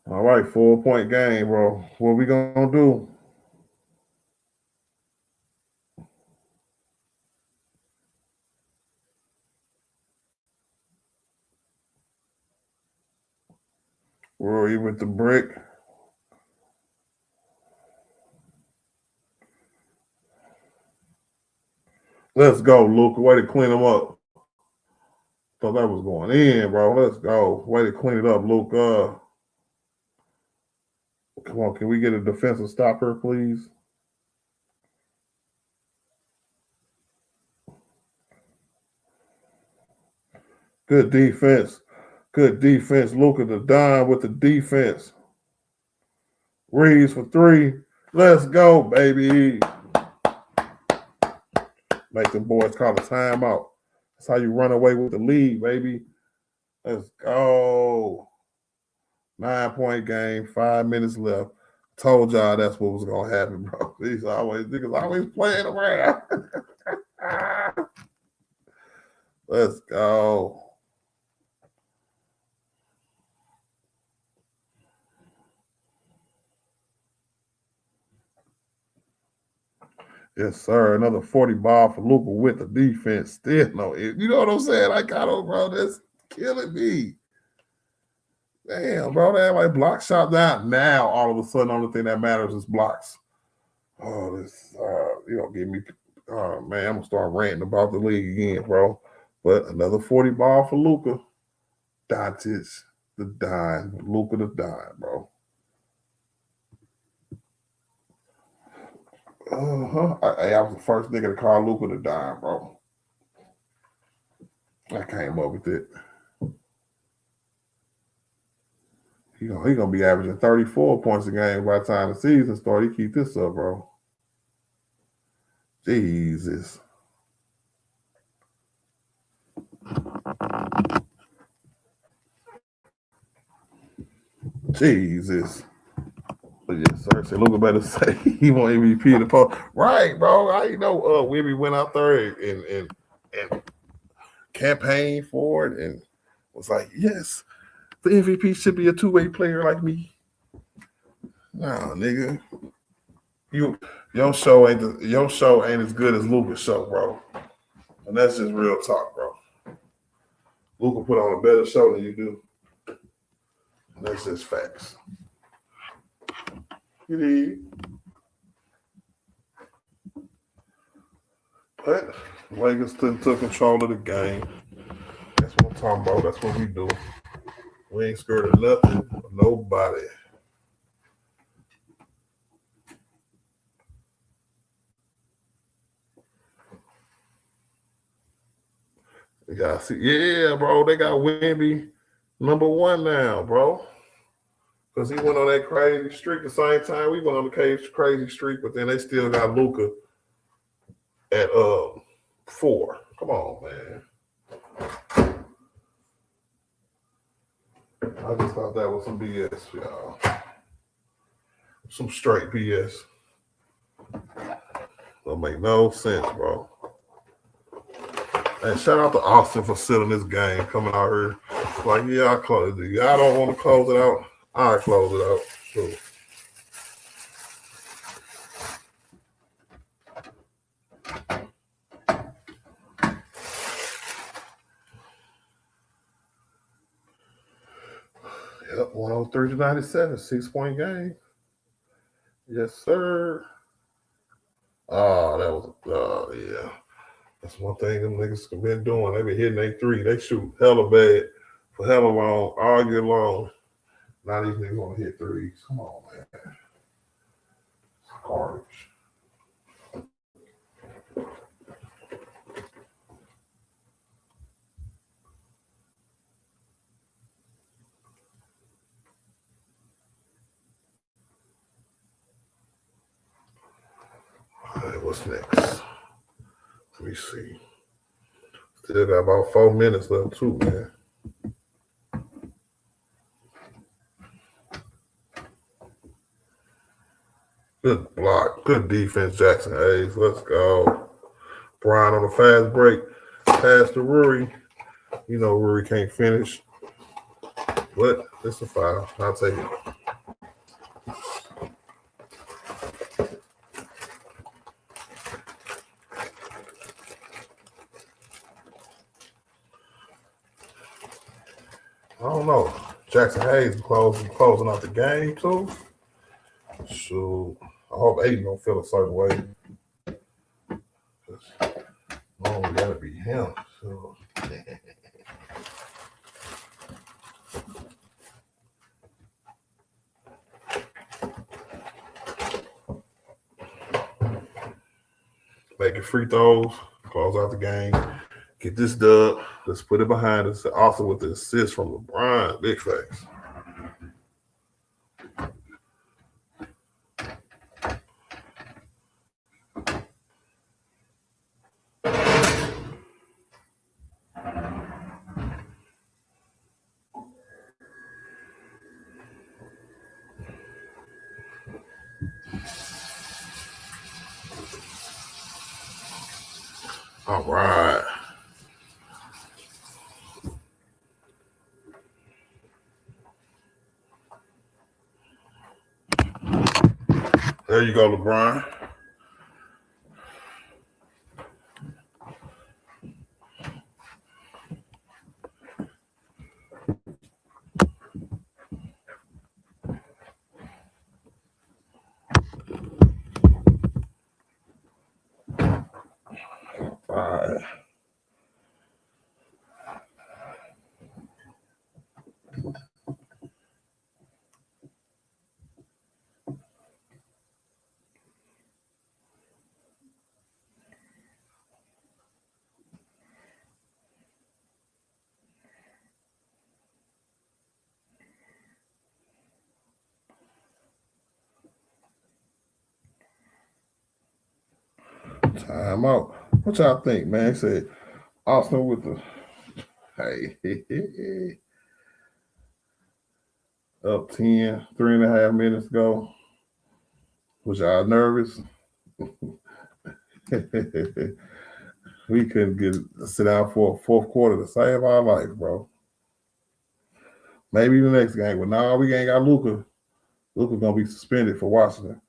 All right, 4-point game, bro. What we gonna do? Rory with the brick. Let's go, Luka. Way to clean them up. Thought that was going in, bro. Let's go. Way to clean it up, Luka. Come on, can we get a defensive stopper, please? Good defense. Good defense. Luka the dime with the defense. Reeves for 3. Let's go, baby. Make them boys call a timeout. That's how you run away with the lead, baby. Let's go. 9-point game, 5 minutes left. Told y'all that's what was gonna happen, bro. Niggas always playing around. Let's go. Yes, sir. Another 40 ball for Luka with the defense. Still no. You know what I'm saying? I got on, bro. That's killing me. Damn, bro. They have like block shot down. Now, all of a sudden, the only thing that matters is blocks. Oh, this, you know, give me, oh, man, I'm going to start ranting about the league again, bro. But another 40 ball for Luka. Doncic, the dime. Luka, the dime, bro. I was the first nigga to call Luka the dime, bro. I came up with it. He gonna be averaging 34 points a game by the time the season starts. He keep this up, bro. Jesus. Jesus. But yes, sir. So Luka better say he want MVP in the post. Right, bro. I know Wibby went out there and campaigned for it and was like, yes, the MVP should be a two-way player like me. Nah, nigga. Your show ain't as good as Luka's show, bro. And that's just real talk, bro. Luka put on a better show than you do. And that's just facts. You need. But Lakers took control of the game. That's what I'm talking about. That's what we do. We ain't scared of nothing or nobody. You gotta see, yeah, bro. They got Wemby #1 now, bro. Because he went on that crazy streak the same time we went on the crazy streak, but then they still got Luka at 4. Come on, man. I just thought that was some BS, y'all. Some straight BS. Don't make no sense, bro. And shout out to Austin for selling this game, coming out here. Like, yeah, I'll close it. Y'all don't want to close it out. I'll close it out. Sure. Yep, 103-97, 6-point game. Yes, sir. Oh, that was, yeah. That's one thing them niggas have been doing. They been hitting their 3. They shoot hella bad for hella long, all year long. Now these niggas want to hit 3s. Come on, man. It's garbage. All right, what's next? Let me see. Still got about 4 minutes left too, man. Good block. Good defense, Jackson Hayes. Let's go. Brian on the fast break. Pass to Ruri. You know Ruri can't finish. But it's a foul. I'll take it. I don't know. Jackson Hayes closing out the game too. So I hope Aiden don't feel a certain way. Oh, gotta be him. So. Making free throws, close out the game, get this dub. Let's put it behind us. Also with the assist from LeBron, big facts. All right. There you go, LeBron. All right. Time out. What y'all think, man? He said Arsenal with the up 10, 3.5 minutes ago. Was y'all nervous? We couldn't sit down for a fourth quarter to save our life, bro. Maybe the next game, but now we ain't got Luka. Luka gonna be suspended for Washington.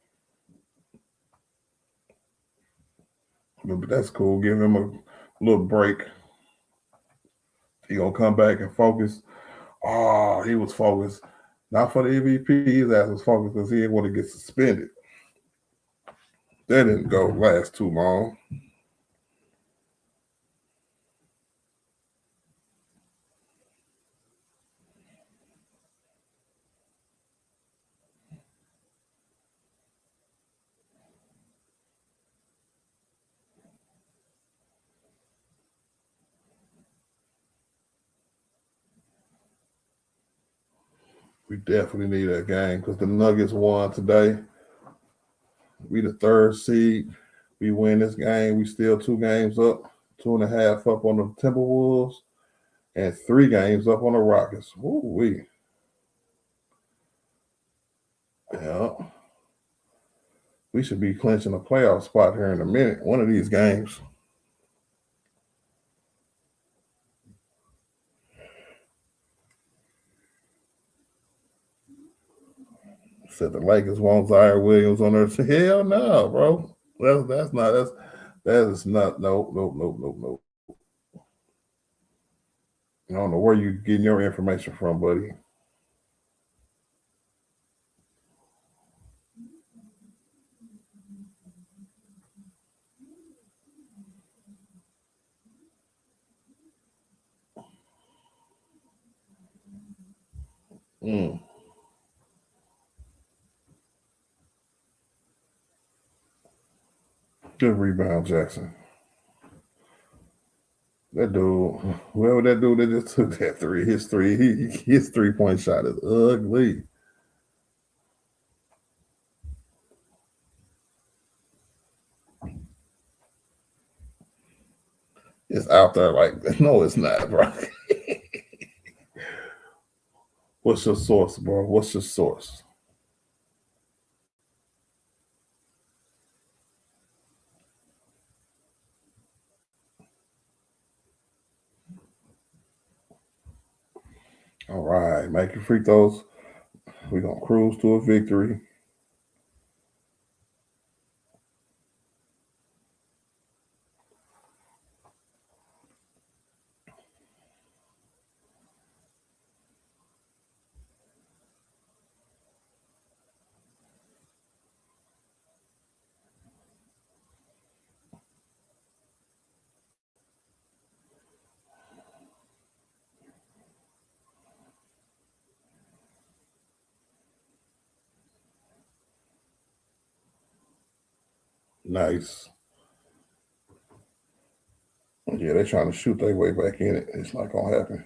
But that's cool. Give him a little break. He gonna come back and focus. Oh, he was focused. Not for the MVP. His ass was focused because he didn't want to get suspended. That didn't last too long. We definitely need that game because the Nuggets won today. We the third seed. We win this game. We still 2 games up, 2.5 up on the Timberwolves, and 3 games up on the Rockets. Ooh-wee. Yeah. We should be clinching a playoff spot here in a minute. One of these games. Said the Lakers want Zion Williams on there. Hell no, bro. That is not. Nope. I don't know where you getting your information from, buddy. Good rebound, Jackson. That dude, whoever that dude that just took that three, his 3-point shot is ugly. It's out there like, no, it's not, bro. What's your source, bro? What's your source? All right, make your free throws. We're going to cruise to a victory. Nice. Yeah, they're trying to shoot their way back in it. It's not going to happen.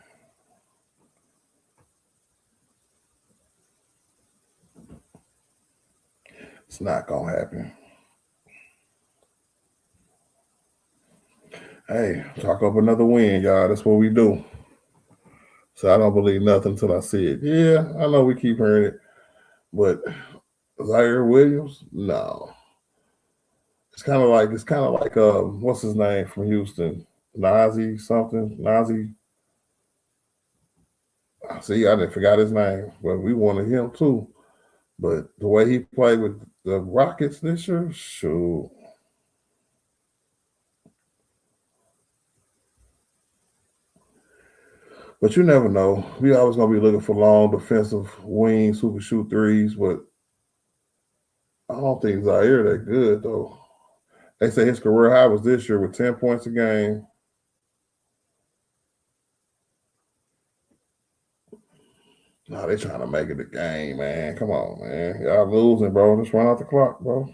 It's not going to happen. Hey, talk up another win, y'all. That's what we do. So I don't believe nothing until I see it. Yeah, I know we keep hearing it, but Zaire Williams, no. It's kind of like what's his name from Houston, Nazi something, Nazi. See, I didn't forgot his name, but we wanted him too. But the way he played with the Rockets this year, shoot. But you never know. We always gonna be looking for long defensive wings who can shoot threes, but I don't think Zaire that good though. They say his career high was this year with 10 points a game. No, they trying to make it a game, man. Come on, man. Y'all losing, bro. Just run out the clock, bro.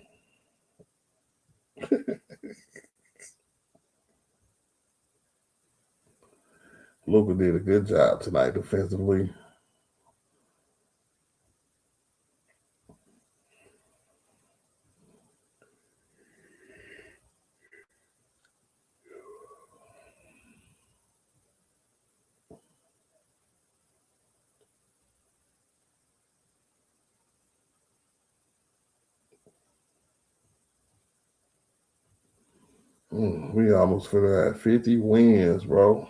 Luka did a good job tonight defensively. We almost finna have 50 wins, bro.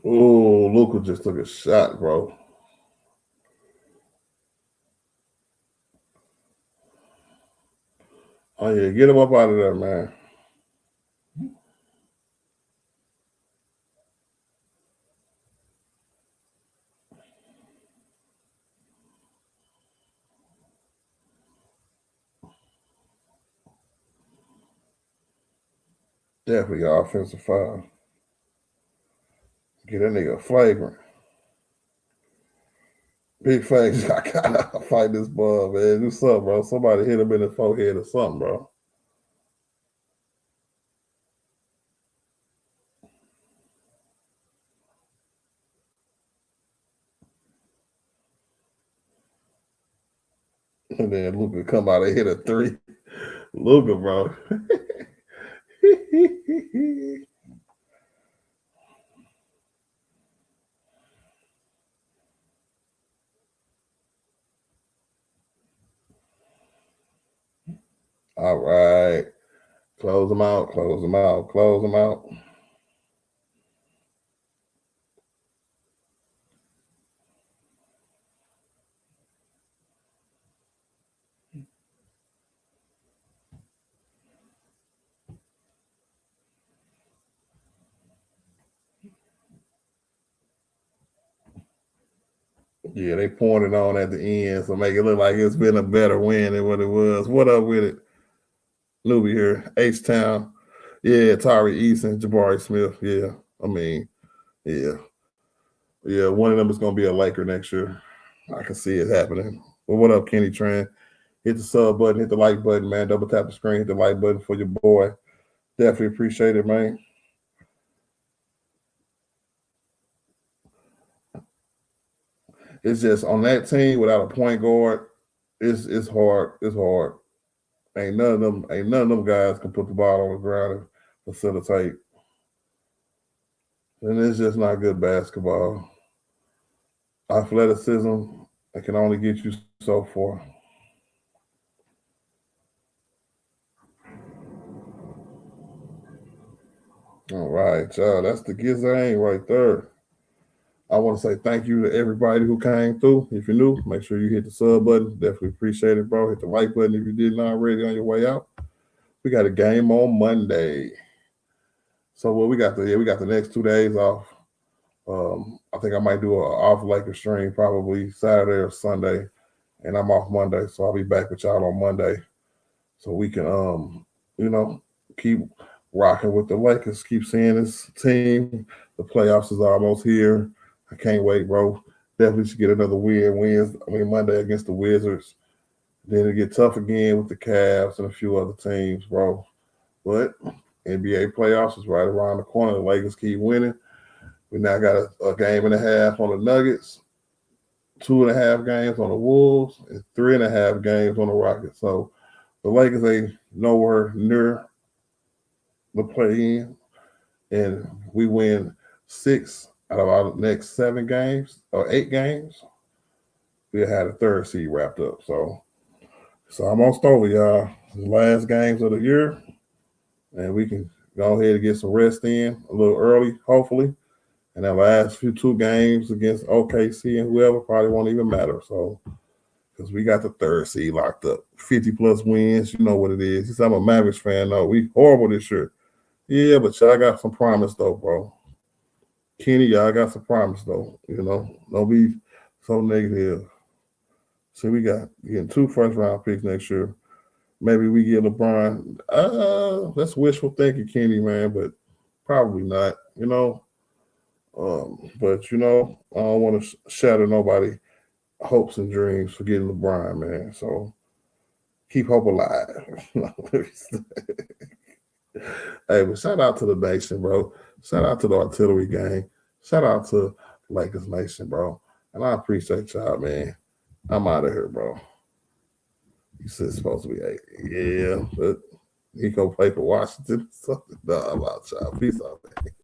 Oh, Luka just took a shot, bro. Oh yeah, get him up out of there, man. Definitely offensive foul. Get that nigga flagrant. Big Fangs gotta fight this ball, man. Do something, bro. Somebody hit him in the forehead or something, bro. And then Luka come out and hit a three. Luka, bro. All right. Close them out, close them out, close them out. Yeah, they pointed on at the end, so make it look like it's been a better win than what it was. What up with it? Newbie here, H-Town. Yeah, Tari Eason, Jabari Smith. Yeah, I mean, yeah. Yeah, one of them is going to be a Laker next year. I can see it happening. Well, what up, Kenny Tran? Hit the sub button, hit the like button, man. Double tap the screen, hit the like button for your boy. Definitely appreciate it, man. It's just on that team without a point guard, it's hard. It's hard. Ain't none of them guys can put the ball on the ground and facilitate. And it's just not good basketball. Athleticism, it can only get you so far. All right, y'all. That's the Gizang right there. I want to say thank you to everybody who came through. If you're new, make sure you hit the sub button. Definitely appreciate it, bro. Hit the like button if you didn't already on your way out. We got a game on Monday. So what we got the next 2 days off. I think I might do an off Lakers stream probably Saturday or Sunday, and I'm off Monday, so I'll be back with y'all on Monday, so we can keep rocking with the Lakers, keep seeing this team. The playoffs is almost here. I can't wait, bro. Definitely should get another Monday against the Wizards. Then it get tough again with the Cavs and a few other teams, bro. But NBA playoffs is right around the corner. The Lakers keep winning. We now got a game and a half on the Nuggets, 2.5 games on the Wolves, and 3.5 games on the Rockets. So the Lakers ain't nowhere near the play-in, and we win 6 out of our next 7 games or 8 games. We had a 3rd seed wrapped up. So almost over, y'all. The last games of the year, and we can go ahead and get some rest in a little early, hopefully. And that last 2 games against OKC and whoever probably won't even matter. So, because we got the 3rd seed locked up, 50+ wins, you know what it is. I'm a Mavericks fan, though. We horrible this year. Yeah, but y'all got some promise, though, bro. Kenny, y'all got some promise, though. Don't be so negative. So we got getting 2 first-round picks next year. Maybe we get LeBron. That's wishful thinking, Kenny, man, but probably not, But I don't want to shatter nobody hopes and dreams for getting LeBron, man. So keep hope alive. Hey, but shout out to the nation, bro. Shout out to the artillery gang. Shout out to Lakers Nation, bro. And I appreciate y'all, man. I'm out of here, bro. He said it's supposed to be 8. Yeah, but he go play for Washington. So, no, I'm out, y'all. Peace out.